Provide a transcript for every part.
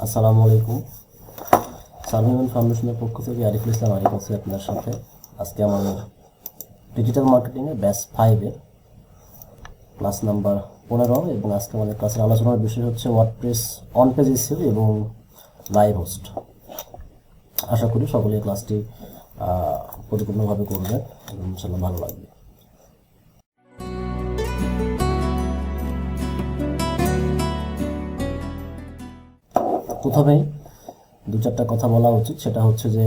আসসালামু আলাইকুম। সার্ভিমেন্ট ফাউন্ডেশনের পক্ষ থেকে আরিফুল ইসলাম আরিফ আছি আপনার সাথে। আজকে আমাদের ডিজিটাল মার্কেটিংয়ে ব্যাচ 5-এর ক্লাস নাম্বার 15 এবং আজকে আমাদের ক্লাসের আলোচনার বিষয় হচ্ছে ওয়ার্ডপ্রেস অন পেজ এসইও এবং লাইভ হোস্ট। আশা করি সকলে এই ক্লাসটি পরিপূর্ণভাবে করবেন এবং ইনশাআল্লাহ ভালো লাগবে। প্রথমেই দু চারটা কথা বলা উচিত, সেটা হচ্ছে যে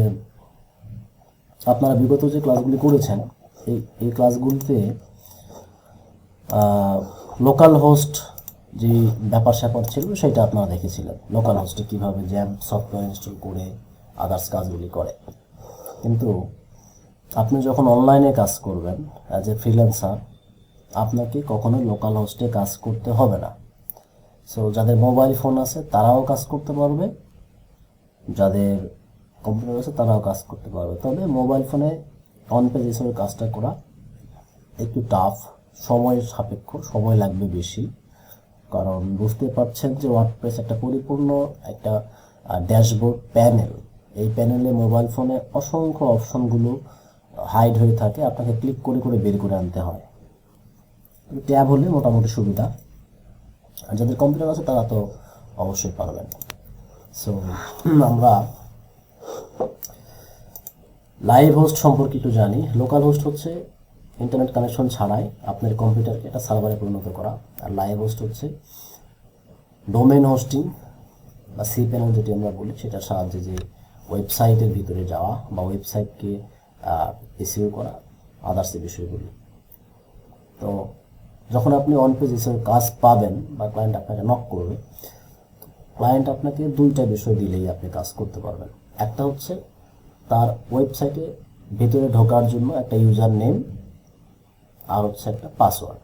আপনারা বিগত যে ক্লাসগুলি করেছেন এই ক্লাসগুলিতে লোকাল হোস্ট যে ব্যাপার স্যাপার ছিল সেটা আপনারা দেখেছিলেন, লোকাল হোস্টে কীভাবে জ্যাম সফটওয়্যার ইনস্টল করে আদার্স কাজগুলি করে। কিন্তু আপনি যখন অনলাইনে কাজ করবেন অ্যাজ এ ফ্রিল্যান্সার, আপনাকে কখনো লোকাল হোস্টে কাজ করতে হবে না। সো যাদের মোবাইল ফোন আছে তারাও কাজ করতে পারবে, যাদের কম্পিউটার আছে তারাও কাজ করতে পারবে। তবে মোবাইল ফোনে অন পেজ এসইও কাজটা করা একটু টাফ, সময় সাপেক্ষ, সময় লাগবে বেশি। কারণ বুঝতে পারছেন যে ওয়ার্ডপ্রেস একটা পরিপূর্ণ একটা ড্যাশবোর্ড প্যানেল। এই প্যানেলে মোবাইল ফোনে অসংখ্য অপশনগুলো হাইড হয়ে থাকে, আপনাকে ক্লিক করে করে বের করে আনতে হয়। ট্যাব হলে মোটামুটি সুবিধা, আর যাদের কম্পিউটার আছে তারা তো অবশ্যই পারবেন। সো আমরা লাইভ হোস্ট সম্পর্কে একটু জানি। লোকাল হোস্ট হচ্ছে ইন্টারনেট কানেকশন ছাড়াই আপনার কম্পিউটারকে একটা সার্ভারে পরিণত করা, আর লাইভ হোস্ট হচ্ছে ডোমেন হোস্টিং বা সি প্যানেল যেটি আমরা বলি, সেটার সাহায্যে যে ওয়েবসাইটের ভিতরে যাওয়া বা ওয়েবসাইটকে এসইও করা, আদার্স বিষয়গুলি। তো যখন আপনি অন পেজ এসইও কাজ পাবেন বা ক্লায়েন্ট আপনাকে নক করবে, ক্লায়েন্ট আপনাকে দুইটা বিষয় দিলেই আপনি কাজ করতে পারবেন। একটা হচ্ছে তার ওয়েবসাইটে ভেতরে ঢোকার জন্য একটা ইউজার নেম, আর হচ্ছে একটা পাসওয়ার্ড।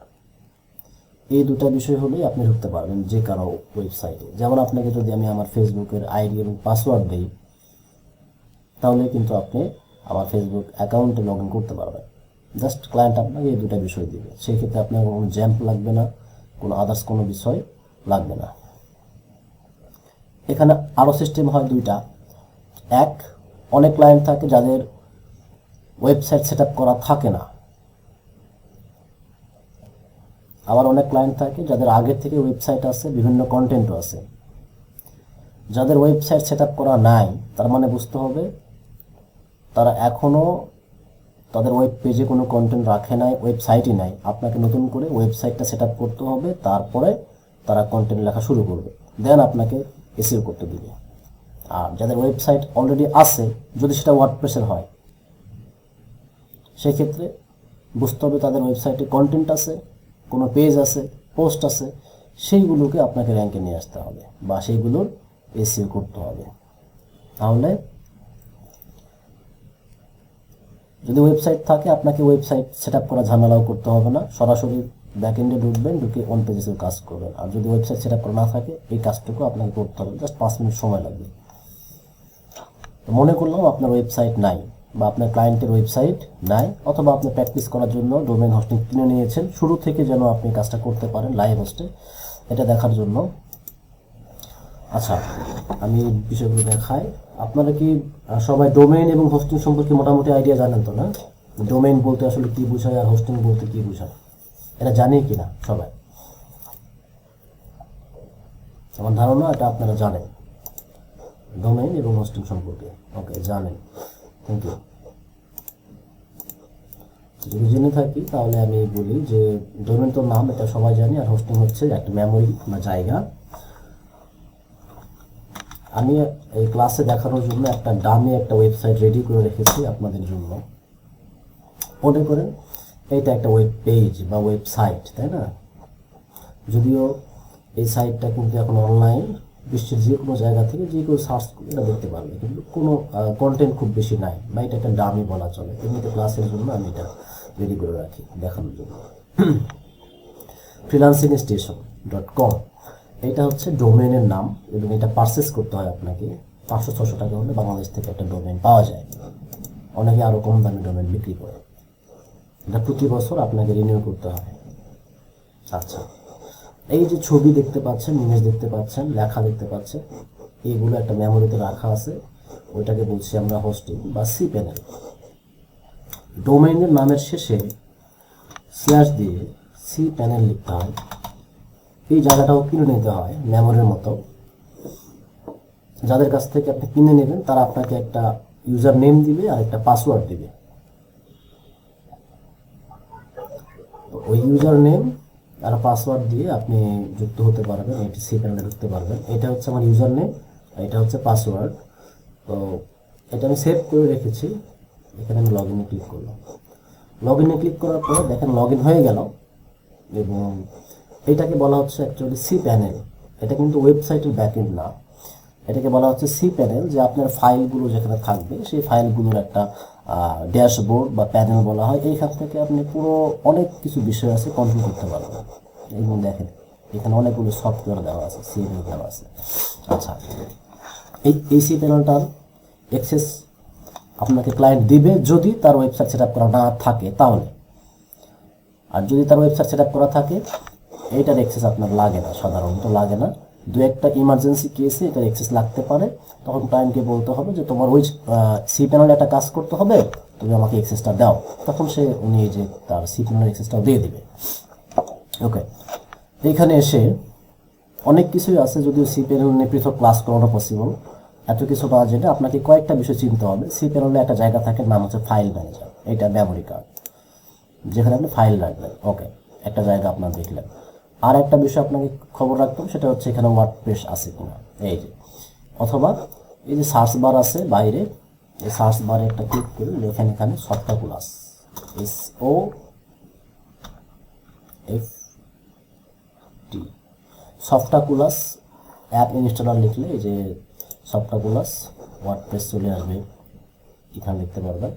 এই দুটা বিষয় হলেই আপনি ঢুকতে পারবেন যে কারো ওয়েবসাইটে। যেমন আপনাকে যদি আমি আমার ফেসবুকের আইডি এবং পাসওয়ার্ড দিই, তাহলে কিন্তু আপনি আমার ফেসবুক অ্যাকাউন্টে লগ ইন করতে পারবেন। জাস্ট ক্লায়েন্ট আপনাকে এই দুটা বিষয় দিবে, সেই ক্ষেত্রে আপনার কোনো জ্যাম্প লাগবে না, কোনো আদার্স কোনো বিষয় লাগবে না। এখানে আরও সিস্টেম হয় দুইটা। এক, অনেক ক্লায়েন্ট থাকে যাদের ওয়েবসাইট সেট আপ করা থাকে না, আবার অনেক ক্লায়েন্ট থাকে যাদের আগের থেকে ওয়েবসাইট আছে, বিভিন্ন কন্টেন্টও আছে। যাদের ওয়েবসাইট সেট আপ করা নাই, তার মানে বুঝতে হবে তারা এখনও তাদের ওয়েব পেজে কোনো কন্টেন্ট রাখে নাই, ওয়েবসাইটই নাই। আপনাকে নতুন করে ওয়েবসাইটটা সেট আপ করতে হবে, তারপরে তারা কন্টেন্ট লেখা শুরু করবে, দেন আপনাকে এসইও করতে দিবে। আর যাদের ওয়েবসাইট অলরেডি আছে, যদি সেটা ওয়ার্ডপ্রেসের হয়, সেক্ষেত্রে বুঝতে হবে তাদের ওয়েবসাইটে কন্টেন্ট আছে, কোনো পেজ আছে, পোস্ট আছে, সেইগুলোকে আপনাকে র্যাঙ্কে নিয়ে আসতে হবে বা সেইগুলোর এসইও করতে হবে। তাহলে যদি ওয়েবসাইট থাকে, আপনাকে ওয়েবসাইট সেট আপ করা ঝামেলাও করতে হবে না, সরাসরি ব্যাকএন্ডে ঢুকবেন, ঢুকে অন পেজের কাজ করবেন। আর যদি ওয়েবসাইট সেট আপ করা না থাকে, এই কাজটুকু আপনাকে করতে হবে, জাস্ট 5 মিনিট সময় লাগবে। মনে করলাম আপনার ওয়েবসাইট নাই বা আপনার ক্লায়েন্টের ওয়েবসাইট নাই, অথবা আপনি প্র্যাকটিস করার জন্য ডোমেন হোস্টিং কিনে নিয়েছেন, শুরু থেকে যেন আপনি কাজটা করতে পারেন লাইভ হোস্টে, এটা দেখার জন্য। আচ্ছা, আমি বিষয়গুলো দেখাই। আপনারা কি সবাই ডোমেইন এবং হোস্টিং সম্পর্কে মোটামুটি আইডিয়া জানেন তো না? ডোমেইন বলতে আসলে কি বোঝায় আর হোস্টিং বলতে কি বোঝায়, এটা জানি কি না সবাই? আমার ধারণা এটা আপনারা জানেন, ডোমেইন এবং হোস্টিং সম্পর্কে। ওকে, জানেন, থ্যাংক ইউ। যদি জেনে থাকি তাহলে আমি বলি যে ডোমেইন তো নাম, এটা সবাই জানি, আর হোস্টিং হচ্ছে একটা মেমোরি বা জায়গা। আমি এই ক্লাসে দেখানোর জন্য একটা ডামি একটা ওয়েবসাইট রেডি করে রেখেছি আপনাদের জন্য। মনে করেন এইটা একটা ওয়েব পেজ বা ওয়েবসাইট, তাই না? যদিও এই সাইটটা কিন্তু এখন অনলাইন, বিশ্বের যে কোনো জায়গা থেকে যে কেউ সার্চ করে এটা দেখতে পারবে, কিন্তু কোনো কন্টেন্ট খুব বেশি নাই, বা এটা একটা ডামি বলা চলে। এমনিতে ক্লাসের জন্য আমি এটা রেডি করে রাখি দেখানোর জন্য। freelancingstation.com, এটা হচ্ছে ডোমেনের নাম, এবং এটা পারচেস করতে হয় আপনাকে। 500-600 টাকা হলে বাংলাদেশ থেকে একটা ডোমেন পাওয়া যায়। অনেকে আরও কম দামে ডোমেন বিক্রি করে। এটা প্রতি বছর আপনাকে রিনিউ করতে হয়। আচ্ছা, এই যে ছবি দেখতে পাচ্ছেন, ইমেজ দেখতে পাচ্ছেন, লেখা দেখতে পাচ্ছেন, এইগুলো একটা মেমোরিতে রাখা আছে, ওইটাকে বলছি আমরা হোস্টিং বা সি প্যানেল। ডোমেইনের নামের শেষে স্ল্যাশ দিয়ে সি প্যানেল লিখতে হয়। এই জায়গাটাও কিনে নিতে হয় মেমোরির মতো। যাদের কাছ থেকে আপনি কিনে নেবেন তারা আপনাকে একটা ইউজার নেম দিবে আর একটা পাসওয়ার্ড দিবে। ওই ইউজার নেম আর পাসওয়ার্ড দিয়ে আপনি যুক্ত হতে পারবেন, এটি সি প্যানেলে ঢুকতে পারবেন। এটা হচ্ছে আমার ইউজার নেম, এটা হচ্ছে পাসওয়ার্ড। তো এটা আমি সেভ করে রেখেছি। এখানে আমি লগ ইনে ক্লিক করলাম। লগ ইনে ক্লিক করার পরে দেখেন লগ ইন হয়ে গেল, এবং এটাকে বলা হচ্ছে অ্যাকচুয়ালি সি প্যানেল। এটা কিন্তু ওয়েবসাইটের ব্যাকএন্ড না, এটাকে বলা হচ্ছে সি প্যানেল। যে আপনার ফাইলগুলো যেখানে থাকবে সেই ফাইলগুলোর একটা ড্যাশবোর্ড বা প্যানেল বলা হয়। এইখান থেকে আপনি পুরো অনেক কিছু বিষয় আছে কন্ট্রোল করতে পারবেন। এবং দেখেন এখানে অনেকগুলো সফটওয়্যার দেওয়া আছে, সিএমএল দেওয়া আছে। আচ্ছা, এই সি প্যানেলটার অ্যাক্সেস আপনাকে ক্লায়েন্ট দিবে যদি তার ওয়েবসাইট সেট আপ করা না থাকে তাহলে। আর যদি তার ওয়েবসাইট সেট আপ করা থাকে এইটার অ্যাক্সেস আপনার লাগে না, সাধারণত লাগে না। দু একটা ইমার্জেন্সি কেসে এটার অ্যাক্সেস লাগতে পারে, তখন ক্লায়েন্টকে বলতে হবে যে তোমার ওই সি প্যানেলে একটা কাজ করতে হবে, তুমি আমাকে অ্যাক্সেসটা দাও। তখন উনি যে তার সি প্যানেলের অ্যাক্সেসটাও দিয়ে দিবে। ওকে, এইখানে এসে অনেক কিছুই আছে, যদিও সি প্যানেল নিয়ে পৃথক ক্লাস করানো পসিবল, এত কিছু না জেনে আপনাকে কয়েকটা বিষয় চিনতে হবে। সি প্যানেলে একটা জায়গা থাকে, নাম হচ্ছে ফাইল ম্যানেজার। এটা মেমোরি কার্ড, যেখানে আপনি ফাইল রাখবেন। ওকে, একটা জায়গা আপনার দেখলেন। আর একটা বিষয় আপনাকে খবর রাখতে হবে, সেটা হচ্ছে এখানে ওয়ার্ডপ্রেস আছে কিনা, এই যে। অথবা এই যে সার্চ বার আছে বাইরে, এই সার্চ বারে একটা ক্লিক করে লেখেন এখানে সফটাকুলাস, SOFT, সফটাকুলাস অ্যাপ ইনস্টলার লিখলে এই যে সফটাকুলাস ওয়ার্ডপ্রেস চলে আসবে, এখানে লিখতে পারবেন।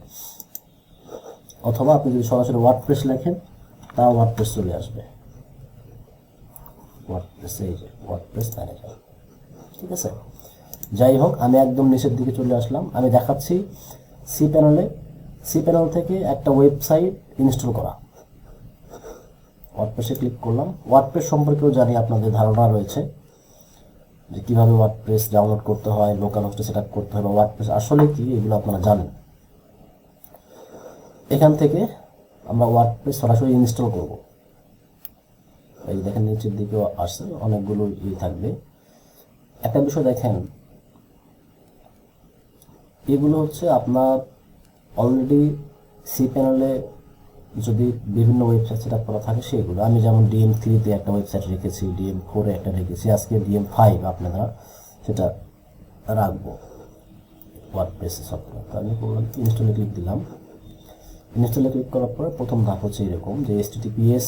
অথবা আপনি যদি সরাসরি ওয়ার্ডপ্রেস লেখেন তা ওয়ার্ডপ্রেস চলে আসবে, ওয়ার্ডপ্রেস, এই যে ওয়ার্ডপ্রেস ম্যানেজার। ঠিক আছে, যাই হোক আমি একদম নিচের দিকে চলে আসলাম। আমি দেখাচ্ছি সি প্যানেল থেকে একটা ওয়েবসাইট ইনস্টল করা। ওয়ার্ডপ্রেসে ক্লিক করলাম। ওয়ার্ডপ্রেস সম্পর্কেও জানি আপনাদের ধারণা রয়েছে যে কীভাবে ওয়ার্ডপ্রেস ডাউনলোড করতে হয়, লোকাল হোস্টে সেট আপ করতে হয়, বা ওয়ার্ডপ্রেস আসলে কি, এগুলো আপনারা জানেন। এখান থেকে আমরা ওয়ার্ডপ্রেস সরাসরি ইনস্টল করব। এই দেখেন নিচের দিকেও আসছে, অনেকগুলো থাকবে। একটা বিষয় দেখেন, এগুলো হচ্ছে আপনার অলরেডি সি প্যানেলে যদি বিভিন্ন ওয়েবসাইট সেট আপ করা থাকে সেগুলো। আমি যেমন DM3-তে একটা ওয়েবসাইট রেখেছি, DM4-এ একটা রেখেছি, আজকে DM5 আপনারা সেটা রাখবো ওয়ার্ডপ্রেস সফটওয়্যার। তো আমি করলাম ইনস্টলে ক্লিক দিলাম। ইনস্টলে ক্লিক করার পরে প্রথম ধাপ হচ্ছে এরকম যে HTTPS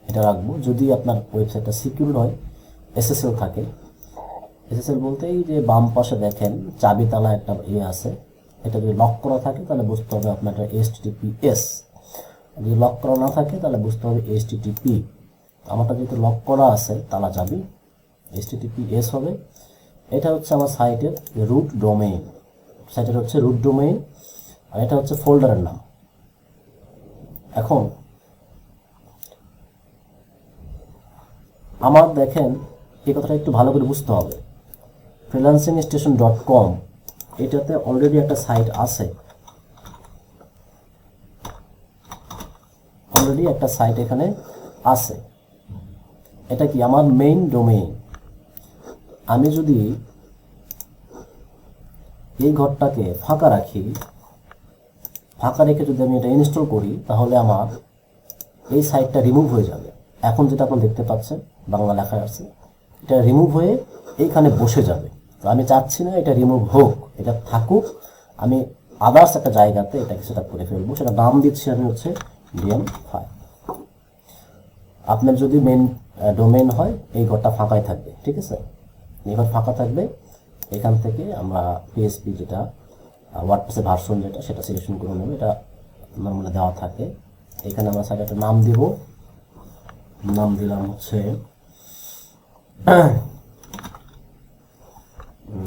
এটা রাখবো। যদি আপনার ওয়েবসাইটটা সিকিউর হয়, SSL থাকে। SSL বলতে এই যে বাম পাশে দেখেন চাবি তালা একটা আছে, এটা যদি লক করা থাকে তাহলে বুঝতে হবে আপনার এটা HTTPS, যদি লক করা না থাকে তাহলে বুঝতে হবে HTTP। আমারটা যেহেতু লক করা আছে তালা চাবি, HTTPS হবে। এটা হচ্ছে আমার সাইটের রুট ডোমেইন, সাইটের হচ্ছে রুট ডোমেইন, আর এটা হচ্ছে ফোল্ডারের নাম। এখন আমার দেখেন এই কথাটা একটু ভালো করে বুঝতে হবে। freelancingstation.com এটাতে অলরেডি একটা সাইট আছে, অলরেডি একটা সাইট এখানে আছে। এটা কি আমার মেইন ডোমেইন। আমি যদি এই ঘরটাকে ফাঁকা রাখি, ফাঁকা রেখে যদি আমি এটা ইনস্টল করি, তাহলে আমার এই সাইটটা রিমুভ হয়ে যাবে। এখন যেটা আপনারা দেখতে পাচ্ছেন বাংলা লেখা আছে, এটা রিমুভ হয়ে এইখানে বসে যাবে। তো আমি চাচ্ছি না এটা রিমুভ হোক, এটা থাকুক। আমি আদার্স একটা জায়গাতে এটাকে সেট আপ করে ফেলবো, সেটা নাম দিচ্ছি আমি হচ্ছে DM5। আপনার যদি মেন ডোমেইন হয় এই ঘরটা ফাঁকাই থাকবে, ঠিক আছে, এই ঘর ফাঁকা থাকবে। এখান থেকে আমরা PHP যেটা ওয়ার্ডপ্রেসের ভার্সন যেটা সেটা সিলেকশন করে নেব, এটা নর্মালি দেওয়া থাকে। এখানে আমরা সাইটে একটা নাম দিব, নাম দিলাম হচ্ছে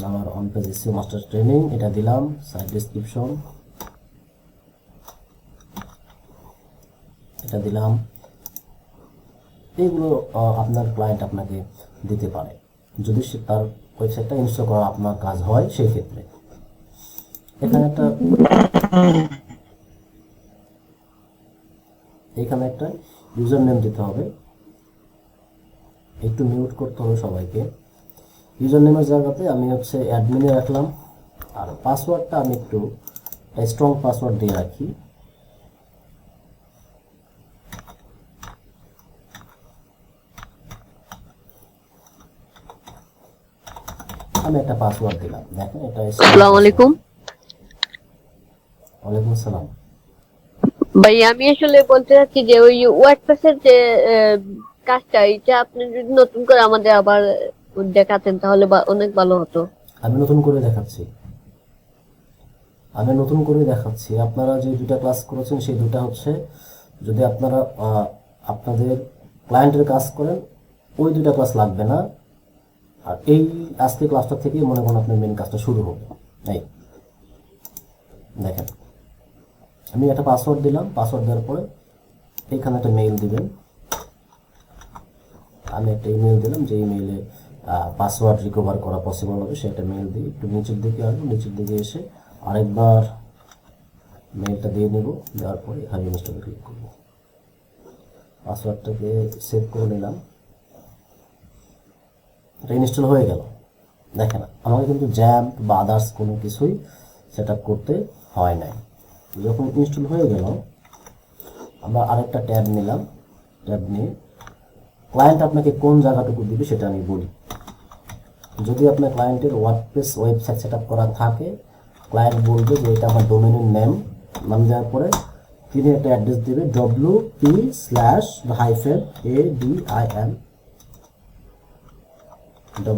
আমার on page SEO master training, এটা দিলাম। সাইট ডেসক্রিপশন এটা দিলাম। এইগুলো আপনার ক্লায়েন্ট আপনাকে দিতে পারে। যদি তার ওয়েবসাইটটা ইনস্টল করা আপনার কাজ হয় সেই ক্ষেত্রে। এখানে একটা ইউজার নেম দিতে হবে, একটু মিউট করতে হবে সবাইকে। ইউজার নেমের জায়গাতে আমি হচ্ছে অ্যাডমিনে রাখলাম, আর পাসওয়ার্ডটা আমি একটু স্ট্রং পাসওয়ার্ড দিয়ে রাখি। আমি একটা পাসওয়ার্ড দিলাম, দেখেন এটা। আসসালামু আলাইকুম। ওয়ালাইকুম আসসালাম। ভাই আমি আসলে বলতে চাচ্ছি যে ওই ওয়ার্ডপ্রেসের যে কাজটা, এটা আপনি যদি নতুন করে আমাদের আবার দেখাতেন তাহলে অনেক ভালো হতো। আমি নতুন করে দেখাচ্ছি। আপনারা যে দুটা ক্লাস করেছেন সেই দুটা হচ্ছে, যদি আপনারা আপনাদের ক্লায়েন্টের কাজ করেন ওই দুটা ক্লাস লাগবে না, আর এই আজকে ক্লাসটা থেকেই মনে করেন আপনার মেন কাজটা শুরু হবে। এই দেখেন আমি একটা পাসওয়ার্ড দিলাম, পাসওয়ার্ড দেওয়ার পরে এইখানে একটা মেইল দিবেন। আমি একটা ইমেল দিলাম, যে ইমেইলে পাসওয়ার্ড রিকভার করা পসিবল হবে সেটা মেইল দিয়ে একটু নিচের দিকে আসবো, নিচের দিকে এসে আরেকবার মেইলটা দিয়ে নেব, দেওয়ার পরে এখানে ইনস্টলে ক্লিক করব। পাসওয়ার্ডটাকে সেভ করে নিলাম, এটা ইনস্টল হয়ে গেল। দেখেন আমাকে কিন্তু জ্যাম্প বা আদার্স কোনো কিছুই সেট আপ করতে হয় নাই। যখন ইনস্টল হয়ে গেল আমরা আরেকটা ট্যাব নিলাম, ট্যাব নিয়ে ক্লায়েন্ট আপনাকে কোন জায়গাটুকু দিবে সেটা আমি বলি। যদি আপনার ক্লায়েন্টের ওয়ার্ডপ্রেস ওয়েবসাইট সেট আপ করা থাকে, ক্লায়েন্ট বলবে যে এটা আমার ডোমেনের নাম দেওয়ার পরে তিনি একটা অ্যাড্রেস দেবে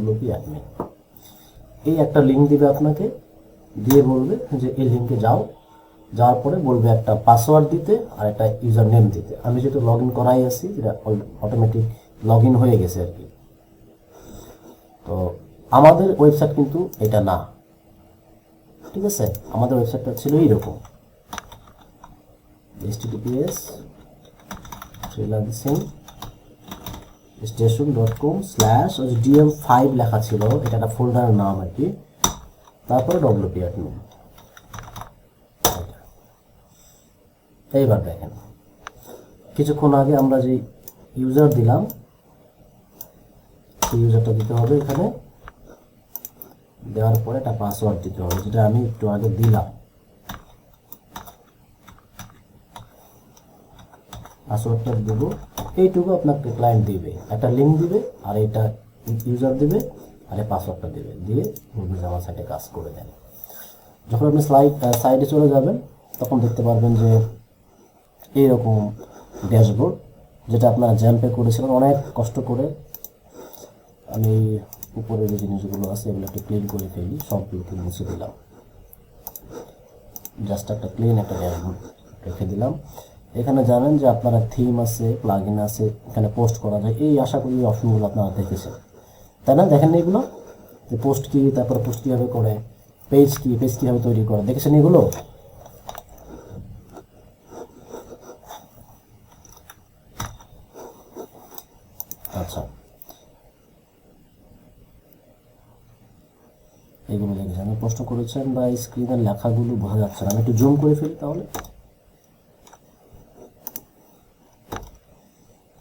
wp/admin এই একটা লিঙ্ক দিবে আপনাকে, দিয়ে বলবে যে এই লিঙ্কে যাওয়ার পরে বলবে একটা পাসওয়ার্ড দিতে আর একটা ইউজার নেম দিতে। আমি যেহেতু লগ ইন করাই আছি, যেটা অটোমেটিক লগ ইন হয়ে গেছে আর কি। তো আমাদের ওয়েবসাইট কিন্তু এটা না, ঠিক আছে? আমাদের ওয়েবসাইটটা ছিল এইরকম https://station.com/dm5 লেখা ছিল, এটা একটা ফোল্ডারের নাম আর কি। তারপরে wp-admin। এইবার দেখেন কিছুক্ষণ আগে আমরা যে ইউজার দিলাম সেই ইউজারটা দিতে হবে এখানে, দেওয়ার পরে একটা পাসওয়ার্ড দিতে হবে, যেটা আমি একটু আগে দিলাম। পাসওয়ার্ডটা দেবো, এইটুকু আপনাকে ক্লায়েন্ট দিবে, একটা লিঙ্ক দিবে আর এটা ইউজার দিবে আর এই পাসওয়ার্ডটা দেবে, দিয়ে গুগল জাভা সাইটে কাজ করে দেন। যখন আপনি সাইডে চলে যাবেন তখন দেখতে পারবেন যে এইরকম ড্যাশবোর্ড, যেটা আপনারা জ্যাম্পে করেছিলেন অনেক কষ্ট করে। আমি উপরে যে জিনিসগুলো আছে এগুলো একটু ক্লিন করে ফেলি, সবগুলোকে মুছে দিলাম, জাস্ট একটা ক্লিন একটা ড্যাশবোর্ড রেখে দিলাম। এখানে জানেন যে আপনারা থিম আছে, প্লাগইন আছে, এখানে পোস্ট করা যায়। এই আশা করি এই অপশনগুলো আপনারা দেখেছেন, তাই না? দেখেন এগুলো যে পোস্ট কি, তারপরে পোস্ট কীভাবে করে, পেজ কীভাবে তৈরি করে, দেখেছেন এগুলো? আচ্ছা, এগুলো দেখেছেন, আমি প্রশ্ন করেছেন বা স্ক্রিনের লেখাগুলো বোঝা যাচ্ছে না, আমি একটু জুম করে ফেলি তাহলে।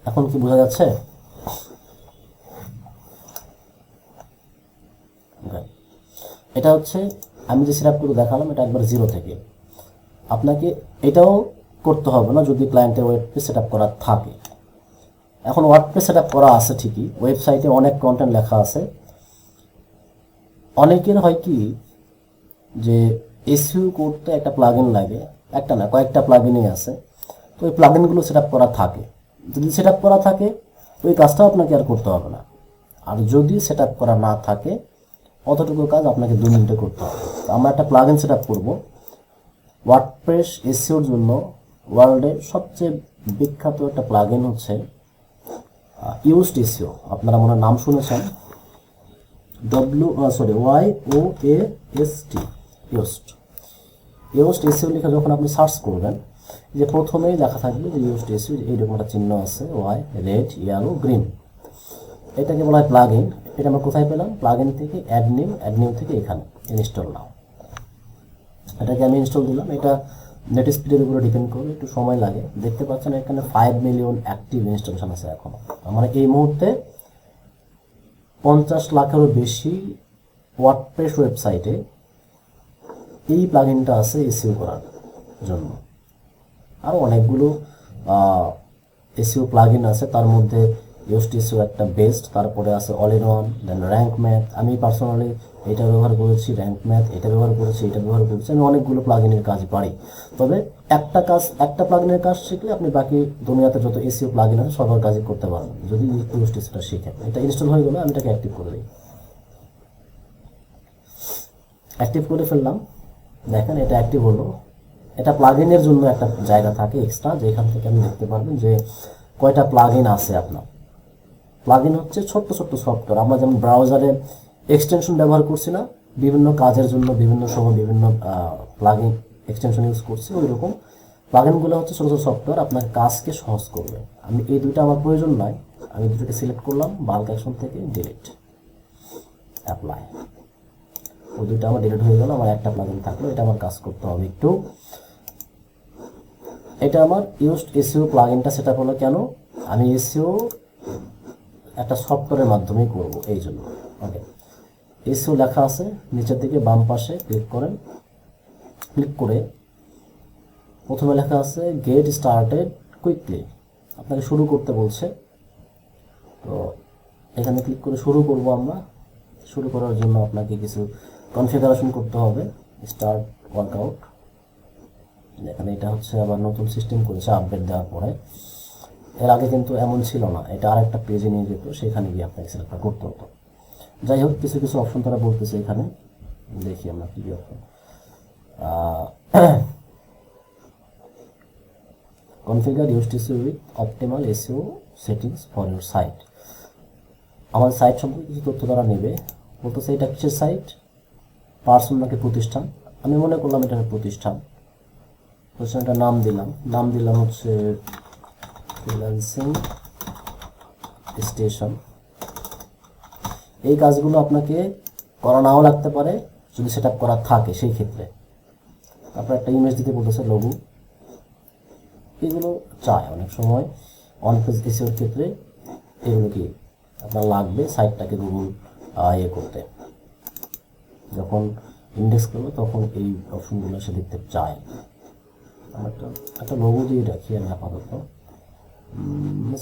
এখন কি বোঝা যাচ্ছে? এটা হচ্ছে আমি যে সেটআপগুলো দেখালাম, এটা একবার জিরো থেকে। আপনাকে এটাও করতে হবে না যদি ক্লায়েন্টের ওয়েবপেজ সেটআপ করা থাকে। এখন ওয়ার্ডপ্রেস সেটআপ করা আছে ঠিকই, ওয়েবসাইটে অনেক কন্টেন্ট লেখা আছে। অনেকের হয় কি যে এসইও করতে একটা প্লাগইন লাগে, একটা না কয়েকটা প্লাগইনই আছে, তো ওই প্লাগইনগুলো সেটআপ করা থাকে। যদি সেটআপ করা থাকে ওই কাজটাও আপনাকে আর করতে হবে না, আর যদি সেটআপ করা না থাকে অতটুকু কাজ আপনাকে 2 মিনিটে করতে হবে। তো আমরা একটা প্লাগইন সেটআপ করব ওয়ার্ডপ্রেস এসইওর জন্য। ওয়ার্ল্ডের সবচেয়ে বিখ্যাত একটা প্লাগইন হচ্ছে ইউজড এসইও, আপনারা মনে নাম শুনেছেন, YOAST, ইউজড এসইও লিখে যখন আপনি সার্চ করবেন, যে প্রথমেই লেখা থাকবে যে ইউজড এসইও, এইরকম একটা চিহ্ন আছে, ওয়াই, রেড, ইয়েলো, গ্রিন, এটাকে বলা হয় প্লাগইন। এটা আমরা কোথায় পেলাম? প্লাগইন থেকে অ্যাড নিউ থেকে এখানে ইনস্টল নাও। এটাকে আমি ইনস্টল দিলাম। এটা নেট স্পিডের উপরে ডিপেন্ড করবে, একটু সময় লাগে। দেখতে পাচ্ছেন এখানে 5 মিলিয়ন অ্যাক্টিভ ইনস্টলেশন আছে এখনো। মানে এই মুহূর্তে 50 লাখেরও বেশি ওয়ার্ডপ্রেস ওয়েবসাইটে এই প্লাগইনটা আছে এসইও করার জন্য। আরও অনেকগুলো এসইও প্লাগইন আছে, তার মধ্যে ইউএসটি এসইও একটা বেস্ট, তারপরে আছে all in one, then Rank Math. আমি পার্সোনালি এটা ব্যবহার করেছি, র্যাঙ্ক ম্যাথ এটা ব্যবহার করেছি, এটা ব্যবহার করেছি। আমি অনেকগুলো প্লাগইনের কাজ পারি। তবে একটা প্লাগইনের কাজ শিখলে আপনি বাকি দুনিয়াতে যত এসইও প্লাগইন আছে সবার কাজই করতে পারবেন, যদি ইউএসটি এসইওটা শিখেন। এটা ইনস্টল হয়ে গেলে আমি এটাকে অ্যাক্টিভ করে দিই। অ্যাক্টিভ করে ফেললাম, দেখেন এটা অ্যাক্টিভ হলো। এটা প্লাগইনের জন্য একটা জায়গা থাকে এক্সট্রা, যেখান থেকে আপনি দেখতে পারবেন যে কয়টা প্লাগইন আছে আপনার। প্লাগইন হচ্ছে ছোট্ট ছোট্ট সফটওয়্যার। আমরা যেমন ব্রাউজারে এক্সটেনশন ব্যবহার করছি না, বিভিন্ন কাজের জন্য বিভিন্ন সময় বিভিন্ন প্লাগইন এক্সটেনশন ইউজ করছি, ওই রকম প্লাগইনগুলো হচ্ছে ছোটো ছোটো সফটওয়্যার, আপনার কাজকে সহজ করবে। আমি এই দুইটা আমার প্রয়োজন নাই, আমি দুটোকে সিলেক্ট করলাম, বাল্ক অ্যাকশন থেকে ডিলিট, অ্যাপ্লাই। ওই দুইটা আমার ডিলিট হয়ে গেল, আমার একটা প্লাগইন থাকলো। এটা আমার কাজ করতে হবে একটু। এটা আমার ইউজড এসইও প্লাগইনটা সেটআপ হলো কেন? আমি এসইও একটা সফটওয়্যারের মাধ্যমেই করব, এই জন্য। ওকে, এসইও লেখা আছে নিচের দিকে বাম পাশে, ক্লিক করেন। ক্লিক করে প্রথমে লেখা আছে গেট স্টার্টেড কুইকলি, আপনাকে শুরু করতে বলছে। তো এখানে ক্লিক করে শুরু করব আমরা। শুরু করার জন্য আপনাকে কিছু কনফিগারেশন করতে হবে। স্টার্ট ওয়ার্কআউট, এখানে এটা হচ্ছে আবার নতুন সিস্টেম করেছে আপডেট দেওয়ার পরে। এর আগে কিন্তু এমন ছিল না, এটা আরেকটা পেজে নিয়ে যেত, সেখানে গিয়ে আপনাকে সিলেক্ট করতে হতো। যাই হোক, কিছু কিছু অপশন তারা বলতেছে এখানে, দেখি আমরা কি option. Configure USTC with optimal SEO settings for your site. আমার সাইট সম্পর্কে কিছু তথ্য তারা নেবে। বলতেছে এটা কিসের সাইট? পার্সন নাকি প্রতিষ্ঠান? আমি মনে করলাম এটা প্রতিষ্ঠান। প্রতিষ্ঠানটার নাম দিলাম হচ্ছে ফ্রিল্যান্সিং স্টেশন। এই কাজগুলো আপনাকে করা নাও লাগতে পারে, যদি সেট আপ করা থাকে সেই ক্ষেত্রে। তারপর একটা ইমেজ দিতে বলতেছে, লোগো। এগুলো চায় অনেক সময় অন পেজ এসইওর ক্ষেত্রে, এগুলো কি আপনার লাগবে সাইটটাকে গুগল করতে। যখন ইন্ডেক্স করবে তখন এই অপশনগুলো সে দেখতে চায়। আমার একটা লোগো দিয়ে রাখি আমি আপাতত,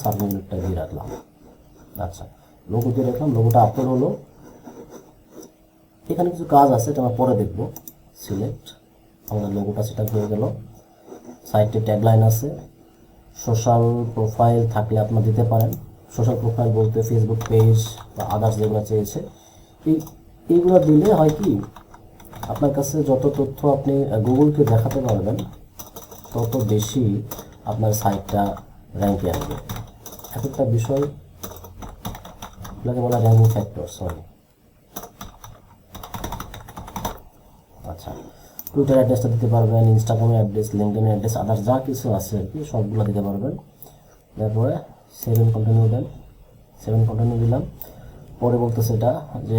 সাবমিটটা দিয়ে রাখলাম। আচ্ছা, লোগো দিয়ে রাখলাম, লোগোটা আপলোড হলো। এখানে কিছু কাজ আছে, এটা আমরা পরে দেখবো। সিলেক্ট, আমাদের লোগোটা সেটা হয়ে গেল। সাইটে ট্যাগলাইন আছে। সোশ্যাল প্রোফাইল থাকলে আপনারা দিতে পারেন। সোশ্যাল প্রোফাইল বলতে ফেসবুক পেজ বা আদার্স যেগুলো চেয়েছে, এইগুলো দিলে হয় কি, আপনার কাছে যত তথ্য আপনি গুগলকে দেখাতে পারবেন তত বেশি আপনার সাইটটা র্যাঙ্কে আসবে। একটা বিষয় এটাকে বলা র্যাঙ্কিং ফ্যাক্টর, সরি। আচ্ছা, টুইটার অ্যাড্রেসটা দিতে পারবেন, ইনস্টাগ্রামের অ্যাড্রেস, লিঙ্কডইনের অ্যাড্রেস, আদার্স যা কিছু আছে আর কি সবগুলো দিতে পারবেন। তারপরে সেভ কন্টিনিউ দেন। সেভ কন্টিনিউ দিলাম। পরে বলতেছে এটা যে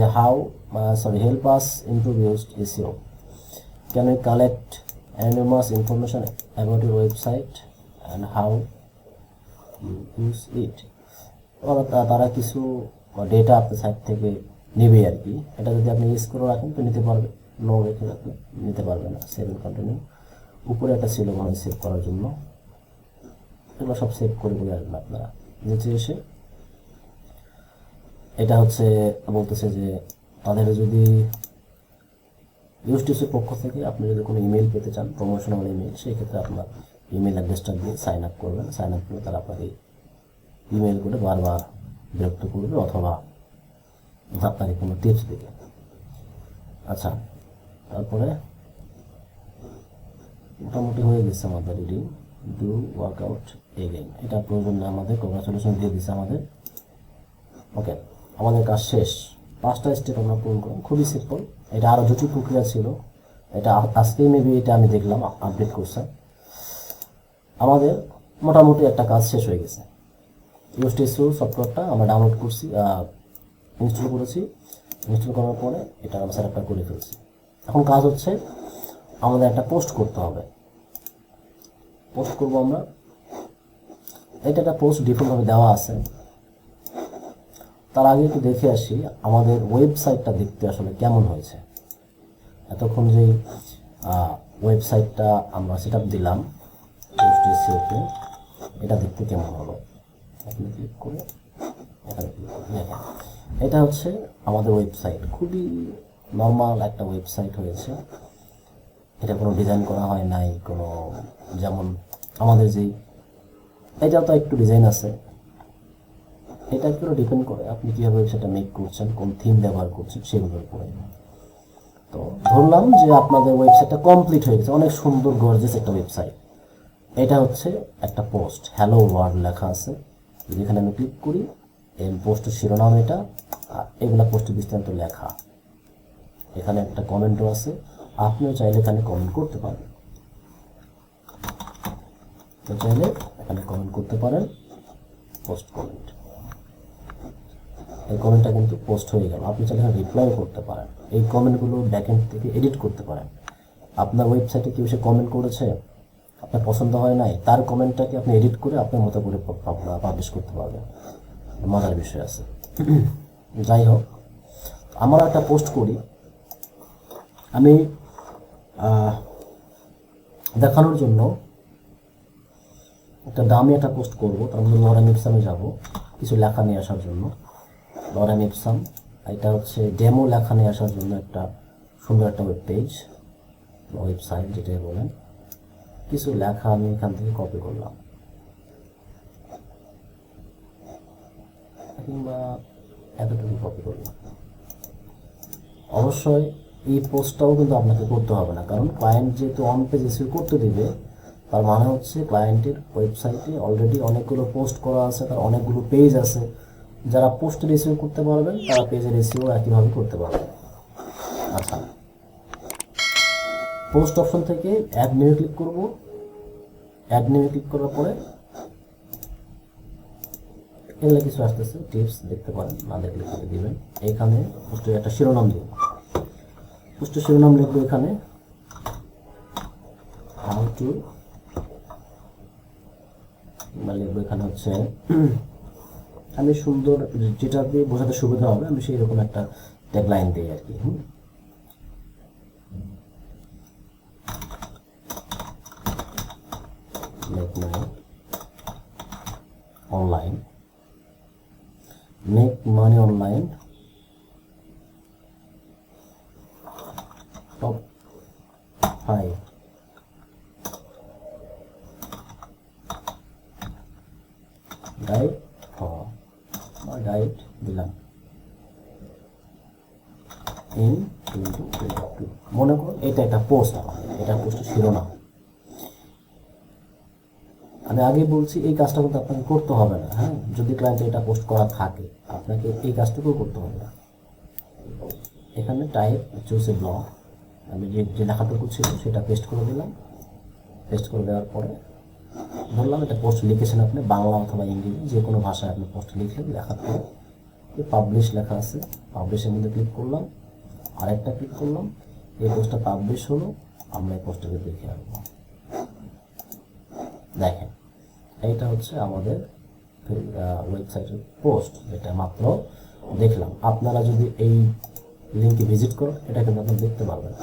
help us improve used SEO, can we collect anonymous information about your website and how you use it। তারা কিছু ডেটা আপনার সাইট থেকে নেবে আর কি। এটা যদি আপনি ইউজ করে রাখেন তো নিতে পারবে, নো রেখে রাখলে নিতে পারবে না। Save continue. উপরে একটা ছিল মানে সেভ করার জন্য, এগুলো সব সেভ করে বলে আসবেন আপনারা। নিচে এসে এটা হচ্ছে বলতেছে যে তাদের যদি ইউএসটিসির পক্ষ থেকে আপনি যদি কোনো ইমেল পেতে চান, প্রমোশনাল ইমেল, সেই ক্ষেত্রে আপনার ইমেল অ্যাড্রেসটা দিয়ে সাইন আপ করবেন। সাইন আপ করে তারা আপনাকে ইমেল করে বারবার বিরক্ত করবে অথবা আপনাকে কোনো টিপস দেবে। আচ্ছা, তারপরে মোটামুটি হয়ে গেছে আমাদের রিডিং। ডু ওয়ার্কআউট এগেইন, এটা প্রয়োজন না আমাদের, কংগ্রাচুলেশন দিয়ে দিচ্ছে আমাদের। ওকে, আমাদের কাজ শেষ। 5টা স্টেপ আমরা পূরণ করলাম, খুবই সিম্পল। এটা আরও জটিল প্রক্রিয়া ছিল, এটা আজকেই মেবি এটা আমি দেখলাম আপডেট করছে। আমাদের মোটামুটি একটা কাজ শেষ হয়ে গেছে। ইউএসটিসিও সফটওয়্যারটা আমরা ডাউনলোড করছি, ইনস্টল করেছি। ইনস্টল করার পরে এটা আমরা সেট আপটা করে ফেলছি। এখন কাজ হচ্ছে আমাদের একটা পোস্ট করতে হবে। পোস্ট করব আমরা। এটা একটা পোস্ট ডিফল্টভাবে দেওয়া আছে। তার আগে একটু দেখে আসি আমাদের ওয়েবসাইটটা দেখতে আসলে কেমন হয়েছে। এতক্ষণ যে ওয়েবসাইটটা আমরা সেট আপ দিলাম পোস্ট, এটা দেখতে কেমন হলো। আপনি ক্লিক করে এখানে ক্লিক করে দেখেন, এটা হচ্ছে আমাদের ওয়েবসাইট। খুবই নর্মাল একটা ওয়েবসাইট হয়েছে। এটা কোনো ডিজাইন করা হয় নাই, কোনো যেমন আমাদের যেই এটা তো একটু ডিজাইন আছে। এটা একটু ডিপেন্ড করে আপনি কীভাবে ওয়েবসাইটটা মেক করছেন, কোন থিম ব্যবহার করছেন সেগুলোর উপরে। তো ধরলাম যে আপনাদের ওয়েবসাইটটা কমপ্লিট হয়ে গেছে, অনেক সুন্দর গর্জিয়াস একটা ওয়েবসাইট। এটা হচ্ছে একটা পোস্ট, হ্যালো ওয়ার্ল্ড লেখা আছে। যেখানে আমি ক্লিক করি, এই পোস্টের শিরোনাম এটা, আর এগুলা পোস্টের বিস্তারিত লেখা। এখানে একটা কমেন্টও আছে, আপনিও চাইলে এখানে কমেন্ট করতে পারেন। তো চাইলে এখানে কমেন্ট করতে পারেন, পোস্ট কমেন্ট। এই কমেন্টটা কিন্তু পোস্ট হয়ে গেল। আপনি চাইলে এখানে রিপ্লাইও করতে পারেন। এই কমেন্টগুলো ব্যাকএন্ড থেকে এডিট করতে পারেন। আপনার ওয়েবসাইটে কেউ সে কমেন্ট করেছে, আপনার পছন্দ হয় নাই, তার কমেন্টটাকে আপনি এডিট করে আপনার মতো করে পাবলিশ করতে পারবেন। মজার বিষয় আছে। যাই হোক, আমরা একটা পোস্ট করি। আমি দেখানোর জন্য একটা দামি একটা পোস্ট করবো। তার মধ্যে লরেন ইপসামে যাব কিছু লেখা নিয়ে আসার জন্য। লরেন ইপসাম, এটা হচ্ছে ডেমো লেখা নিয়ে আসার জন্য একটা সুন্দর একটা ওয়েব পেজ, ওয়েবসাইট যেটাই বলেন। কিছু লেখা আমি এখান থেকে কপি করলাম, কিংবা এতটুকু কপি করলাম। অবশ্যই এই পোস্টটাও কিন্তু আপনাকে করতে হবে না, কারণ ক্লায়েন্ট যেহেতু অন পেজ এসিও করতে দিবে, তার মানে হচ্ছে ক্লায়েন্টের ওয়েবসাইটে অলরেডি অনেকগুলো পোস্ট করা আছে, তার অনেকগুলো পেজ আছে। যারা পোস্টের এসিও করতে পারবেন তারা পেজের এসিও একইভাবে করতে পারবেন। আচ্ছা, পোস্ট অপশন থেকে অ্যাড নিয়ে ক্লিক করব। অ্যাড নিয়ে ক্লিক করার পরে এগুলো কিছু আসতেছে, টিপস দেখতে পারেন, না দেখলে করে দিবেন। এখানে পোস্টের একটা শিরোনাম দিব। পোস্টের শিরোনাম লিখবো এখানে হাউ টু, লিখবো এখানে হচ্ছে আমি সুন্দর যেটা দিয়ে বোঝাতে সুবিধা হবে আমি সেই রকম একটা ট্যাগলাইন দিই আর কি। Online, make money online, top 5 guide for guide দিলাম ইন 2022। মনে করুন এটা একটা পোস্ট, এটা পোস্টের শিরোনাম। আমি আগে বলছি এই কাজটা কিন্তু আপনাকে করতে হবে না। হ্যাঁ, যদি ক্লায়েন্টে এটা পোস্ট করা থাকে আপনাকে এই কাজটুকু করতে হবে না। এখানে টাইপ চুজ এ ব্লক, আমি যে লেখাটুকু ছিল সেটা পেস্ট করে দিলাম। পেস্ট করে দেওয়ার পরে ধরলাম এটা পোস্ট লিখেছেন আপনি বাংলা অথবা ইংরেজি যে কোনো ভাষায় আপনি পোস্ট লিখলেন। লেখার পরে পাবলিশ লেখা আছে, পাবলিশের মধ্যে ক্লিক করলাম, আরেকটা ক্লিক করলাম, এই পোস্টটা পাবলিশ হলো। আমরা এই পোস্টটাকে দেখে আসবো। দেখেন, এইটা হচ্ছে আমাদের ওয়েবসাইটের পোস্ট, এটা মাত্র দেখলাম। আপনারা যদি এই লিঙ্কে ভিজিট করেন এটা কিন্তু আপনারা দেখতে পারবেন।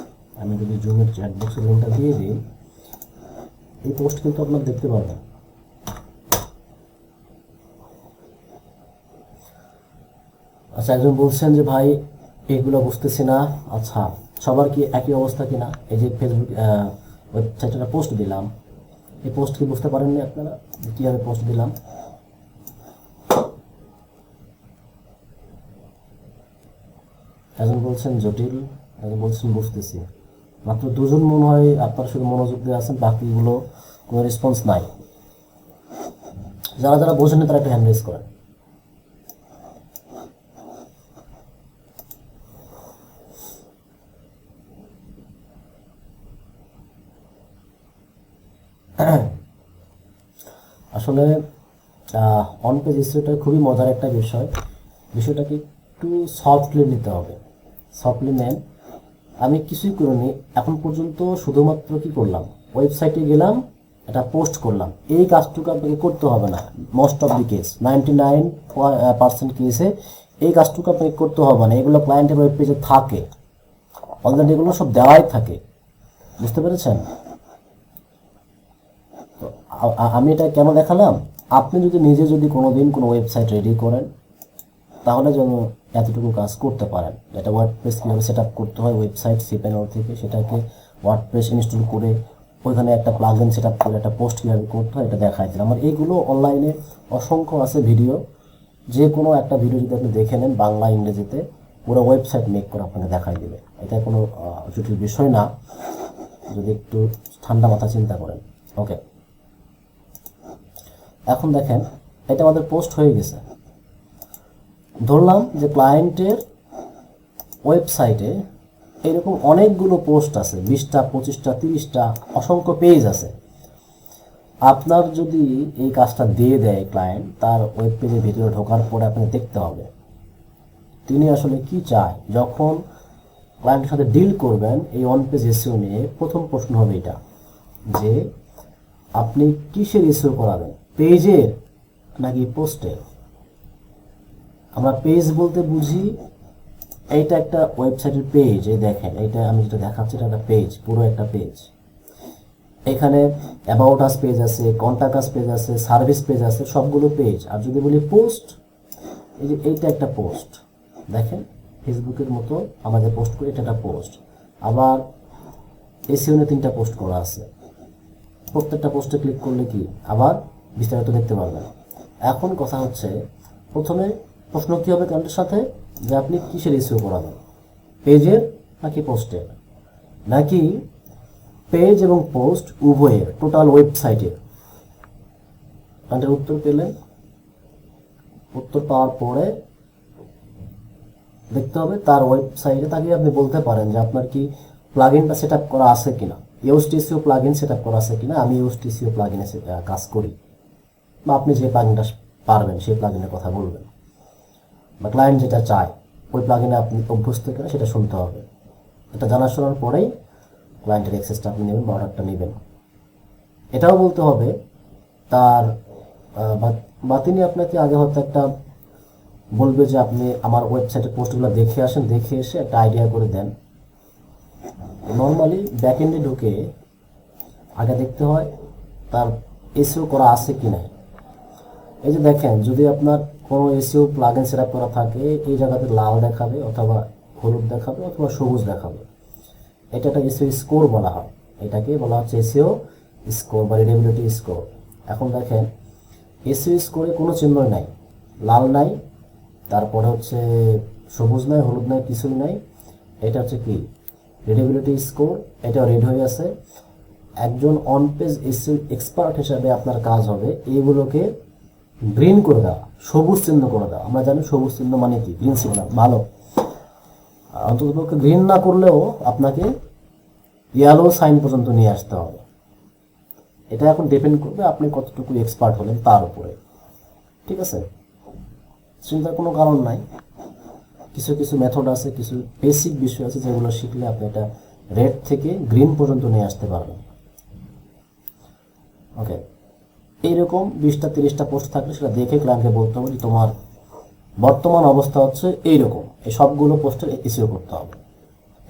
আমি যদি জুমের চ্যাট বক্সের লিঙ্কটা দিয়ে দিই, এই পোস্ট কিন্তু আপনারা দেখতে পারবেন। আচ্ছা, একজন বলছেন যে ভাই এইগুলো বুঝতেছি না। আচ্ছা, সবার কি একই অবস্থা কিনা? এই যে ফেসবুক ওয়েবসাইটে পোস্ট দিলাম, এই পোস্ট কি বুঝতে পারেননি আপনারা কীভাবে পোস্ট দিলাম? একজন বলছেন জটিল, একজন বলছেন বুঝতেছি। মাত্র দুজন মনে হয় আপনারা শুধু মনোযোগ দিয়ে আছেন, বাকিগুলো কোনো রেসপন্স নাই। যারা যারা বোঝেন তারা একটু হ্যান্ড রেজ করেন। আসলে অন পেজ এসইওটা খুবই মজার একটা বিষয়। বিষয়টা কি, একটু সফটলি নিতে হবে। সফটলি নেন। আমি কিছুই করিনি এখন পর্যন্ত, শুধুমাত্র কি করলাম, ওয়েবসাইটে গেলাম, এটা পোস্ট করলাম। এই কাজটুকু আপনাকে করতে হবে না। মোস্ট অফ দি কেস 99% কেসে এই কাজটুকু আপনাকে করতে হবে না। এগুলো ক্লায়েন্টের ওয়েব পেজে থাকে অলরেডি, এগুলো সব দেওয়াই থাকে। বুঝতে পেরেছেন? তো আমি এটা কেন দেখালাম, আপনি যদি নিজে যদি কোনোদিন কোনো ওয়েবসাইট রেডি করেন তাহলে যেন এতটুকু কাজ করতে পারেন। এটা ওয়ার্ডপ্রেস কীভাবে সেট আপ করতে হয় ওয়েবসাইট cPanel থেকে, সেটাকে ওয়ার্ডপ্রেস ইনস্টল করে ওইখানে একটা প্লাগইন সেট আপ করে একটা পোস্ট কীভাবে করতে হয় এটা দেখাই দিলাম। আমার এইগুলো অনলাইনে অসংখ্য আছে ভিডিও, যে কোনো একটা ভিডিও যদি আপনি দেখে নেন বাংলা ইংরেজিতে, পুরো ওয়েবসাইট মেক করে আপনাকে দেখাই দেবে। এটা কোনো জটিল বিষয় না, যদি একটু ঠান্ডা মাথা চিন্তা করেন। ওকে, এখন দেখেন এটা আমাদের পোস্ট হয়ে গেছে। ধরলাম যে ক্লায়েন্টের ওয়েবসাইটে এরকম অনেকগুলো পোস্ট আছে, 20টা 25টা 30টা অসংখ্য পেজ আছে। আপনার যদি এই কাজটা দিয়ে দেয় ক্লায়েন্ট, তার ওয়েব পেজের ভিতরে ঢোকার পরে আপনাকে দেখতে হবে তিনি আসলে কি চায়। যখন ক্লায়েন্টের সাথে ডিল করবেন এই অন পেজ এসইও নিয়ে, প্রথম প্রশ্ন হবে এটা যে আপনি কিসের এসইও করাবেন, পেজের নাকি পোস্টের? আমরা পেজ বলতে বুঝি এইটা একটা ওয়েবসাইটের পেজ। এই দেখেন, এইটা আমি যেটা দেখাচ্ছি এটা একটা পেজ, পুরো একটা পেজ। এখানে অ্যাবাউট আস পেজ আছে, কন্ট্যাক্ট আস পেজ আছে, সার্ভিস পেজ আছে, সবগুলো পেজ। আর যদি বলি পোস্ট, এই যে এইটা একটা পোস্ট, দেখেন ফেসবুকের মতো আমাদের পোস্ট করি, এটা একটা পোস্ট। আবার এসইও নিয়ে 3টা পোস্ট করা আছে, প্রত্যেকটা পোস্টে ক্লিক করলে কি আবার বিস্তারিত দেখতে পারবেন। এখন কথা হচ্ছে, প্রথমে প্রশ্ন কী হবে ক্লায়েন্টের সাথে, যে আপনি কিসের এসইও করাবেন, পেজের নাকি পোস্টের, নাকি পেজ এবং পোস্ট উভয়ের, টোটাল ওয়েবসাইটের? ক্লায়েন্টের উত্তর পেলেন। উত্তর পাওয়ার পরে দেখতে হবে তার ওয়েবসাইটে, তাকে আপনি বলতে পারেন যে আপনার কি প্লাগইনটা সেট আপ করা আছে কিনা, UST SEO plugin set up করা আছে কিনা। আমি ইউএসটি এসইও প্লাগইনে কাজ করি, বা আপনি যে প্লাগইনটা পারবেন সেই প্লাগইনের কথা বলবেন, বা ক্লায়েন্ট যেটা চায় ওই প্লাগইনে আপনি অভ্যস্ত কিনা সেটা শুনতে হবে। এটা জানা শোনার পরেই ক্লায়েন্টের অ্যাক্সেসটা আপনি নেবেন বা অর্ডারটা নেবেন। এটাও বলতে হবে তার বা তিনি আপনাকে আগে হয়তো একটা বলবে যে আপনি আমার ওয়েবসাইটের পোস্টগুলো দেখে আসেন, দেখে এসে একটা আইডিয়া করে দেন। নর্মালি ব্যাকএন্ডে ঢুকে আগে দেখতে হয় তার এসইও করা আছে কি না। এই যে দেখেন, যদি আপনার কোনো এসইও প্লাগইন সেট আপ করা থাকে, এই জায়গাতে লাল দেখাবে অথবা হলুদ দেখাবে অথবা সবুজ দেখাবে। এটা একটা এসইও স্কোর বলা হয়, এটাকে বলা হচ্ছে এসইও স্কোর বা রিডেবিলিটি স্কোর। এখন দেখেন এসইও স্কোরে কোনো চিহ্নই নাই, লাল নাই, তারপরে হচ্ছে সবুজ নাই, হলুদ নাই, কিছুই নাই। এটা হচ্ছে কি রিডেবিলিটি স্কোর, এটা রেড হয়ে আছে। একজন অন পেজ এসইও এক্সপার্ট হিসাবে আপনার কাজ হবে এইগুলোকে গ্রিন করে দেওয়া, সবুজ চিহ্ন করে দেওয়া। আমরা জানি সবুজ চিহ্ন মানে কি, গ্রিন সিগন্যাল, ভালো। অন্ততপক্ষে গ্রিন না করলেও আপনাকে ইয়েলো সাইন পর্যন্ত নিয়ে আসতে হবে। এটা এখন ডিপেন্ড করবে আপনি কতটুকু এক্সপার্ট হলেন তার উপরে, ঠিক আছে? চিন্তার কোনো কারণ নাই। কিছু কিছু মেথড আছে, কিছু বেসিক বিষয় আছে যেগুলো শিখলে আপনি এটা রেড থেকে গ্রিন পর্যন্ত নিয়ে আসতে পারবেন। ওকে, এইরকম 20টা 30টা পোস্ট থাকলে সেটা দেখে ক্লায়েন্টকে বলতে হবে যে তোমার বর্তমান অবস্থা হচ্ছে এইরকম, এই সবগুলো পোস্টের এসইও করতে হবে।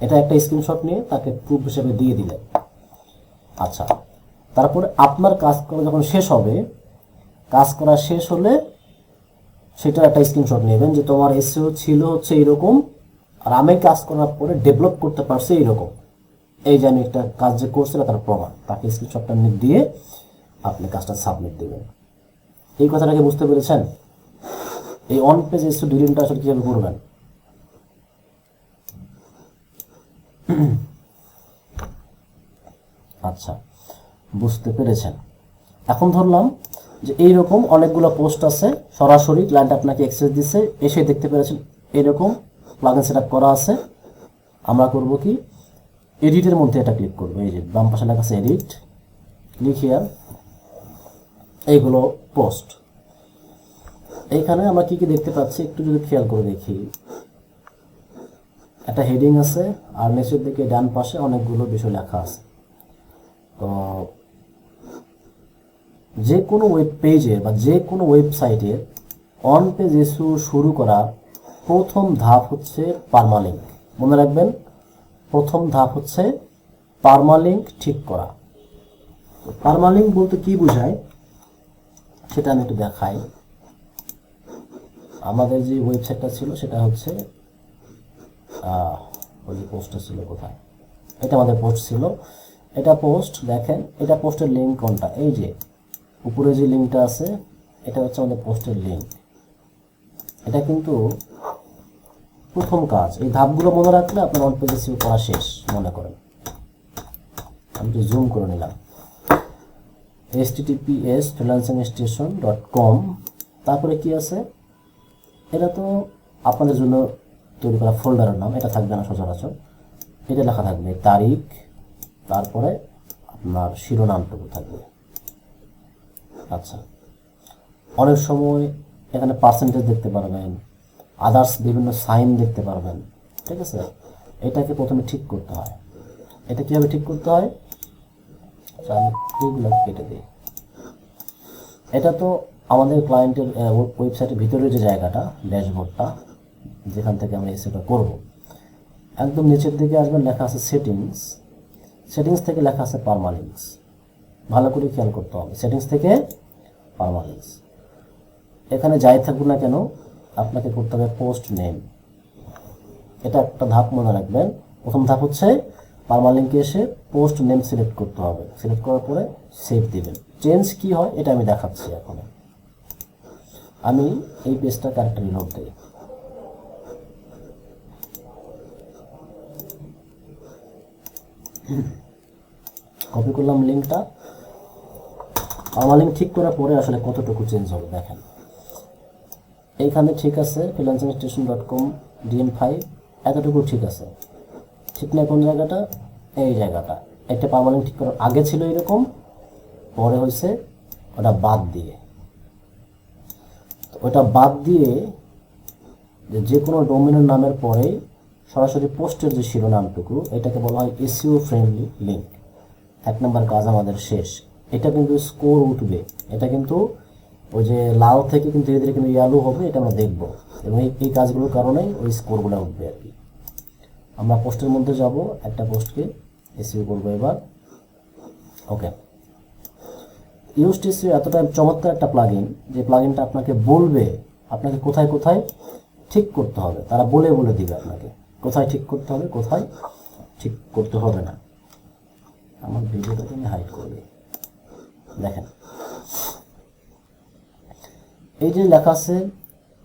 এটা একটা স্ক্রিনশট নিয়ে তাকে প্রুফ হিসেবে দিয়ে দিলেন। আচ্ছা, তারপরে আপনার কাজ করা যখন শেষ হবে, কাজ করা শেষ হলে সেটার একটা স্ক্রিনশট নেবেন যে তোমার এসইও ছিল হচ্ছে এইরকম, আর আমি কাজ করার পরে ডেভেলপ করতে পারছি এইরকম, এই যে আমি একটা কাজ যে করছিলাম তার প্রমাণ, তাকে স্ক্রিনশটটা দিয়ে আপনি কাজটা সাবমিট দেবেন। এই কথাটাকে বুঝতে পেরেছেন? এই অন পেজ এসইও ডিলিটটা আসলে কীভাবে করবেন? আচ্ছা, বুঝতে পেরেছেন। এখন ধরলাম যে এইরকম অনেকগুলো পোস্ট আছে, সরাসরি ক্লায়েন্ট আপনাকে অ্যাক্সেস দিচ্ছে, এসে দেখতে পেরেছেন এইরকম প্লাগইন সেট আপ করা আছে। আমরা করব কি, এডিটের মধ্যে এটা ক্লিক করবো। এই যে বাম পাশে লেখা আছে এডিট, ক্লিক হিয়ার। এইগুলো পোস্ট। এইখানে আমরা কি কি দেখতে পাচ্ছি একটু যদি খেয়াল করে দেখি, একটা হেডিং আছে আর নিচের দিকে ডান পাশে অনেকগুলো বিষয় লেখা আছে। তো যে কোনো ওয়েব পেজে বা যে কোনো ওয়েবসাইটের অন পেজ এসইও শুরু করা প্রথম ধাপ হচ্ছে পারমালিঙ্ক। মনে রাখবেন, প্রথম ধাপ হচ্ছে পারমালিঙ্ক ঠিক করা। পারমালিঙ্ক বলতে কি বোঝায় সেটা আমি একটু দেখাই। আমাদের যে ওয়েবসাইটটা ছিল সেটা হচ্ছে ওই যে পোস্টটা ছিল কোথায়, এটা আমাদের পোস্ট ছিল। এটা পোস্ট, দেখেন এটা পোস্টের লিঙ্ক কোনটা, এই যে উপরে যে লিঙ্কটা আছে এটা হচ্ছে আমাদের পোস্টের লিঙ্ক। এটা কিন্তু প্রথম কাজ। এই ধাপগুলো মনে রাখলে আপনার অন পেজ এসইও করা শেষ মনে করেন। আমি একটু জুম করে নিলাম। https://freelancingstation.com, তারপরে কি আছে, এটা তো আপনাদের জন্য তৈরি করা ফোল্ডারের নাম, এটা থাকবে না সচরাচর। এটা লেখা থাকবে তারিখ, তারপরে আপনার শিরোনামটুকু থাকবে। আচ্ছা, অনেক সময় এখানে পার্সেন্টেজ দেখতে পারবেন, আদার্স বিভিন্ন সাইন দেখতে পারবেন, ঠিক আছে। এটাকে প্রথমে ঠিক করতে হয়। এটা কীভাবে ঠিক করতে হয়, আমি এইগুলো কেটে দিই। এটা তো আমাদের ক্লায়েন্টের ওয়েবসাইটের ভিতরে যে জায়গাটা, ড্যাশবোর্ডটা, যেখান থেকে আমরা এসইওটা করব। একদম নিচের দিকে আসবেন, লেখা আছে সেটিংস। সেটিংস থেকে লেখা আছে পারমালিঙ্কস। ভালো করে খেয়াল করতে হবে, সেটিংস থেকে পারমালিঙ্কস। এখানে যাই থাকুক না কেন আপনাকে করতে হবে পোস্ট নেম। এটা একটা ধাপ মনে রাখবেন। প্রথম ধাপ হচ্ছে পারমালিঙ্কে এসে পোস্ট নেম সিলেক্ট করতে হবে। সিলেক্ট করার পরে সেভ দিবেন। চেঞ্জ কি হয় এটা আমি দেখাচ্ছি এখন। আমি এই পেজটা কারেক্ট রিলোড দিই। কপি করলাম লিঙ্কটা। পারমালিঙ্ক ঠিক করার পরে আসলে কতটুকু চেঞ্জ হবে দেখেন। এইখানে ঠিক আছে freelancingstation.com DM5, এতটুকু ঠিক আছে। ঠিক না কোন জায়গাটা, এই জায়গাটা। একটা পারমালিঙ্ক ঠিক করার আগে ছিল এরকম, পরে হয়েছে ওটা বাদ দিয়ে। ওটা বাদ দিয়ে যে কোনো ডোমেনের নামের পরে সরাসরি পোস্টের যে শিরোনামটুকু, এটাকে বলা হয় এসইও ফ্রেন্ডলি লিঙ্ক। 1 নম্বর কাজ আমাদের শেষ। এটা কিন্তু স্কোর উঠবে, এটা কিন্তু ওই যে লাল থেকে কিন্তু ধীরে ধীরে কিন্তু ইয়ালো হবে, এটা আমরা দেখব। এবং এই কাজগুলোর কারণেই ওই স্কোরগুলো উঠবে আর কি। আমরা পোস্টের মধ্যে যাব, একটা পোস্টকে এসইও করবো এবার। ওকে, ইউজড এসইও এতটা চমৎকার একটা প্লাগইন, যে প্লাগইনটা আপনাকে বলবে আপনাকে কোথায় কোথায় ঠিক করতে হবে। তারা বলে বলে দিবে আপনাকে কোথায় ঠিক করতে হবে, কোথায় ঠিক করতে হবে না। আমার ভিডিওটাকে আমি হাইড করে দিই। দেখেন, এই যে লেখা আছে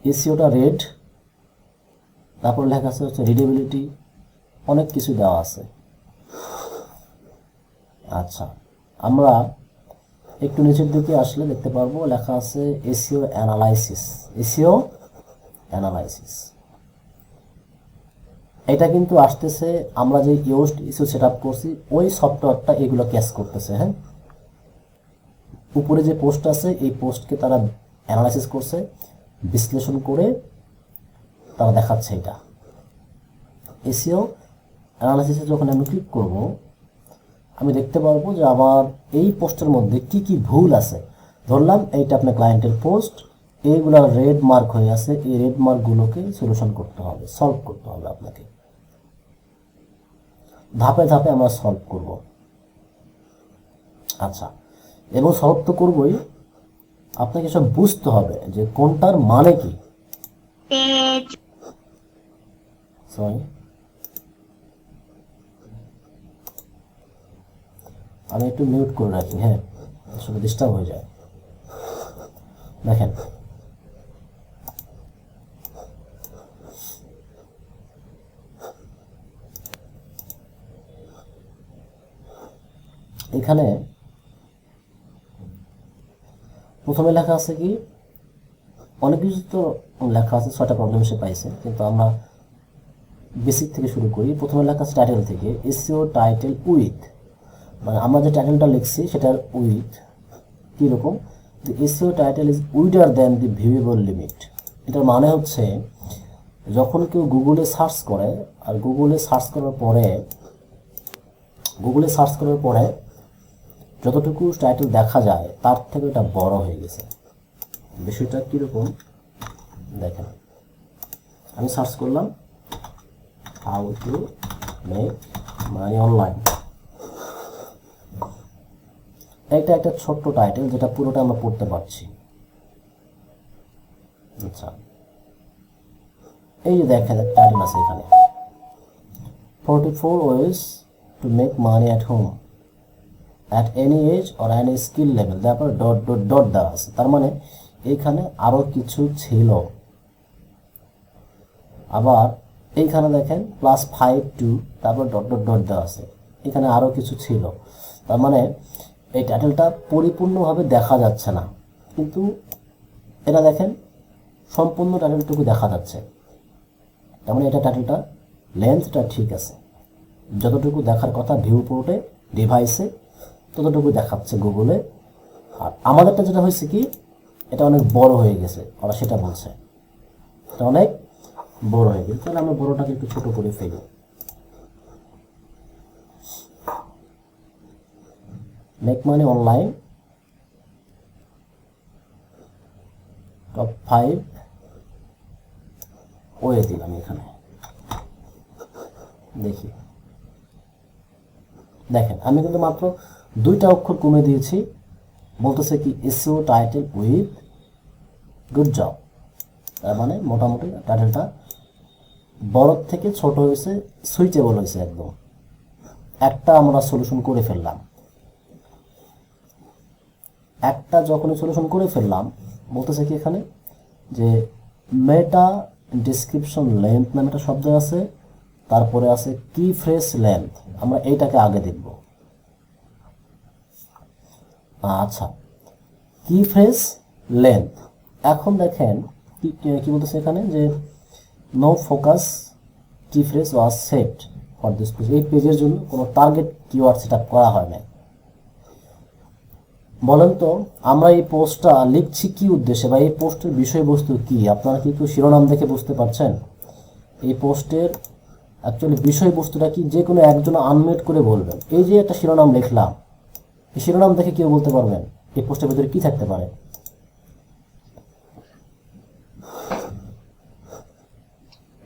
এসইওটা রেড, তারপর লেখা আছে হচ্ছে রিডেবিলিটি, অনেক কিছু দেওয়া আছে। আচ্ছা, আমরা একটু নিচের দিকে আসলে দেখতে পারবো লেখা আছে এসইও অ্যানালাইসিস। এসইও অ্যানালাইসিস, এটা কিন্তু আসতেছে আমরা যে ইউজড এসইও সেট আপ করছি ওই সফটওয়্যারটা এগুলো ক্যাচ করতেছে। হ্যাঁ, উপরে যে পোস্ট আছে এই পোস্টকে তারা অ্যানালাইসিস করছে, বিশ্লেষণ করে তারা দেখাচ্ছে এটা। এসইও অ্যানালাইসিসে যখন আমি ক্লিক করব, আমি দেখতে পারবো যে আমার এই পোস্টের মধ্যে কি কি ভুল আছে। ধরলাম এইটা আপনার ক্লায়েন্টের পোস্ট, এইগুলো রেড মার্ক হয়ে আছে, এই রেড মার্কগুলোকে সলিউশন করতে হবে, সলভ করতে হবে আপনাকে। ধাপে ধাপে আমরা সলভ করব। আচ্ছা, এবং সলভ তো করবই, আপনাকে সব বুঝতে হবে যে কোনটার মানে কি। সরি, আমি একটু মিউট করে রাখি। হ্যাঁ, আসলে ডিস্টার্ব হয়ে যায়। দেখেন, এখানে প্রথমে লেখা আছে কি, অনেক কিছু তো লেখা আছে, 6টা প্রবলেম সে পাইছে, কিন্তু আমরা বেসিক থেকে শুরু করি। প্রথমে লেখা আছে টাইটেল থেকে, এসইও টাইটেল উইথ, মানে আমরা যে টাইটেলটা লিখছি সেটার উইথ কীরকম, the SEO title is wider than the viewable limit. এটার মানে হচ্ছে যখন কেউ গুগলে সার্চ করে আর গুগলে সার্চ করার পরে যতটুকু টাইটেল দেখা যায় তার থেকে এটা বড় হয়ে গেছে। বিষয়টা কীরকম দেখেন, আমি সার্চ করলাম how to make money online. এটা একটা ছোট্ট টাইটেল যেটা পুরোটা আমরা পড়তে পারছি। আচ্ছা, এই যে দেখেন টাইটেল আছে এখানে 44 ways to make money at home at any age or any skill level, তারপর ডট ডট ডট দেওয়া আছে। তার মানে এইখানে আরো কিছু ছিল। আবার এইখানে দেখেন +5 তারপর ডট ডট ডট দেওয়া আছে, এখানে আরো কিছু ছিল। তার মানে এই টাইটেলটা পরিপূর্ণভাবে দেখা যাচ্ছে না, কিন্তু এটা দেখেন সম্পূর্ণ টাইটেলটুকু দেখা যাচ্ছে। তার মানে এটা টাইটেলটা লেন্থটা ঠিক আছে, যতটুকু দেখার কথা ভিউ পোর্টে ডিভাইসে ততটুকু দেখাচ্ছে গুগলে। আর আমাদেরটা যেটা হয়েছে কি, এটা অনেক বড় হয়ে গেছে, ওরা সেটা বলছে এটা অনেক বড় হয়ে গেছে। তাহলে আমরা বড়টাকে একটু ছোট করে ফেলি। Make money online top 5 way দিলাম এখানে। দেখি দেখেন আমি কিন্তু মাত্র 2টা অক্ষর কমে দিয়েছি। বলতেছে কি SEO title with good job. তার মানে মোটামুটি টাইটেলটা বড় থেকে ছোট হয়েছে, সুইচেবল হয়েছে একদম। একটা আমরা সলিউশন করে ফেললাম। একটা যখনই সলিউশন করে ফেললাম, বলতেছে কি এখানে যে মেটা ডেসক্রিপশন লেন্থ নামে একটা শব্দ আছে, তারপরে আছে কি ফ্রেজ লেন্থ। আমরা এইটাকে আগে দেখব। আচ্ছা, কি ফ্রেজ লেন্থ। এখন দেখেন কি বলতেছে এখানে যে no focus key phrase was set for this page. এই পেজের জন্য কোনো টার্গেট কিওয়ার্ড সেট আপ করা হয় না। বলেন তো আমরা এই পোস্টটা লিখছি কি উদ্দেশ্যে, বা এই পোস্টের বিষয়বস্তু কি? আপনারা কি একটু শিরোনাম দেখে বুঝতে পারছেন এই পোস্টের অ্যাকচুয়ালি বিষয়বস্তুটা কি? যে কোনো একজন আনমিউট করে বলবেন। এই যে একটা শিরোনাম লিখলাম, এই শিরোনাম দেখে কেউ বলতে পারবেন এই পোস্টের ভিতরে কি থাকতে পারে?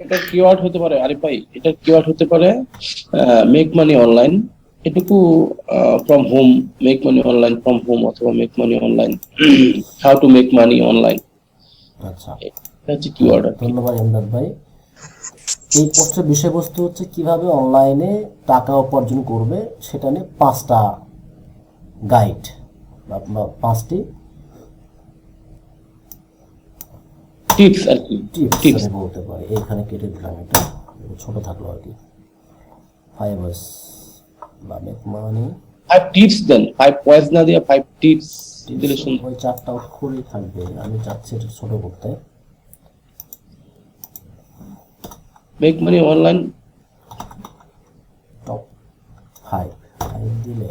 এটা কিওয়ার্ড হতে পারে আরিফ ভাই, এটা কিওয়ার্ড হতে পারে মেক মানি অনলাইন, এটুকু from home, make money online from home, অথবা make money online how to make money online. আচ্ছা, এটা হচ্ছে কিওয়ার্ড। ধন্যবাদ ইমদাদ ভাই। এই পোস্টের বিষয়বস্তু হচ্ছে কিভাবে অনলাইনে টাকা উপার্জন করবে, সেটা নিয়ে 5টা গাইড বা 5টি টিপস আর কি, টিপস আমি বলতে পারি। এইখানে কেটে দিলাম, এটা ছোট থাকলো আর কি। 5 ways বা মেক মানি 5 টিপস দেন, 5 পয়েন্টস না দিয়ে 5 টিপস দিলে সুন্দর। ওই 4টা অক্ষরই থাকবে, আমি চাচ্ছি এটা ছোট করতে। মেক মানি অনলাইন টপ 5 দিলে,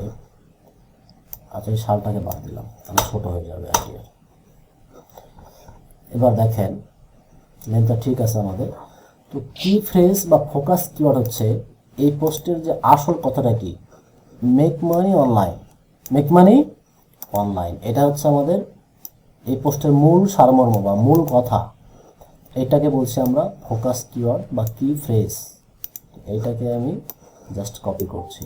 আচ্ছা এই সালটাকে বাদ দিলাম, তাহলে ছোট হয়ে যাবে আর কি। এবার দেখেন লেন্থটা ঠিক আছে আমাদের। তো কি ফ্রেজ বা ফোকাস কিওয়ার্ড হচ্ছে এই পোস্টের যে আসল কথাটা কি, make money online. Make money online, এটা হচ্ছে আমাদের এই পোস্টের মূল সারমর্ম বা মূল কথা। এটাকে বলছি আমরা ফোকাস কিওয়ার্ড বা কি ফ্রেজ। এইটাকে আমি জাস্ট কপি করছি।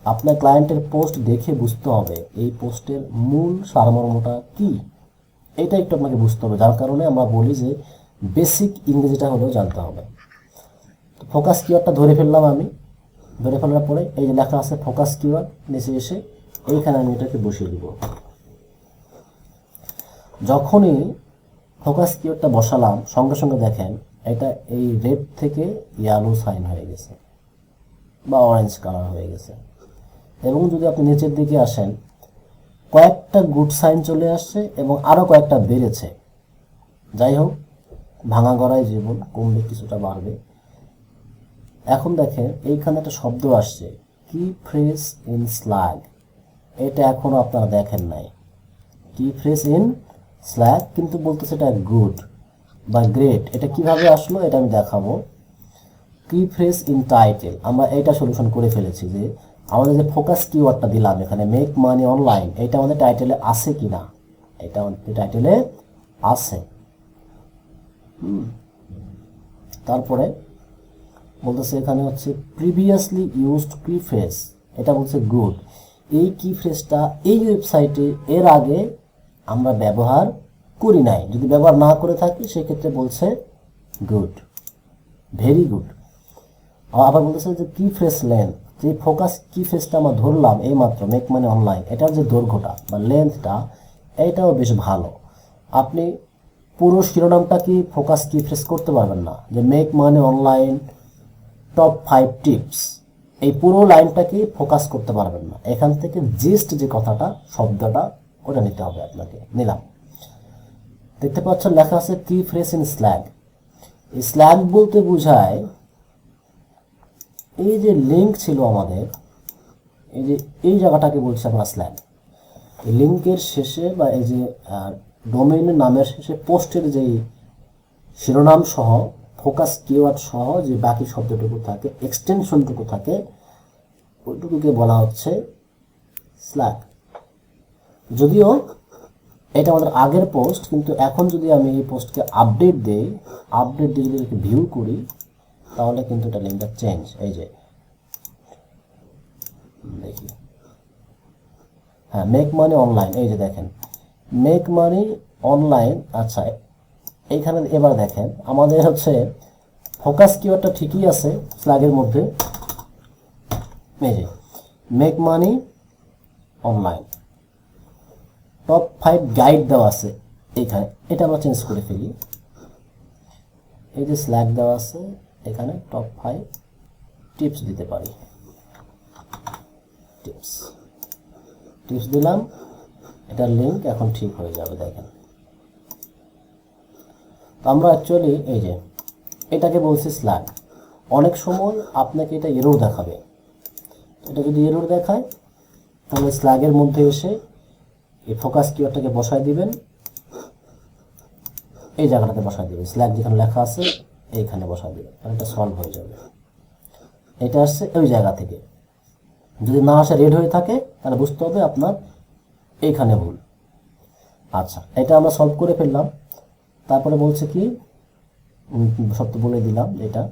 আপনার ক্লায়েন্টের পোস্ট দেখে বুঝতে হবে এই পোস্টের মূল সারমর্মটা কি, এটা একটু আপনাকে বুঝতে হবে। যার কারণে আমরা বলি যে বেসিক ইংরেজিটা হলেও জানতে হবে। তো ফোকাস কিওয়ার্ডটা ধরে ফেললাম আমি। ধরে ফেলার পরে এই যে লেখা আছে ফোকাস কিওয়ার্ড, নিচে এসে এইখানে আমি এটাকে বসিয়ে দিব। যখনই ফোকাস কিওয়ার্ডটা বসালাম, সঙ্গে সঙ্গে দেখেন এটা এই রেড থেকে ইয়েলো সাইন হয়ে গেছে বা অরেঞ্জ কালার হয়ে গেছে। এবং যদি আপনি নিচের দিকে আসেন, কয়েকটা গুড সাইন চলে আসছে এবং আরও কয়েকটা বেড়েছে। যাই হোক, ভাঙা গড়ায় জীবন, কমবে কিছুটা বাড়বে। এখন দেখেন এইখানে একটা শব্দ আসছে কি ফ্রেজ ইন স্ল্যাগ। এটা এখনো আপনারা দেখেন নাই। কি ফ্রেজ ইন স্ল্যাক, কিন্তু বলতেছে এটা গুড বা গ্রেট। এটা কিভাবে আসলো এটা আমি দেখাবো। কি ফ্রেজ ইন টাইটেল, আমরা এটা সলিউশন করে ফেলেছি যে আমাদের যে ফোকাস কিওয়ার্ডটা দিলাম এখানে মেক মানি অনলাইন, এটা আমাদের টাইটেলে আছে কিনা, এটা আমাদের টাইটেলে আছে। তারপরে বলতেছে এখানে হচ্ছে প্রিভিয়াসলি ইউজড কি ফ্রেজ, এটা বলছে গুড। এই কি ফ্রেজটা এই ওয়েবসাইটে এর আগে আমরা ব্যবহার করি নাই, যদি ব্যবহার না করে থাকি সেক্ষেত্রে বলছে গুড, ভেরি গুড। আবার বলতেছে যে কি ফ্রেজ লেন্থ, যে ফোকাস কি ফ্রেজটা আমরা ধরলাম এই মাত্র মেক মানি অনলাইন, এটার যে দৈর্ঘ্যটা বা লেন্থটা এটাও বেশ ভালো। আপনি পুরো শিরোনামটা কি ফোকাস কি ফ্রেজ করতে পারবেন না, যে make money online top 5 tips, এই পুরো লাইনটাকে ফোকাস করতে পারবেন না। এখান থেকে জিস্ট যে কথাটা শব্দটা ওটা নিতে হবে আপনাকে, নিলাম। দেখতে পাচ্ছেন লেখা আছে কি ফ্রেজ ইন স্ল্যাগ। এই স্ল্যাগ বলতে বোঝায় এই যে লিঙ্ক ছিল আমাদের, এই যে এই জায়গাটাকে বলছি আমরা স্ল্যাগ। এই লিঙ্কের শেষে বা এই যে ডোমেইনের নামের শেষে পোস্টের যেই শিরোনাম সহ ফোকাস কিওয়ার্ড সহ যে বাকি শব্দটুকু থাকে, এক্সটেনশনটুকু থাকে, ওইটুকুকে বলা হচ্ছে স্ল্যাগ। যদিও এটা আমাদের আগের পোস্ট, কিন্তু এখন যদি আমি এই পোস্টকে আপডেট দিই, আপডেট দিয়ে যদি এটাকে ভিউ করি তাহলে কিন্তু এটা লিঙ্কটা চেঞ্জ। এই যে দেখি, হ্যাঁ মেক মানি অনলাইন, এই যে দেখেন মেক মানি অনলাইন। আচ্ছা এইখানে এবার দেখেন আমাদের হচ্ছে ফোকাস কিওয়ার্ডটা ঠিকই আছে স্ল্যাগের মধ্যে, এই যে make money online top 5 guide দেওয়া আছে এইখানে, এটা আমরা চেঞ্জ করে ফেলি। এই যে স্ল্যাগ দেওয়া আছে এখানে টপ 5 টিপস দিতে পারি, টিপস দিলাম, এটার লিঙ্ক এখন ঠিক হয়ে যাবে। দেখেন আমরা অ্যাকচুয়ালি এই যে এটাকে বলছি স্ল্যাগ। অনেক সময় আপনাকে এটা এরর দেখাবে, এটা যদি এরর দেখায় তাহলে স্ল্যাগের মধ্যে এসে এই ফোকাস কিওয়ার্ডটাকে বসায় দিবেন, এই জায়গাটাতে বসায় দিবেন, স্ল্যাগ যেখানে লেখা আছে এইখানে বসায় দিবেন, তাহলে এটা সলভ হয়ে যাবে। এটা আসছে ওই জায়গা থেকে, যদি না আসে রেড হয়ে থাকে তাহলে বুঝতে হবে আপনার এইখানে ভুল। আচ্ছা এটা আমরা সলভ করে ফেললাম। তারপরে বলছে কি, সব তো বলে দিলাম এটা।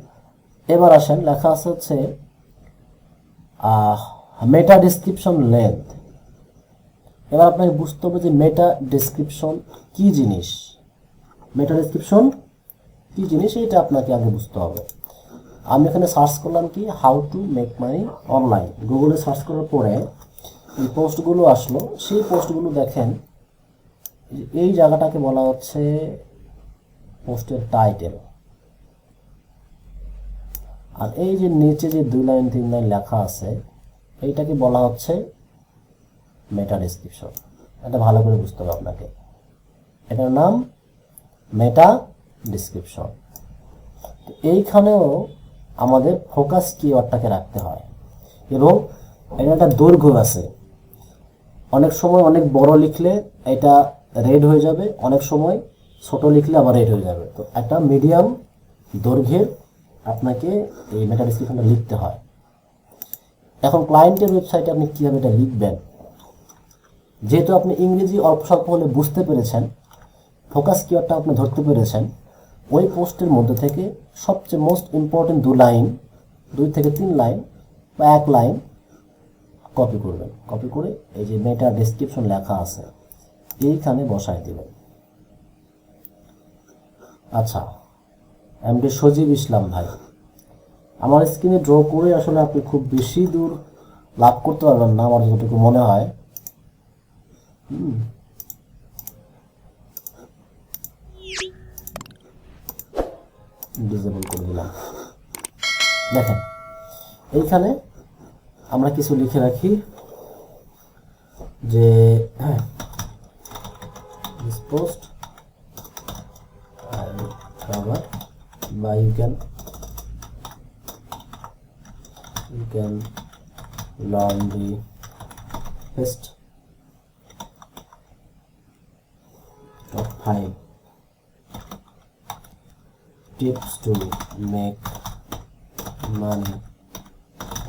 এবার আসেন লেখা আছে হচ্ছে মেটা ডেসক্রিপশন লেন্থ। এবার আপনাকে বুঝতে হবে যে মেটা ডেসক্রিপশন কি জিনিস, মেটা ডেসক্রিপশন কি জিনিস এটা আপনাকে আগে বুঝতে হবে। আমি এখানে সার্চ করলাম কি how to make money online, গুগলে সার্চ করার পরে এই পোস্টগুলো আসলো। সেই পোস্টগুলো দেখেন এই জায়গাটাকে বলা হচ্ছে পোস্টের টাইটেল, আর এই যে নিচে যে 2 লাইন 3 লাইন লেখা আছে এইটাকে বলা হচ্ছে মেটা ডেসক্রিপশন। এটা ভালো করে বুঝতে হবে আপনাকে, এটার নাম মেটা ডেসক্রিপশন। এইখানেও আমাদের ফোকাস কিওয়ার্ডটাকে রাখতে হয় এবং এটা একটা দৈর্ঘ্য আছে। অনেক সময় অনেক বড় লিখলে এটা রেড হয়ে যাবে, অনেক সময় ছোট লিখলে আবার রেড হয়ে যাবে। তো একটা মিডিয়াম দৈর্ঘ্যের আপনাকে এই মেটা ডেসক্রিপশনটা লিখতে হয়। এখন ক্লায়েন্টের ওয়েবসাইটে আপনি কীভাবে এটা লিখবেন, যেহেতু আপনি ইংরেজি অল্প স্বল্প হলে বুঝতে পেরেছেন, ফোকাস কিওয়ার্ডটা আপনি ধরতে পেরেছেন, ওই পোস্টের মধ্যে থেকে সবচেয়ে মোস্ট ইম্পর্টেন্ট 2 লাইন, 2 থেকে 3 লাইন বা 1 লাইন কপি করবেন। কপি করে এই যে মেটা ডেসক্রিপশন লেখা আছে এইখানে বসায় দেবেন। আচ্ছা এমডি সজীব ইসলাম ভাই, আমার স্ক্রিনে ড্র করে আসলে আপনি খুব বেশি দূর লাভ করতে পারবেন না আমার যতটুকু মনে হয়। ডিসেবল করে দিলাম। দেখেন এইখানে আমরা কিছু লিখে রাখি যে this post I cover বা you can learn the best 5 tips to make money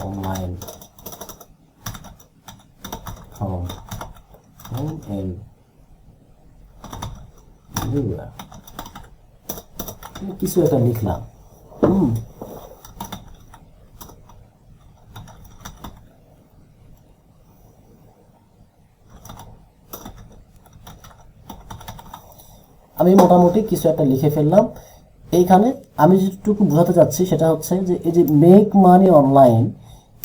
online from home and anywhere. কিছু একটা লিখলাম। আমি মোটামুটি কিছু একটা লিখে ফেললাম। এইখানে আমি যেটুকু বোঝাতে চাচ্ছি সেটা হচ্ছে যে এই যে মেক মানি অনলাইন,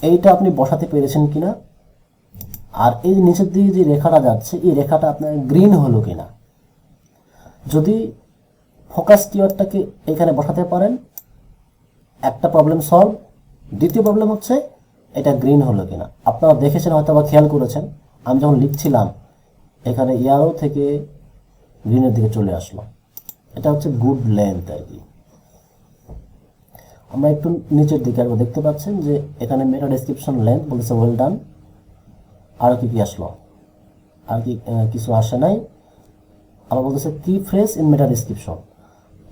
এইটা আপনি বসাতে পেরেছেন কিনা, আর এই নিচের দিকে যে রেখাটা যাচ্ছে এই রেখাটা আপনার গ্রিন হলো কিনা। যদি ফোকাস কিওয়ার্ডটাকে এখানে বসাতে পারেন, একটা প্রবলেম সলভ। দ্বিতীয় প্রবলেম হচ্ছে এটা গ্রিন হলো কিনা। আপনারা দেখেছেন হয়তো বা খেয়াল করেছেন, আমি যখন লিখছিলাম এখানে ইয়ারো থেকে গ্রিনের দিকে চলে আসলো। এটা হচ্ছে গুড লেন্থ আর কি। আমরা একটু নিচের দিকে আর দেখতে পাচ্ছেন যে এখানে মেটা ডেসক্রিপশন লেন্থ বলেছে ওয়েল ডান। আর কি কি আসলো? আর কি কিছু আসে নাই। আবার বলতেছে কি ফ্রেজ ইন মেটা ডেসক্রিপশন,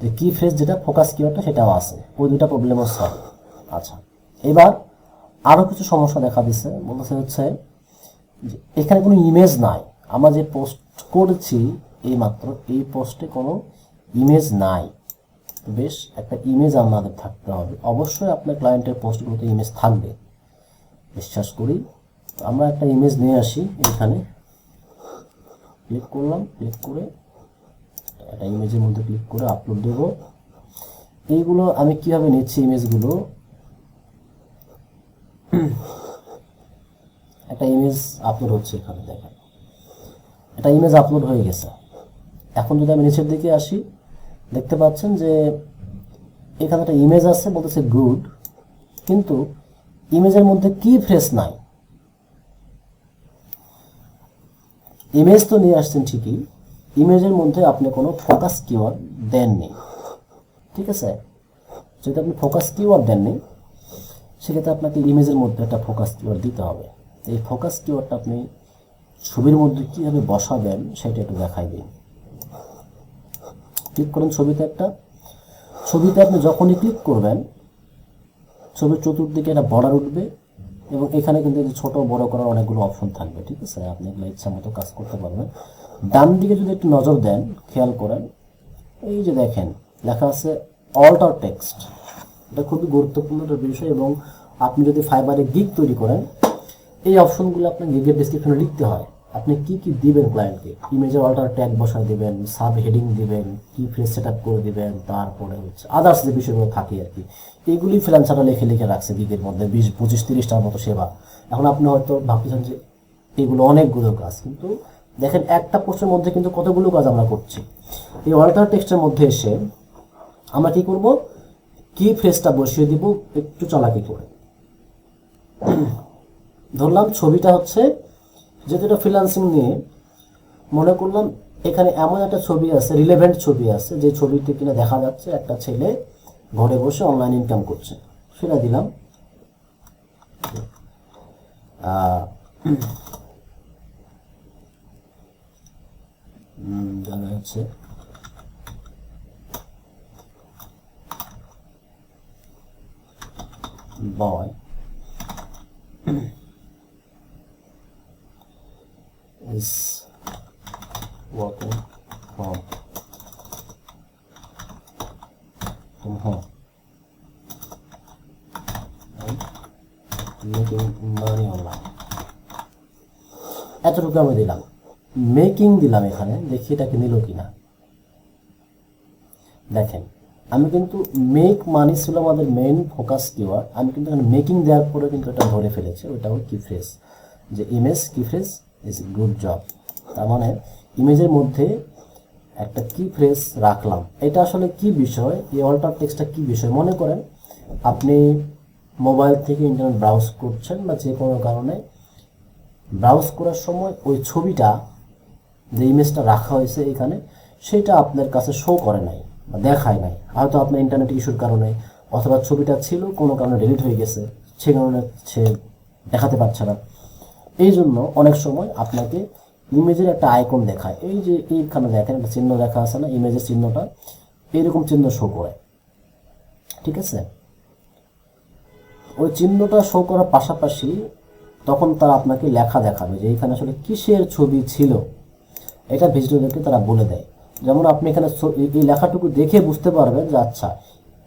যে কি ফ্রেজ যেটা ফোকাস কিওয়ার্ডটা সেটাও আছে। ওই দুটা প্রবলেমও সলভ। আচ্ছা, এবার আরও কিছু সমস্যা দেখা দিচ্ছে। বলতেছে হচ্ছে যে এখানে কোনো ইমেজ নাই। আমরা যে পোস্ট করেছি এই মাত্র এই পোস্টে কোনো ইমেজ নাই। বেশ, একটা ইমেজ আমাদের থাকতে হবে। অবশ্যই আপনার ক্লায়েন্টের পোস্টগুলোতে ইমেজ থাকবে, বিশ্বাস করি। আমরা একটা ইমেজ নিয়ে আসি। এখানে ক্লিক করলাম, ক্লিক করে একটা ইমেজের মধ্যে ক্লিক করে আপলোড দেব। এইগুলো আমি কিভাবে নিচ্ছি ইমেজগুলো, একটা ইমেজ আপলোড হচ্ছে এখানে দেখেন, একটা ইমেজ আপলোড হয়ে গেছে। এখন যদি আমি নিচের দিকে আসি, দেখতে পাচ্ছেন যে এখানে একটা ইমেজ আছে, বলতেছে গুড, কিন্তু ইমেজের মধ্যে কি ফ্রেজ নাই। ইমেজ তো নিয়ে আসছেন ঠিকই, ইমেজের মধ্যে আপনি কোনো ফোকাস কিওয়ার্ড দেননি। ঠিক আছে, যদি আপনি ফোকাস কিওয়ার্ড দেননি সেক্ষেত্রে আপনাকে ইমেজের মধ্যে একটা ফোকাস কিওয়ার্ড দিতে হবে। এই ফোকাস কিওয়ার্ডটা আপনি ছবির মধ্যে কীভাবে বসাবেন সেটা একটু দেখাই দিন। ক্লিক করুন ছবিতে। একটা ছবিতে আপনি যখনই ক্লিক করবেন ছবির চতুর্দিকে একটা বর্ডার উঠবে এবং এখানে কিন্তু ছোট বড় করার অনেকগুলো অপশন থাকবে। ঠিক আছে, আপনি এগুলো ইচ্ছা মতো কাজ করতে পারবেন। ডান দিকে যদি একটু নজর দেন, খেয়াল করেন, এই যে দেখেন লেখা আছে অল্টার টেক্সট। এটা খুবই গুরুত্বপূর্ণ একটা বিষয়। এবং আপনি যদি ফাইবারে গিগ তৈরি করেন, এই অপশনগুলো আপনার গিগের ডেসক্রিপশনে লিখতে হয়। আপনি কি কি দিবেন ক্লায়েন্টকে, ইমেজের অল্টার ট্যাগ বসায় দিবেন, সাব হেডিং দিবেন, কি ফ্রেজ সেট আপ করে দিবেন, তারপরে হচ্ছে আদার্স যে বিষয়গুলো থাকে আর কি, এইগুলি ফ্রিল্যান্সাররা লিখে লিখে রাখছে গিগের মধ্যে 20, 25, 30টার মতো সেবা। এখন আপনি হয়তো ভাবতেছেন যে এগুলো অনেকগুলো কাজ, কিন্তু দেখেন একটা পোস্টের মধ্যে কিন্তু কতগুলো কাজ আমরা করছি। এই অল্টার টেক্সটের মধ্যে এসে আমরা কি করব, কি ফ্রেজটা বসিয়ে দিব একটু চালাকি করে। ধরলাম ছবিটা হচ্ছে, যেহেতু এটা ফ্রিল্যান্সিং নিয়ে, মনে করলাম এখানে এমন একটা ছবি আছে, রিলেভেন্ট ছবি আছে, যে ছবিতে কিনা দেখা যাচ্ছে একটা ছেলে ঘরে বসে অনলাইন ইনকাম করছে, সেটা দিলাম। দেখা যাচ্ছে boy is working from home and making money online. এতটুকু আমি দিলাম, মেকিং দিলাম এখানে, দেখি এটাকে নিল কিনা। দেখেন আমি কিন্তু মেক মানি ছিল আমাদের মেইন ফোকাস কিওয়ার্ড, আমি কিন্তু এখানে মেকিং দেওয়ার পরে কিন্তু এটা ধরে ফেলেছি। ওইটাও কি ফ্রেজ, যে ইমেজ কি ফ্রেজ ইজ গুড জব। তার মানে ইমেজের মধ্যে একটা কি ফ্রেজ রাখলাম। এটা আসলে কি বিষয়, এই অল্টার টেক্সটটা কি বিষয়। মনে করেন আপনি মোবাইল থেকে ইন্টারনেট ব্রাউজ করছেন বা যে কোনো কারণে ব্রাউজ করার সময় ওই ছবিটা, যে ইমেজটা রাখা হয়েছে এখানে, সেটা আপনার কাছে শো করে নাই বা দেখায় নাই। হয়তো আপনার ইন্টারনেট ইস্যুর কারণে, অথবা ছবিটা ছিল কোনো কারণে ডিলিট হয়ে গেছে, সে কারণে সে দেখাতে পারছে না। এই জন্য অনেক সময় আপনাকে ইমেজের একটা আইকন দেখায়, এই যে এইখানে দেখেন একটা চিহ্ন দেখা আছে না, ইমেজের চিহ্নটা এরকম চিহ্ন শো করে, ঠিক আছে। ওই চিহ্নটা শো করার পাশাপাশি তখন তারা আপনাকে লেখা দেখাবে যে এখানে আসলে কিসের ছবি ছিল, এটা ভিজিটরদেরকে তারা বলে দেয়। যেমন আপনি এখানে এই লেখাটুকু দেখে বুঝতে পারবেন যে আচ্ছা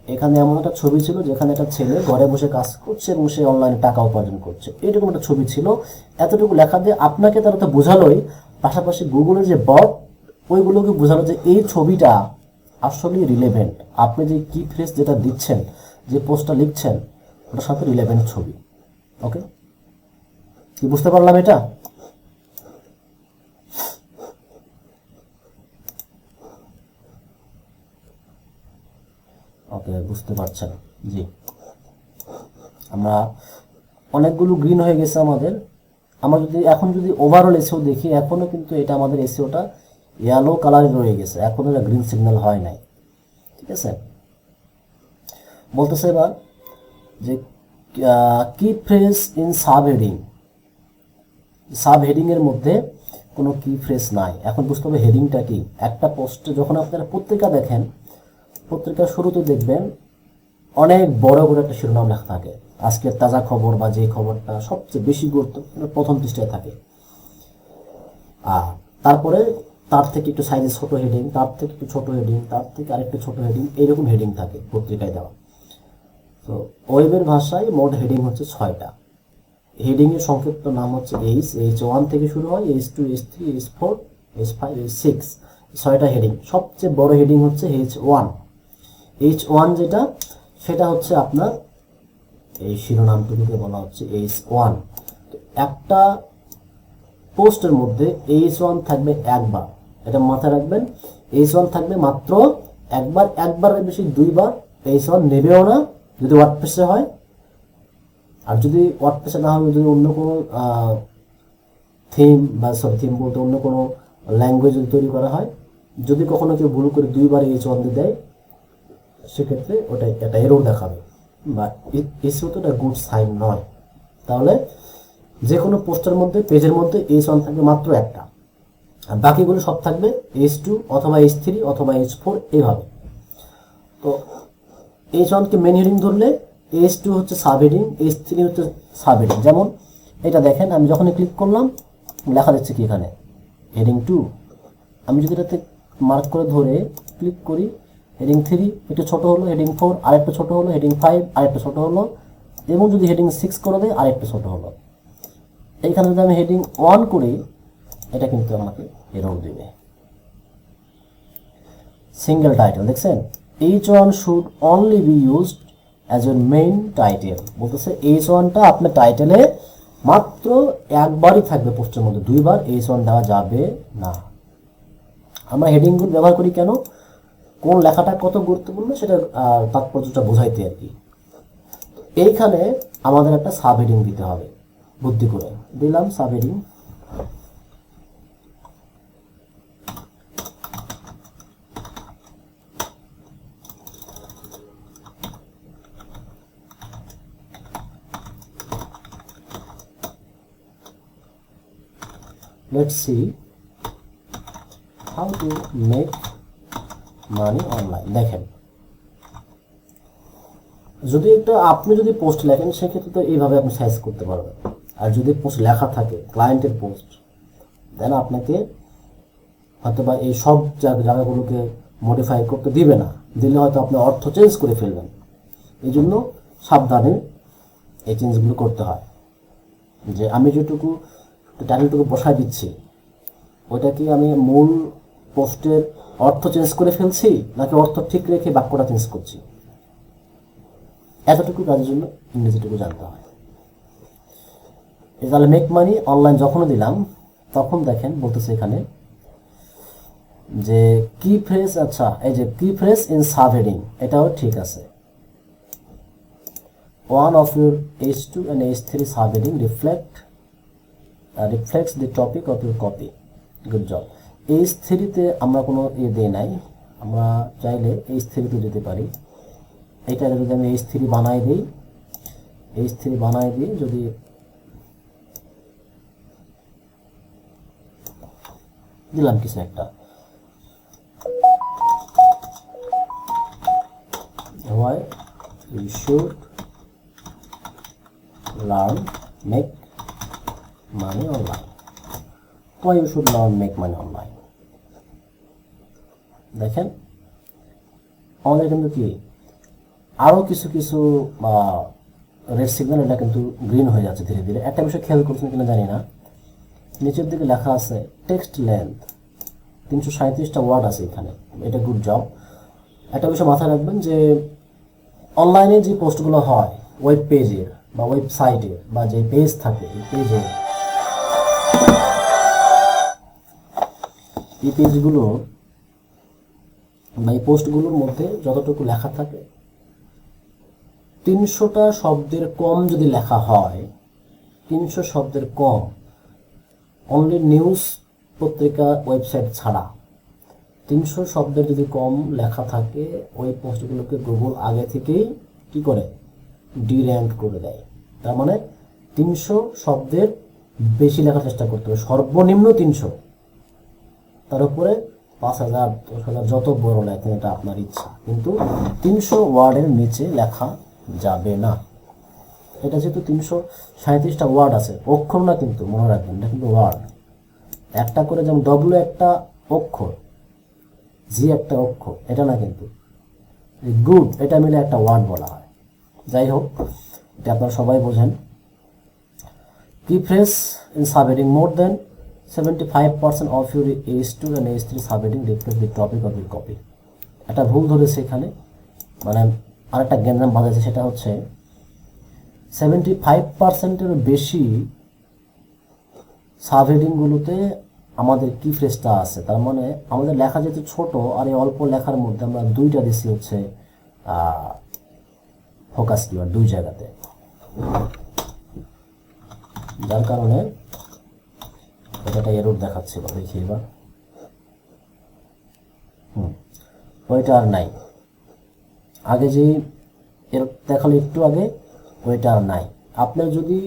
এখানে এমন একটা ছবি ছিল যেখানে একটা ছেলে ঘরে বসে কাজ করছে এবং সে অনলাইনে টাকা উপার্জন করছে, এরকম একটা ছবি ছিল। এতটুকু লেখা দিয়ে আপনাকে তারা তো বোঝালোই, পাশাপাশি গুগলের যে বট ওইগুলোকে বোঝালো যে এই ছবিটা আসলে রিলেভেন্ট, আপনি যে কি ফ্রেজ যেটা দিচ্ছেন, যে পোস্টটা লিখছেন ওটার সাথে রিলেভেন্ট ছবি। ওকে, কি বুঝতে পারলাম এটা? ওকে, বুঝতে পারছেন? জি, আমরা অনেকগুলো গ্রিন হয়ে গেছে আমাদের। আমরা যদি এখন যদি ওভারঅল এসিও দেখি, এখনো কিন্তু এটা আমাদের এসিওটা ইয়েলো কালারে রয়ে গেছে, এখনো এটা গ্রিন সিগন্যাল হয় নাই, ঠিক আছে। বলতেছে এবার যে কি phrase in sub heading, sub heading এর মধ্যে কোনো কি ফ্রেজ নাই। এখন বুঝতে হবে হেডিংটা কি। একটা পোস্টে যখন আপনারা পত্রিকা দেখেন, পত্রিকার শুরুতে দেখবেন অনেক বড় করে একটা শিরোনাম লেখা থাকে, আজকের তাজা খবর বা যে খবরটা সবচেয়ে বেশি গুরুত্বপূর্ণ প্রথম পৃষ্ঠায় থাকে। আর তারপরে তার থেকে একটু সাইজে ছোট হেডিং, তার থেকে একটু ছোট হেডিং, তার থেকে আরেকটু ছোট হেডিং, এইরকম হেডিং থাকে পত্রিকায় দেওয়া। তো ওয়েবের ভাষায় মোট হেডিং হচ্ছে 6টা। হেডিংয়ের সংক্ষিপ্ত নাম হচ্ছে H1 থেকে শুরু হয়, H2, H3, H4, H5, H6, 6টা হেডিং। সবচেয়ে বড় হেডিং হচ্ছে H1। H1 যেটা, সেটা হচ্ছে আপনার এই শিরোনামটুকুকে বলা হচ্ছে H1। তো একটা পোস্টের মধ্যে H1 থাকবে একবার, এটা মাথায় রাখবেন। H1 থাকবে মাত্র একবার, একবারের বেশি 2বার H1 নেবেও না যদি ওয়ার্ডপ্রেসে হয়। আর যদি ওয়ার্ডপ্রেসে না হয়, যদি অন্য কোনো থিম বা থিম বলতে অন্য কোনো ল্যাঙ্গুয়েজ যদি তৈরি করা হয়, যদি কখনো কেউ ভুল করে 2বার H1 দিয়ে দেয়, সেক্ষেত্রে ওটাই একটা এরর দেখাবে, বা এসিও তো এটা গুড সাইন নয়। তাহলে যে কোনো পোস্টের মধ্যে, পেজের মধ্যে H1 থাকবে মাত্র একটা, আর বাকিগুলো সব থাকবে H2 অথবা H3 অথবা H4 এইভাবে। তো H1 কে মেন হেডিং ধরলে, H2 হচ্ছে সাব হেডিং, H3 হচ্ছে সাব হেডিং। যেমন এটা দেখেন, আমি যখনই ক্লিক করলাম লেখা যাচ্ছে কি এখানে হেডিং 2। আমি যদি এটাতে মার্ক করে ধরে ক্লিক করি, হেডিং 3 একটু ছোট হলো, হেডিং 4 আরেকটু ছোট হলো, হেডিং 5 আরেকটু ছোট হলো, এবং যদি হেডিং 6 করে দেয় আরেকটু ছোট হলো। এইখানে যদি আমি হেডিং 1 করি, এটা কিন্তু আমাকে এরর দেবে। সিঙ্গেল টাইটেল দেখছেন, H1 should only be used as a main title. বলতেছে H1টা আপনার টাইটেলে মাত্র একবারই থাকবে, পোস্টের মধ্যে 2বার H1 দেওয়া যাবে না। আমরা হেডিংগুলো ব্যবহার করি কেন? কোন লেখাটা কত গুরুত্বপূর্ণ সেটা তাৎপর্যটা বোঝাইতে আর কি। এইখানে আমাদের একটা সাব হেডিং দিতে হবে, বুদ্ধি করে দিলাম sub heading. Let's see how to make money online. দেখেন, যদি একটা আপনি যদি পোস্ট লেখেন, সেক্ষেত্রে তো এইভাবে আপনি সাইজ করতে পারবেন। আর যদি পোস্ট লেখা থাকে ক্লায়েন্টের পোস্ট, দেন আপনাকে হয়তো বা এই সব জায়গাগুলোকে মডিফাই করতে দিবে না, দিলে হয়তো আপনি অর্থ চেঞ্জ করে ফেলবেন। এই জন্য সাবধানে এই চেঞ্জগুলো করতে হয়। যে আমি যেটুকু টাইটেলটুকু বসায় দিচ্ছি, ওইটা কি আমি মূল পোস্টের অর্থ চেঞ্জ করে ফেলছি, নাকি অর্থ ঠিক রেখে বাক্যটা চেঞ্জ করছি, এতটুকু কাজের জন্য ইংরেজিটুকু জানতে হয়। তাহলে মেক মানি অনলাইন যখন দিলাম, তখন দেখেন বলতেছে এখানে যে কি ফ্রেজ, আচ্ছা এই যে কি ফ্রেজ ইন সাব হেডিং, এটাও ঠিক আছে। One of your H2 and H3 subheading reflects the topic of your copy. Good job. H3 তে আমরা কোনো দেই নাই, আমরা চাইলে H3 তে দিতে পারি। এটা যদি আমি H3 বানাই দিই, H3 বানাই দিই, যদি দিলাম কিছু একটা, why you should learn make money online, why you should learn make money online। দেখেন আমাদের কিন্তু কি আরো কিছু কিছু রেড সিগন্যাল, এটা কিন্তু গ্রিন হয়ে যাচ্ছে ধীরে ধীরে। একটা বিষয় খেয়াল করছেন কিনা জানি না, নিচের দিকে লেখা আছে টেক্সট লেন্থ 337টা ওয়ার্ড আছে এখানে, এটা গুড জব। একটা বিষয় মাথায় রাখবেন যে অনলাইনে যে পোস্টগুলো হয় ওয়েব পেজের বা ওয়েবসাইটের বা যে পেজ থাকে এই পেজে, এই পেজগুলো বা এই পোস্টগুলোর মধ্যে যতটুকু লেখা থাকে 300টা শব্দের কম যদি লেখা হয়, 300 শব্দের কম, অনলি নিউজ পত্রিকা ওয়েবসাইট ছাড়া 300 শব্দের যদি কম লেখা থাকে, ওই পোস্টগুলোকে গুগল আগে থেকেই কি করে ডির্যাঙ্ক করে দেয়। তার মানে 300 শব্দের বেশি লেখার চেষ্টা করতে হবে, সর্বনিম্ন 300, তার উপরে 5000 10,000 যত বড় লেখেন এটা আপনার ইচ্ছা, কিন্তু 300 ওয়ার্ডের নিচে লেখা যাবে না। এটা যেহেতু 337টা ওয়ার্ড আছে, অক্ষর না কিন্তু, মনে রাখবেন এটা কিন্তু ওয়ার্ড, একটা করে, যেমন ডব্লিউ একটা অক্ষর, জি একটা অক্ষর, এটা না কিন্তু, গুড এটা মিলে একটা ওয়ার্ড বলা হয়। যাই হোক, এটা আপনারা সবাই বোঝেন। কি phrase in subheading more than 75% of your H2 and H3 subheading reflect the topic of your copy. একটা ভুল ধরেছে এখানে, মানে আরেকটা জ্ঞান বাজাচ্ছে, সেটা হচ্ছে 75%-এর বেশি সাবহেডিংগুলোতে আমাদের কি ফ্রেজটা আছে। তার মানে আমাদের লেখা যেহেতু ছোট, আর এই অল্প লেখার মধ্যে আমরা দুইটা দিচ্ছি হচ্ছে ফোকাস কিওয়ার্ড দুই জায়গাতে, যার কারণে এটা এরর দেখাচ্ছিল। দেখি এবার, ওইটা আর নাই, আগে যে এর দেখালো একটু আগে, ওইটা আর নাই। আপনার যদি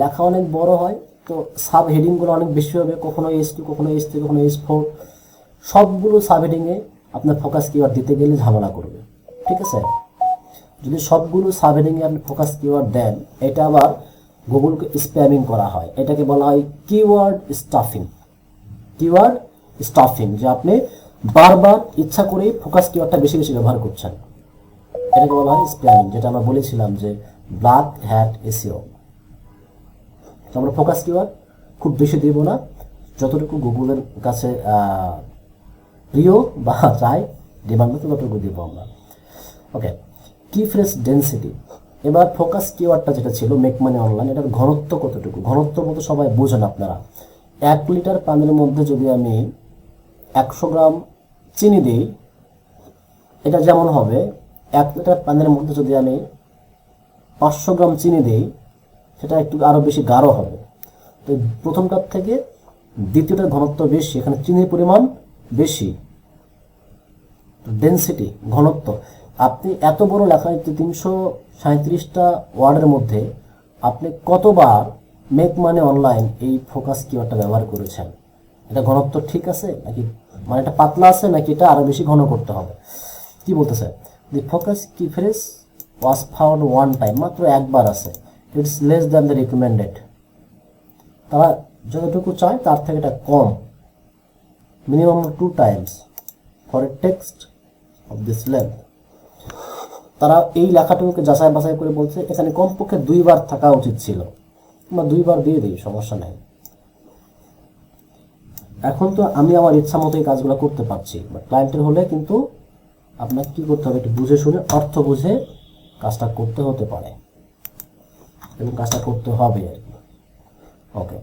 লেখা অনেক বড় হয় তো সাব হেডিংগুলো অনেক বেশি হবে, কখনো H2, কখনো H3, কখনো H4, সবগুলো সাব হেডিংয়ে আপনার ফোকাস কিওয়ার্ড দিতে গেলে ঝামেলা করবে, ঠিক আছে। যদি সবগুলো সাব হেডিংয়ে আপনি ফোকাস কিওয়ার্ড দেন, এটা আবার গুগলকে স্প্যামিং করা হয়, এটাকে বলা হয় কিওয়ার্ড স্টাফিং। কিওয়ার্ড স্টাফিং, যে আপনি বারবার ইচ্ছা করেই ফোকাস কিওয়ার্ডটা বেশি বেশি ব্যবহার করছেন, এটাকে বলা হয় স্প্যামিং, যেটা আমরা বলেছিলাম যে ব্ল্যাক হ্যাট এসইও। তো আমরা ফোকাস কিওয়ার্ড খুব বেশি দিব না, যতটুকু গুগলের কাছে প্রিয় বা চাই ডিমান্ড ততটুকু দিব আমরা। ওকে, কি ফ্রেজ ডেন্সিটি। এবার ফোকাস কিওয়ার্ডটা যেটা ছিল মেক মানি অনলাইন, এটার ঘনত্ব কতটুকু, ঘনত্ব মতো সবাই বোঝেন আপনারা। 1 লিটার পানির মধ্যে যদি আমি 100 গ্রাম চিনি দিই, এটা যেমন হবে 1 লিটার পানির মধ্যে যদি আমি 500 গ্রাম চিনি দিই, সেটা একটু আরও বেশি গাঢ় হবে। তো প্রথমটার থেকে দ্বিতীয়টার ঘনত্ব বেশি, এখানে চিনির পরিমাণ বেশি, ডেন্সিটি ঘনত্ব। আপনি এত বড় লেখা 337টা ওয়ার্ডের মধ্যে আপনি কতবার মেক মানি অনলাইন এই ফোকাস কিওয়ার্ডটা ব্যবহার করেছেন, এটা ঘনত্ব ঠিক আছে নাকি, মানে এটা পাতলা আছে নাকি এটা আরো বেশি ঘন করতে হবে। কি বলতেছে, the focus key phrase was found one time, মাত্র একবার আছে, it's less than the recommended. তারা যতটুকু চায় তার থেকে এটা কম, minimum 2 times for a text of this length. তারা এই লেখাটুকুকে যাচাই বাছাই করে বলছে এখানে কমপক্ষে 2 বার থাকা উচিত ছিল, আমরা 2 বার দিয়ে দিই, সমস্যা নেই। এখন তো আমি আমার ইচ্ছা মতো এই কাজগুলো করতে পারছি, বাট ক্লায়েন্টের হলে কিন্তু আপনাকে কি করতে হবে, একটু বুঝে শুনে অর্থ বুঝে কাজটা করতে হতে পারে এবং কাজটা করতে হবে আর কি। ওকে,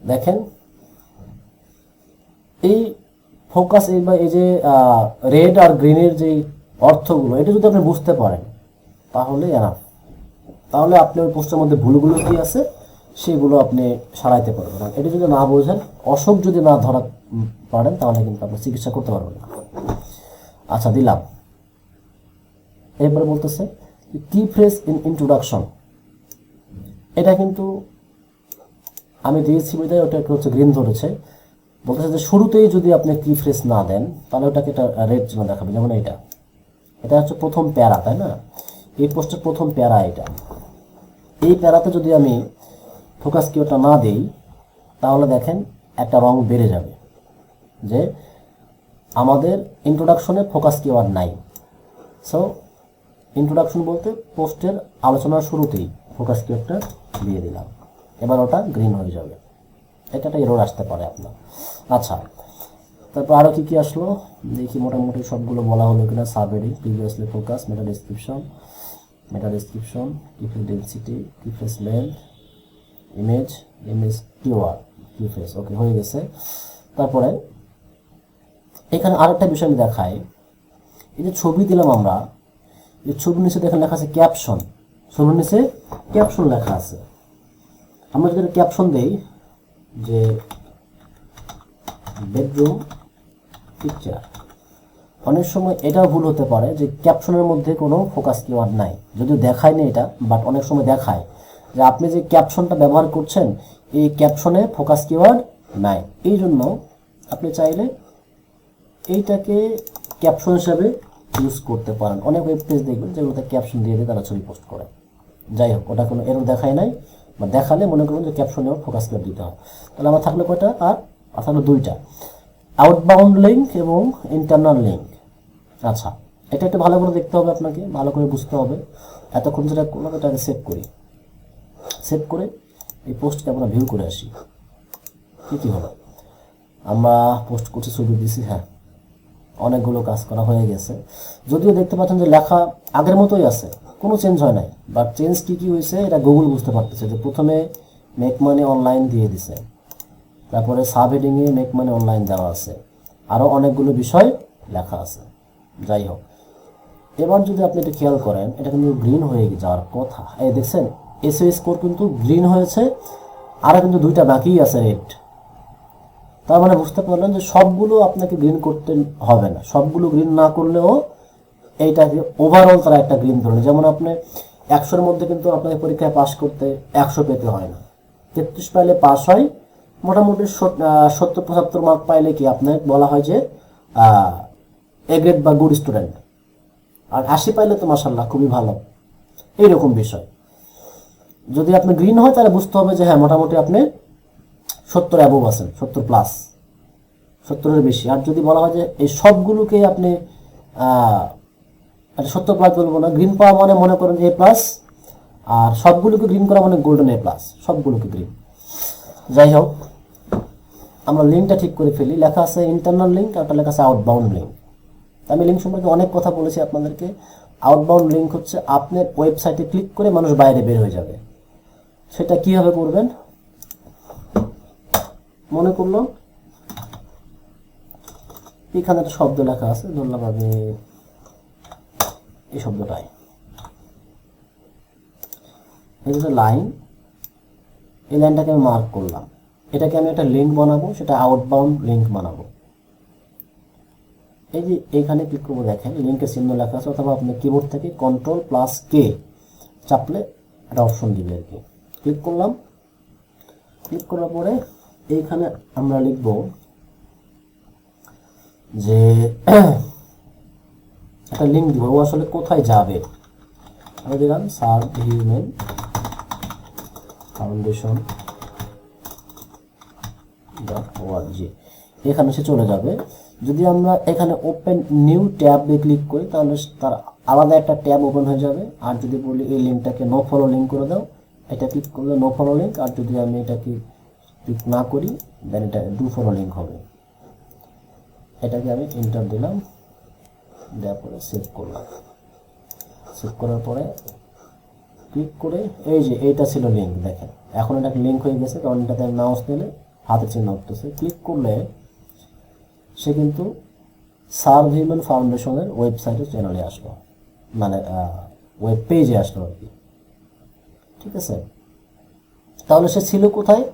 দেখেন এই ফোকাস এই বা এই যে রেড আর গ্রিনের যে অর্থগুলো, এটা যদি আপনি বুঝতে পারেন তাহলে তাহলে আপনি ওই পোস্টের মধ্যে ভুলগুলো কি আছে সেগুলো আপনি সারাইতে পারবেন। এটা যদি না বোঝেন, অসুখ যদি না ধরা পারেন, তাহলে কিন্তু আপনি চিকিৎসা করতে পারবেন না। আচ্ছা, দিলাম। এরপরে বলতেছে কি ফ্রেজ ইন ইন্ট্রোডাকশন, এটা কিন্তু আমি দিয়েছি বিধায় ওটা হচ্ছে গ্রিন ধরেছে। বলতেছে যে শুরুতেই যদি আপনি কি ফ্রেজ না দেন তাহলে ওটাকে একটা রেড চিহ্ন দেখাবে, যেমন এটা হচ্ছে প্রথম প্যারা, তাই না? এই পোস্টের প্রথম প্যারা এটা। এই প্যারাতে যদি আমি ফোকাস কিওয়ার্ডটা না দেই তাহলে দেখেন একটা রং বেড়ে যাবে যে আমাদের ইন্ট্রোডাকশনে ফোকাস কিওয়ার্ড নাই। সো ইন্ট্রোডাকশন বলতে পোস্টের আলোচনার শুরুতেই ফোকাস কিওয়ার্ডটা দিয়ে দিলাম, এবার ওটা গ্রিন হয়ে যাবে। এটা একটা এরর আসতে পারে আপনার। আচ্ছা, তারপর আরও কী আসলো দেখি, মোটামুটি সবগুলো বলা হলো কিনা। Subheading, previously focus, meta description, keyphrase density, keyphrase length, image keyword, keyphrase. Okay, হয়ে গেছে। তারপরে এখানে আরেকটা বিষয় আমি দেখাই। এই যে ছবি দিলাম আমরা, এই ছবির নিচে দেখেন লেখা আছে ক্যাপশন, ছবির নিচে ক্যাপশন লেখা আছে। আমরা যদি ক্যাপশন দেই যে বেডরুম পিকচার, অনেক সময় এটাও ভুল হতে পারে যে ক্যাপশনের মধ্যে কোনো ফোকাস কিওয়ার্ড নাই, যদিও দেখায় না এটা, বাট অনেক সময় দেখায় যে আপনি যে ক্যাপশনটা ব্যবহার করছেন এই ক্যাপশনে ফোকাস কিওয়ার্ড নাই। এই জন্য আপনি চাইলে এইটাকে ক্যাপশন হিসাবে ইউজ করতে পারেন। অনেক ওয়েব পেজ দেখবেন যেগুলোতে ক্যাপশন দিয়ে দিয়ে তারা ছবি পোস্ট করে। যাই হোক, ওটা কোনো এরর দেখায় নাই, বা দেখালে মনে করুন যে ক্যাপশনেও ফোকাস কিওয়ার্ড দিতে হয়। তাহলে আমার থাকলো কয়টা? আর থাকলো দুইটা, আউটবাউন্ড লিঙ্ক এবং ইন্টারনাল লিঙ্ক। আচ্ছা, এটা একটু ভালো করে দেখতে হবে, আপনাকে ভালো করে বুঝতে হবে। এতক্ষণ যেটা করলাম এটাকে সেভ করি, সেভ করে এই পোস্টকে আমরা ভিউ করে আসি। কী হলো, আমরা পোস্ট করছি, ছবি দিছি, হ্যাঁ অনেকগুলো কাজ করা হয়ে গেছে। যদিও দেখতে পাচ্ছেন যে লেখা আগের মতোই আছে, কোনো চেঞ্জ হয় নাই, বাট চেঞ্জ কী হয়েছে এটা গুগল বুঝতে পারতেছে। যে প্রথমে মেক মানি অনলাইন দিয়ে দিছে, তারপরে সাবহেডিংয়ে মেক মানি অনলাইন দেওয়া আছে, আরও অনেকগুলো বিষয় লেখা আছে। যাই হোক, এবার যদি আপনি এটা খেয়াল করেন, এটা কিন্তু গ্রিন হয়ে যাওয়ার কথা। এই দেখছেন এসও স্কোর কিন্তু গ্রিন হয়েছে, আর কিন্তু দুইটা বাকি আছে রেড। তার মানে বুঝতে পারলেন যে সবগুলো আপনাকে গ্রিন করতে হবে না, সবগুলো গ্রিন না করলেও এইটাকে ওভারঅল তারা একটা গ্রিন ধরুন। যেমন আপনি 100-এর মধ্যে কিন্তু আপনাকে পরীক্ষায় পাস করতে 100 পেতে হয় না, 33 পাইলে পাস হয়। মোটামুটি 70-75 মার্ক পাইলে কি আপনার বলা হয় যে এ গ্রেড বা গুড স্টুডেন্ট। আর 80 পাইলে তো মাশাআল্লাহ খুবই ভালো, এইরকম বিষয়। যদি আপনি গ্রিন হয় তাহলে বুঝতে হবে যে হ্যাঁ মোটামুটি আপনি 70 অ্যাবোভ আছেন, 70+, 70-এর বেশি। আর যদি বলা হয় যে এই সবগুলোকে আপনি 70+ বলবো না, গ্রিন পাওয়া মানে মনে করেন A+, আর সবগুলোকে গ্রিন করা মানে গোল্ডেন A+, সবগুলোকে গ্রিন। যাই হোক, আমরা লিঙ্কটা ঠিক করে ফেলি। লেখা আছে ইন্টারনাল লিঙ্ক, আর একটা লেখা আছে আউটবাউন্ড লিঙ্ক। আমি লিঙ্ক সম্পর্কে অনেক কথা বলেছি আপনাদেরকে। আউটবাউন্ড লিঙ্ক হচ্ছে আপনার ওয়েবসাইটে ক্লিক করে মানুষ বাইরে বের হয়ে যাবে। সেটা কিভাবে করবেন? মনে করলো এখানে একটা শব্দ লেখা আছে, ধরলাম আমি এই শব্দটাই, এই যে লাইন, এই লাইনটাকে আমি মার্ক করলাম, এটাকে আমি একটা লিঙ্ক বানাবো, সেটা আউটবাউন্ড লিঙ্ক বানাবো। এই যে এখানে ক্লিক করবো, দেখেন লিঙ্কের চিহ্ন লেখা আছে, অথবা আপনি কিবোর্ড থেকে Ctrl+K চাপলে একটা অপশন দিবে আর কি। ক্লিক করলাম, ক্লিক করার পরে এইখানে আমরা লিখব যে একটা লিঙ্ক দিব, ও আসলে কোথায় যাবে। আমি দিলাম সার্ভ হিউম্যান foundation.org, এখানে সে চলে যাবে। যদি আমরা এখানে ওপেন নিউ ট্যাব দিয়ে ক্লিক করি তাহলে তার আলাদা একটা ট্যাব ওপেন হয়ে যাবে। আর যদি বলি এই লিঙ্কটাকে নো ফলো লিঙ্ক করে দাও, এটা ক্লিক করলে নো ফলো লিঙ্ক। আর যদি আমি এটাকে ক্লিক না করি দেন এটা ডু ফলো লিঙ্ক হবে। এটাকে আমি এন্টার দিলাম, দেওয়ার পরে সেভ করলাম। সেভ করার পরে ক্লিক করে এই যে এইটা ছিল লিঙ্ক, দেখেন এখন এটা লিঙ্ক হয়ে গেছে, কারণ এটাতে মাউস দিলে হাতের চিহ্ন উঠতেছে। ক্লিক করলে সে কিন্তু সার্ভ হিউম্যান ফাউন্ডেশনের ওয়েবসাইটের চ্যানেলে আসলো, মানে ওয়েব পেজে আসলো আর কি। ঠিক আছে, তাহলে সে ছিল কোথায়?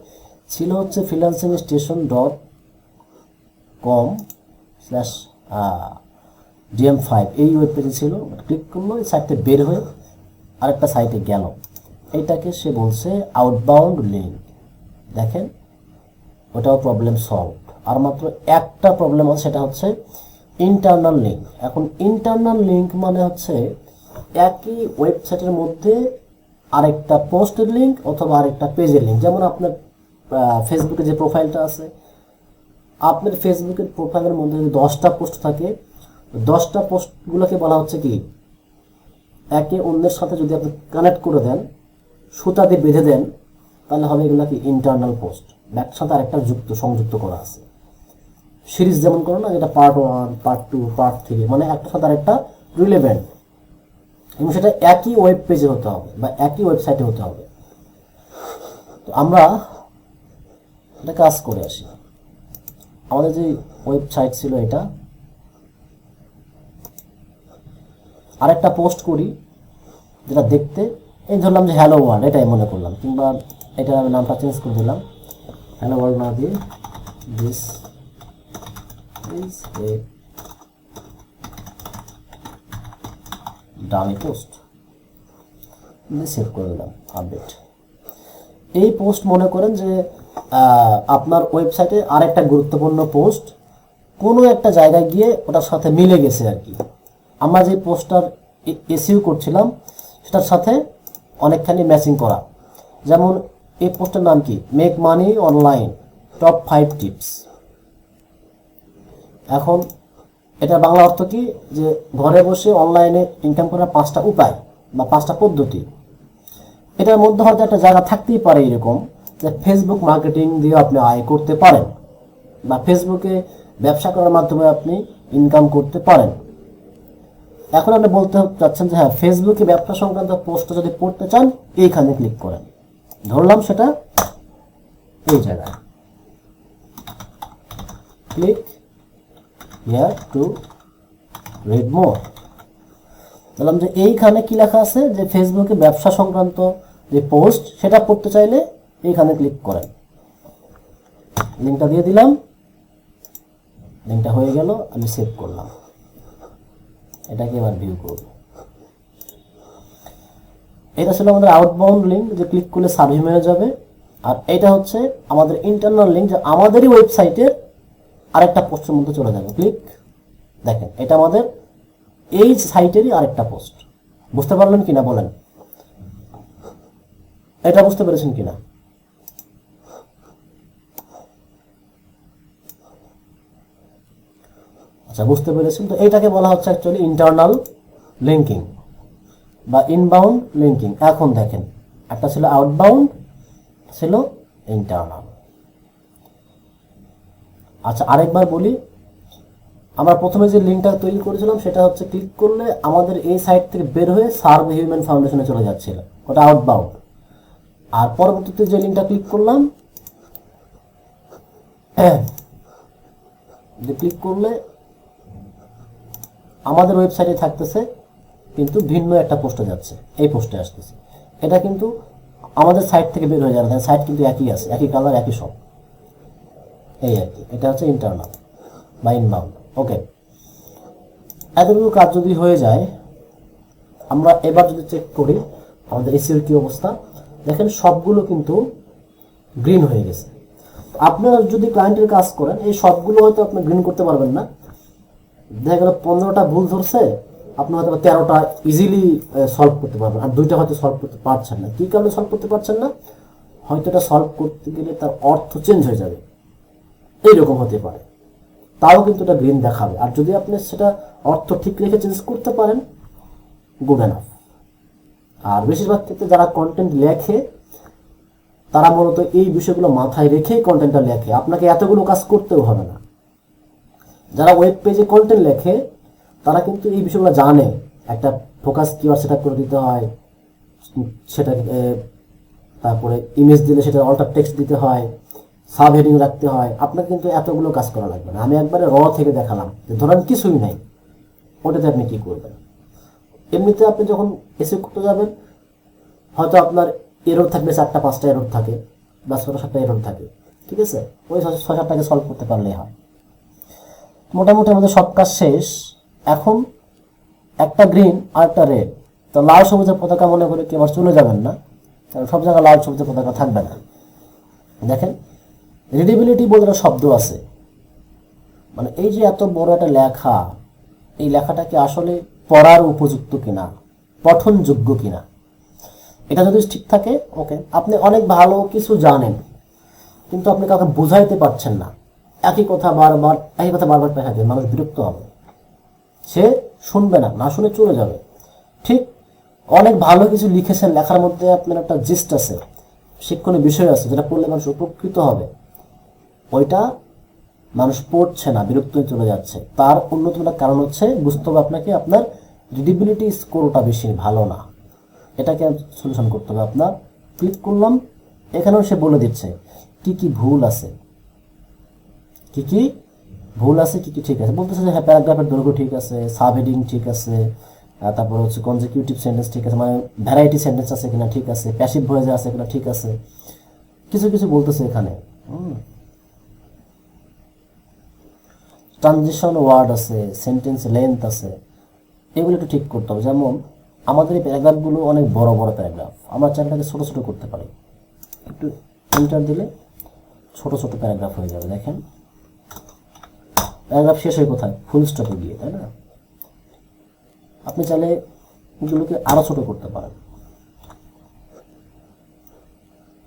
ছিল হচ্ছে freelancingStation.com/DM5 এই ওয়েব পেজে ছিল। ক্লিক করলো, এই সাইটে বের হয়ে আরেকটা সাইটে গেল, এইটাকে সে বলছে আউটবাউন্ড লিঙ্ক। দেখেন ওটাও প্রবলেম সলভ। আর মাত্র একটা প্রবলেম আছে, সেটা হচ্ছে ইন্টারনাল লিঙ্ক। এখন ইন্টারনাল লিঙ্ক মানে হচ্ছে একই ওয়েবসাইটের মধ্যে আরেকটা পোস্টের লিঙ্ক অথবা আরেকটা পেজের লিঙ্ক। যেমন আপনার ফেসবুকে যে প্রোফাইলটা আছে, আপনার ফেসবুকের প্রোফাইলের মধ্যে যদি 10টা পোস্ট থাকে, 10টা পোস্টগুলোকে বলা হচ্ছে কি, একে অন্যের সাথে যদি আপনি কানেক্ট করে দেন, সুতা দিয়ে বেঁধে দেন, তাহলে হবে এগুলো কি ইন্টারনাল পোস্ট, একটার সাথে আরেকটা সংযুক্ত করা আছে। সিরিজ যেমন করো না, যেটা পার্ট 1, পার্ট 2, পার্ট 3, মানে একটার সাথে আরেকটা রিলেভেন্ট, এবং সেটা একই ওয়েব পেজে হতে হবে বা একই ওয়েবসাইটে হতে হবে। তো আমরা এটা কাজ করে আসি। আমাদের যে ওয়েবসাইট ছিল এটা, আরেকটা পোস্ট করি যেটা দেখতে এই ধরলাম যে হ্যালো ওয়ার্ল্ড, এটাই মনে করলাম, কিংবা এটার আমি নামটা চেঞ্জ করে দিলাম, হ্যালো ওয়ার্ল্ড না দিয়ে this is a dummy post, save করে দিলাম আপডেট। এই পোস্ট মনে করেন যে আপনার ওয়েবসাইটে আরেকটা গুরুত্বপূর্ণ পোস্ট কোনো একটা জায়গায় গিয়ে ওটার সাথে মিলে গেছে আর কি। আমরা যে পোস্টটার এসইও করছিলাম সেটার সাথে অনেকখানি ম্যাচিং করা। যেমন এই পোস্টের নাম কি, make money online top 5 tips. এখন এটা বাংলা অর্থ কি, যে ঘরে বসে অনলাইনে ইনকাম করার 5টা উপায় বা 5টা পদ্ধতি। এটার মধ্যে হয়তো একটা জায়গা থাকতেই পারে এরকম যে ফেসবুক মার্কেটিং দিয়ে আপনি আয় করতে পারেন, বা ফেসবুকে ব্যবসা করার মাধ্যমে আপনি ইনকাম করতে পারেন। এখন আপনি বলতে চাচ্ছেন যে হ্যাঁ, ফেসবুকে ব্যবসা সংক্রান্ত পোস্টটা যদি পড়তে চান, এইখানে ক্লিক করেন। ধরলাম সেটা এই জায়গায়, click here to read more. বললাম যে এইখানে কি লেখা আছে, যে ফেসবুকে ব্যবসা সংক্রান্ত যে পোস্ট সেটা পড়তে চাইলে এইখানে ক্লিক করেন। লিঙ্কটা দিয়ে দিলাম, লিঙ্কটা হয়ে গেল, আমি সেভ করলাম। এটাকে এবার ভিউ করব। এটা ছিল আমাদের আউটবাউন্ড লিঙ্ক, যে ক্লিক করলে সার্ভিস হয়ে যাবে। আর এটা হচ্ছে আমাদের ইন্টারনাল লিঙ্ক, যে আমাদেরই ওয়েবসাইটের আরেকটা পোস্টের মধ্যে চলে যাবে। ক্লিক, দেখেন এটা আমাদের এই সাইটেরই আরেকটা পোস্ট। বুঝতে পারলেন কিনা বলেন, এটা বুঝতে পেরেছেন কিনা? আচ্ছা, বুঝতে পেরেছেন। তো এইটাকে বলা হচ্ছে অ্যাকচুয়ালি ইন্টারনাল লিঙ্কিং বা ইনবাউন্ড লিঙ্কিং। এখন দেখেন, একটা ছিল আউটবাউন্ড, ছিল ইন্টারনাল। আচ্ছা, আরেকবার বলি, আমরা প্রথমে যে লিঙ্কটা তৈরি করেছিলাম সেটা হচ্ছে ক্লিক করলে আমাদের এই সাইট থেকে বের হয়ে সার্ভ হিউম্যান ফাউন্ডেশনে চলে যাচ্ছিল, ওটা আউটবাউন্ড। আর পরবর্তীতে যে লিঙ্কটা ক্লিক করলাম, ক্লিক করলে আমাদের ওয়েবসাইটে থাকতেছে, কিন্তু ভিন্ন একটা পোস্টে যাচ্ছে, এই পোস্টে আসতেছে। এটা কিন্তু আমাদের সাইট থেকে বের হয়ে যাবে, সাইট কিন্তু একই আছে, একই কালার, একই সব, এই আর কি। এটা হচ্ছে ইন্টারনাল বা ইনবাউন্ড। ওকে, এতটুকু কাজ যদি হয়ে যায়, আমরা এবার যদি চেক করি আমাদের এসইওর কি অবস্থা, দেখেন সবগুলো কিন্তু গ্রিন হয়ে গেছে। আপনারা যদি ক্লায়েন্টের কাজ করেন, এই সবগুলো হয়তো আপনি গ্রিন করতে পারবেন না। দেখা গেল 15টা ভুল ধরছে, আপনি হয়তো 13টা ইজিলি সলভ করতে পারবেন, আর 2টা হয়তো সলভ করতে পারছেন না। কী কারণে সলভ করতে পারছেন না? হয়তো এটা সলভ করতে গেলে তার অর্থ চেঞ্জ হয়ে যাবে, এইরকম হতে পারে। তাও কিন্তু এটা গ্রিন দেখাবে। আর যদি আপনি সেটা অর্থ ঠিক রেখে চেঞ্জ করতে পারেন, গুড এনাফ। আর বেশিরভাগ ক্ষেত্রে যারা কন্টেন্ট লেখে, তারা মূলত এই বিষয়গুলো মাথায় রেখেই কন্টেন্টটা লেখে, আপনাকে এতগুলো কাজ করতেও হবে না। যারা ওয়েব পেজে কন্টেন্ট লেখে, তারা কিন্তু এই বিষয়গুলো জানে। একটা ফোকাস কিওয়ার্ড সেট করে দিতে হয়, সেটা তারপরে ইমেজ দিলে সেটা অল্টার টেক্সট দিতে হয়, সাব হেডিং রাখতে হয়। আপনাকে কিন্তু এতগুলো কাজ করা লাগবে না। আমি একবারে থেকে দেখালাম, যে ধরেন কিছুই নাই, ওটাতে আপনি কি করবেন। এমনিতে আপনি যখন এসে করতে যাবেন, হয়তো আপনার এরর থাকবে, 4টা-5টা এরর থাকে, বা 6টা-7টা এরর থাকে, ঠিক আছে? ওই 6-7টাকে সলভ করতে পারলেই হয়। মোটামুটি আমাদের সব কাজ শেষ। এখন একটা গ্রিন আর একটা রেড, তো লাল সবুজের পতাকা মনে করে কি আবার চলে যাবেন না, কারণ সব জায়গায় লাল সবুজের পতাকা থাকবে না। দেখেন, রিডেবিলিটি বলে একটা শব্দ আছে, মানে এই যে এত বড় একটা লেখা, এই লেখাটা কি আসলে পড়ার উপযুক্ত কিনা, পঠনযোগ্য কিনা, এটা যদি ঠিক থাকে ওকে, আপনি অনেক ভালো কিছু জানেন কিন্তু আপনি কাউকে বোঝাইতে পারছেন না, একই কথা বারবার পেশাতে মানুষ বিরক্ত হবে, সে শুনবে না, না শুনে চলে যাবে। ঠিক অনেক ভালো কিছু লিখেছেন, লেখার মধ্যে আপনার একটা জিস্ট আছে, শিক্ষণীয় বিষয় আছে, যেটা পড়লে মানুষ উপকৃত হবে, ওইটা মানুষ পড়ছে না, বিরক্ত হয়ে চলে যাচ্ছে। তার অন্যতম একটা কারণ হচ্ছে বুঝতে হবে আপনাকে আপনার রিডিবিলিটি স্কোরটা বেশি ভালো না, এটাকে সলিউশন করতে হবে আপনার। ক্লিক করলাম, এখানেও সে বলে দিচ্ছে কি কি ভুল আছে, কি কি ভুল আছে, কি কি ঠিক আছে। বলতেছে যে হ্যাঁ প্যারাগ্রাফের দৈর্ঘ্য ঠিক আছে, সাব হেডিং ঠিক আছে, তারপর হচ্ছে কনজিকিউটিভ সেন্টেন্স ঠিক আছে, মানে ভ্যারাইটি সেন্টেন্স আছে কিনা ঠিক আছে, প্যাসিভ ভয়েস আছে কিনা ঠিক আছে, কিছু কিছু বলতেছে এখানে। ট্রানজিশন ওয়ার্ড আছে, সেন্টেন্স লেন্থ আছে, এগুলো একটু ঠিক করতে হবে। যেমন আমাদের এই প্যারাগ্রাফগুলো অনেক বড় বড় প্যারাগ্রাফ, আমরা চ্যানেলটাকে ছোট ছোট করতে পারি, একটু এন্টার দিলে ছোট ছোট প্যারাগ্রাফ হয়ে যাবে। দেখেন প্যারাগ্রাফ শেষ হয় কোথায়, ফুল স্টপে গিয়ে, তাই না? আপনি চাইলে এগুলোকে আরো ছোট করতে পারেন।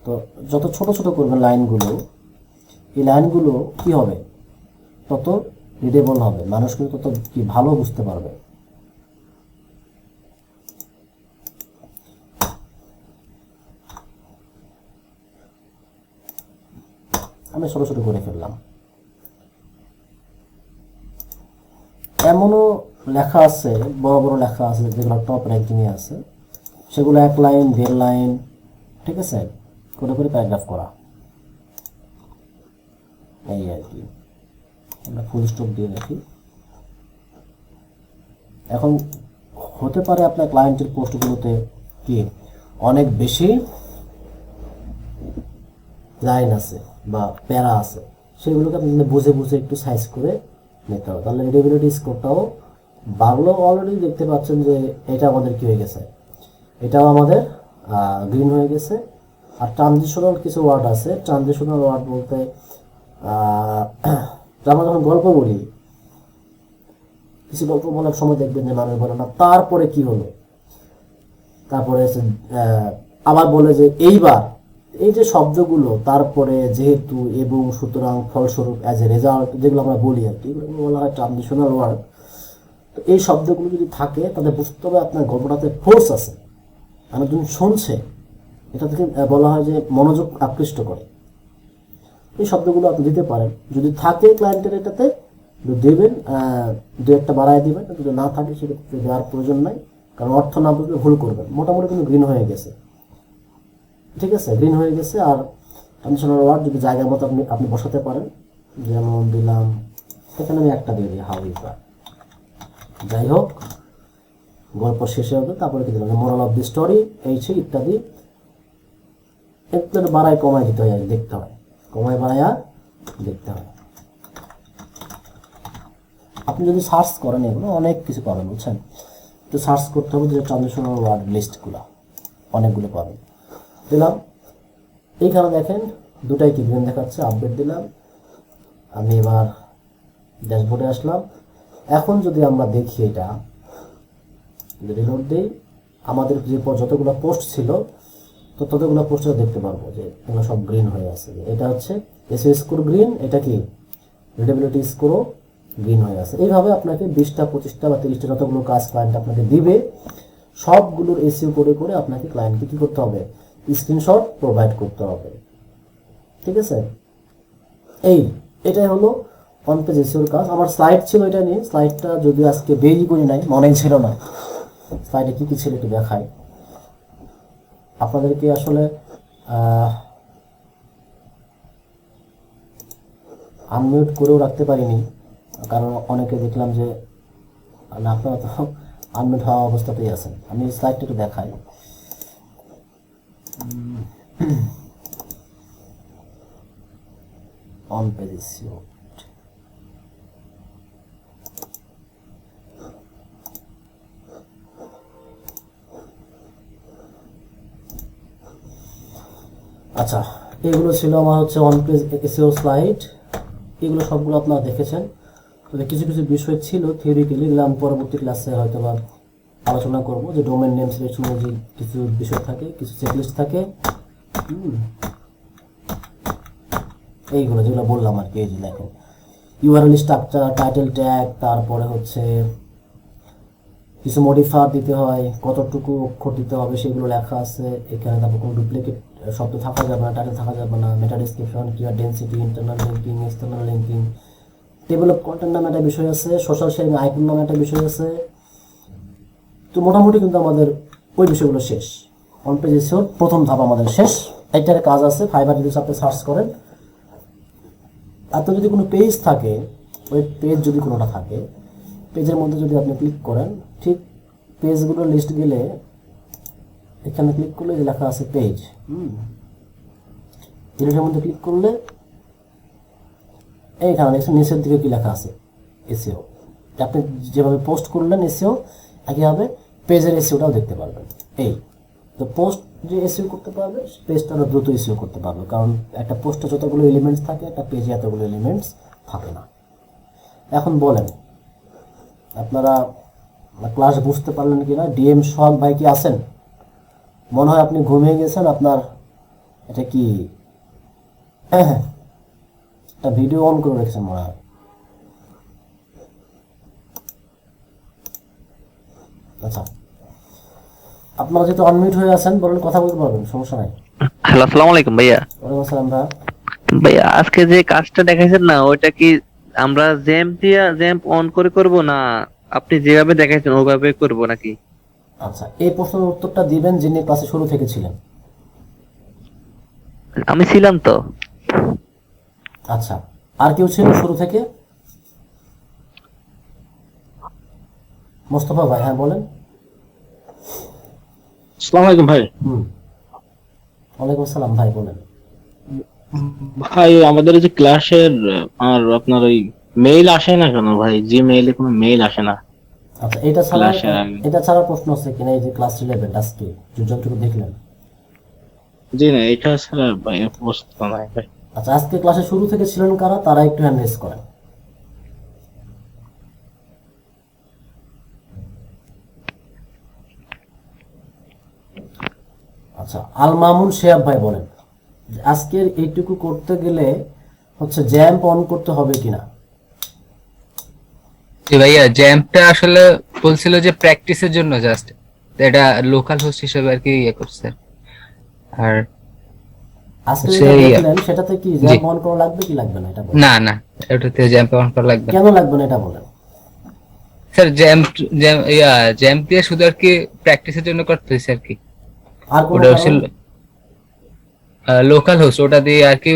তো যত ছোট ছোট করবেন লাইনগুলো, এই লাইনগুলো কি হবে, তত রিডেবল হবে, মানুষ কিন্তু তত কি ভালো বুঝতে পারবে। আমি ছোট ছোট করে ফেললাম। এমনও লেখা আছে, বড় বড় লেখা আছে যেগুলো টপ র্যাঙ্কিংয়ে আছে, সেগুলো 1 লাইন 1.5 লাইন, ঠিক আছে, করে করে প্যারাগ্রাফ করা, এই আর কি। আমরা ফুল স্টপ দিয়ে রাখি। এখন হতে পারে আপনার ক্লায়েন্টের পোস্টগুলোতে কি অনেক বেশি লাইন আছে বা প্যারা আছে, সেগুলোকে আপনি বুঝে বুঝে একটু সাইজ করে নিতে হবে, তাহলে রিডেবিলিটি স্কোরটাও বাড়লো। অলরেডি দেখতে পাচ্ছেন যে এটা আমাদের কি হয়ে গেছে, এটাও আমাদের গ্রিন হয়ে গেছে। আর ট্রানজিশনাল কিছু ওয়ার্ড আছে, ট্রানজিশনাল ওয়ার্ড বলতে আমরা যখন গল্প বলি, কিছু গল্প বলার সময় দেখবেন যে মানুষ বলে না তারপরে কি হলো, তারপরে আবার বলে যে এইবার, এই যে শব্দগুলো, তারপরে, যেহেতু, এবং, সুতরাং, ফলস্বরূপ, অ্যাজ এ রেজাল্ট, যেগুলো আমরা বলি আর কি, এগুলো বলা হয় ট্রানজিশনাল ওয়ার্ড। তো এই শব্দগুলো যদি থাকে তাহলে বুঝতে হবে আপনার গল্পটাতে ফোর্স আছে, মানুষজন শুনছে, এটা থেকে বলা হয় যে মনোযোগ আকৃষ্ট করে। এই শব্দগুলো আপনি দিতে পারেন, যদি থাকে ক্লায়েন্টের এটাতে দেবেন, দু একটা বাড়ায় দেবেন, যদি না থাকে সেক্ষেত্রে দেওয়ার প্রয়োজন নাই, কারণ অর্থ না বুঝলে ভুল করবেন। মোটামুটি কিন্তু গ্রিন হয়ে গেছে, ঠিক আছে, গ্রিন হয়ে গেছে। আর ট্রানজিশনাল ওয়ার্ড যদি জায়গা মতো আপনি বসাতে পারেন, যেমন দিলাম এখানে আমি একটা দিয়ে দিই, হাউ ইউর, যাই হোক গল্প শেষে হবে, তারপরে কি দিলাম মোরাল অফ দি স্টোরি, এই সেই ইত্যাদি। একটু বাড়ায় কমায় দিতে হয়, দেখতে হয়, কমায় বাড়ায় দেখতে হয়। আপনি যদি সার্চ করেন এগুলো অনেক কিছু পাবেন, বুঝছেন, তো সার্চ করতে হবে যে ট্রানজিশনাল ওয়ার্ড লিস্টগুলো, অনেকগুলো পাবেন। দিলাম, এইখানে দেখেন দুটাই কি গ্রিন দেখাচ্ছে, আপডেট দিলাম। আমি এবার ড্যাশবোর্ডে আসলাম। এখন যদি আমরা দেখি, এটা রিলোড দিই, আমাদের যে যতগুলো পোস্ট ছিল তো ততগুলো পোস্টটা দেখতে পারবো যে এগুলো সব গ্রিন হয়ে আছে। এটা হচ্ছে এসইও স্কোর গ্রিন, এটা কি রিডেবিলিটি স্কোরও গ্রিন হয়ে আছে। এইভাবে আপনাকে 20টা 25টা বা 30টা যতগুলো কাজ ক্লায়েন্ট আপনাকে দিবে, সবগুলোর এসইও করে করে আপনাকে ক্লায়েন্টকে কি করতে হবে, স্ক্রিনশট প্রোভাইড করতে হবে, ঠিক আছে। এটাই হলো অন পেজ এসইওর কাজ। আমার স্লাইড ছিল এটা নিয়ে, স্লাইডটা যদি আজকে বেরি করি নাই, মনেই ছিল না স্লাইডে কি কি ছিল একটু দেখাই আপনাদেরকে। আসলে আনমিউট করেও রাখতে পারিনি, কারণ অনেকে দেখলাম যে না, আপনারা তো আনমিউট হওয়া অবস্থাতেই আছেন। আমি স্লাইডটা একটু দেখাই। অন পেজ এসইও, আচ্ছা, এগুলো ছিল আমার হচ্ছে অন পেজ এসইও স্লাইড। এগুলো সবগুলো আপনারা দেখেছেন। তবে কিছু কিছু বিষয় ছিল থিওরিক্যালি, এগুলো আমি পরবর্তী ক্লাসে হয়তো বা আলোচনা করব, যে ডোমেন নেম সিলেকশনের যে কিছু বিষয় থাকে, কিছু চেকলিস্ট থাকে, এইগুলো যেগুলো বললাম আর কি। এই যে দেখেন ইউআরএল স্ট্রাকচার, টাইটেল ট্যাগ, তারপরে হচ্ছে কিছু মডিফায়ার দিতে হয়, কতটুকু অক্ষর দিতে হবে সেগুলো লেখা আছে এখানে। তারপর কোনো ডুপ্লিকেট শব্দ থাকা যাবে না, টাইটেল থাকা যাবে না, meta description, keyword density, internal linking, external linking, table of content নামে একটা বিষয় আছে, সোশ্যাল শেয়ারিং আইকন নামে একটা বিষয় আছে। তো মোটামুটি কিন্তু আমাদের ওই বিষয়গুলো শেষ। অন পেজ এসেও প্রথম ধাপ আমাদের শেষ। এইটার কাজ আছে, ফাইবার যদি আপনি সার্চ করেন, আপনার যদি কোনো পেজ থাকে, ওই পেজ যদি কোনোটা থাকে, পেজের মধ্যে যদি আপনি ক্লিক করেন, ঠিক পেজগুলোর লিস্ট গেলে এখানে ক্লিক করলে যে লেখা আছে পেজ, এটার মধ্যে ক্লিক করলে এইখানে দেখছেন নিচের দিকে কি লেখা আছে এসইও। আপনি যেভাবে পোস্ট করলেন এসইও, একইভাবে পেজের এসইওটাও দেখতে পারবেন। এই তো পোস্ট যে এসইও করতে পারবে, পেজটা আরও দ্রুত এসইও করতে পারবে, কারণ একটা পোস্টে যতগুলো এলিমেন্টস থাকে, একটা পেজে এতগুলো এলিমেন্টস থাকে না। এখন বলেন আপনারা ক্লাস বুঝতে পারলেন কিনা? ডিএম সোহাগ ভাই কি আছেন? মনে হয় আপনি ঘুমিয়ে গেছেন। আপনার এটা কি একটা ভিডিও অন করে রেখেছেন মনে হয়। আচ্ছা, আপনারা যেহেতু আনমিউট হয়ে আছেন, বলেন, কথা বলতে পারবেন, সমস্যা নাই। হ্যালো, আসসালামু আলাইকুম ভাইয়া। ওয়ালাইকুম আসসালাম ভাই। ভাইয়া আজকে যে কাজটা দেখাইছেন না, ওইটা কি আমরা জ্যাম্প অন করে করব, না আপনি যেভাবে দেখাইছেন ওইভাবে করব নাকি? আচ্ছা, এই প্রশ্নের উত্তরটা দিবেন যিনি ক্লাসে শুরু থেকে ছিলেন। আমি ছিলাম তো। আচ্ছা, আর কেউ ছিল শুরু থেকে? মোস্তফা ভাই, হ্যাঁ বলেন। আসসালামু আলাইকুম ভাই। ওয়ালাইকুম আসসালাম ভাই, বলেন। ভাই আমাদের এই যে ক্লাসের আর আপনার ওই মেইল আসে না কেন ভাই? জিমেইলে কোনো মেইল আসে না। আচ্ছা, এটা ছাড়া ক্লাসের আগে। এটা ছাড়া প্রশ্ন আছে কিনা? এই যে ক্লাস 11 আজকে যতটুকু দেখলেন। জি না, এটা ছাড়া ভাই প্রশ্ন নাই ভাই। আচ্ছা, আজকে ক্লাসে শুরু থেকে ছিলেন কারা, তারা একটু হ্যান্ড রেজ করেন। আচ্ছা, আল মামুন শেহাব ভাই বলেন, যে আজকের এইটুকু করতে গেলে হচ্ছে জ্যাম্প অন করতে হবে কিনা? জি ভাইয়া, জ্যাম্পটা আসলে বলছিল যে প্র্যাকটিসের জন্য জাস্ট, এটা লোকাল হোস্ট হিসেবে আর কি ইয়ে করছে। আর আজকে সেই যেটা দেখলেন সেটাতে কি জ্যাম্প অন করা লাগবে কি লাগবে না এটা বলেন। না না, এটাতে জ্যাম্প অন করা লাগবে না। কেন লাগবে না এটা বলেন। স্যার জ্যাম্প দিয়ে শুধু আর কি প্র্যাকটিসের জন্য করতে হয়েছে আর কি। আর কোনো ওটা হচ্ছে কারণ? লোকাল হোস্ট, ওটা দিয়ে আর কি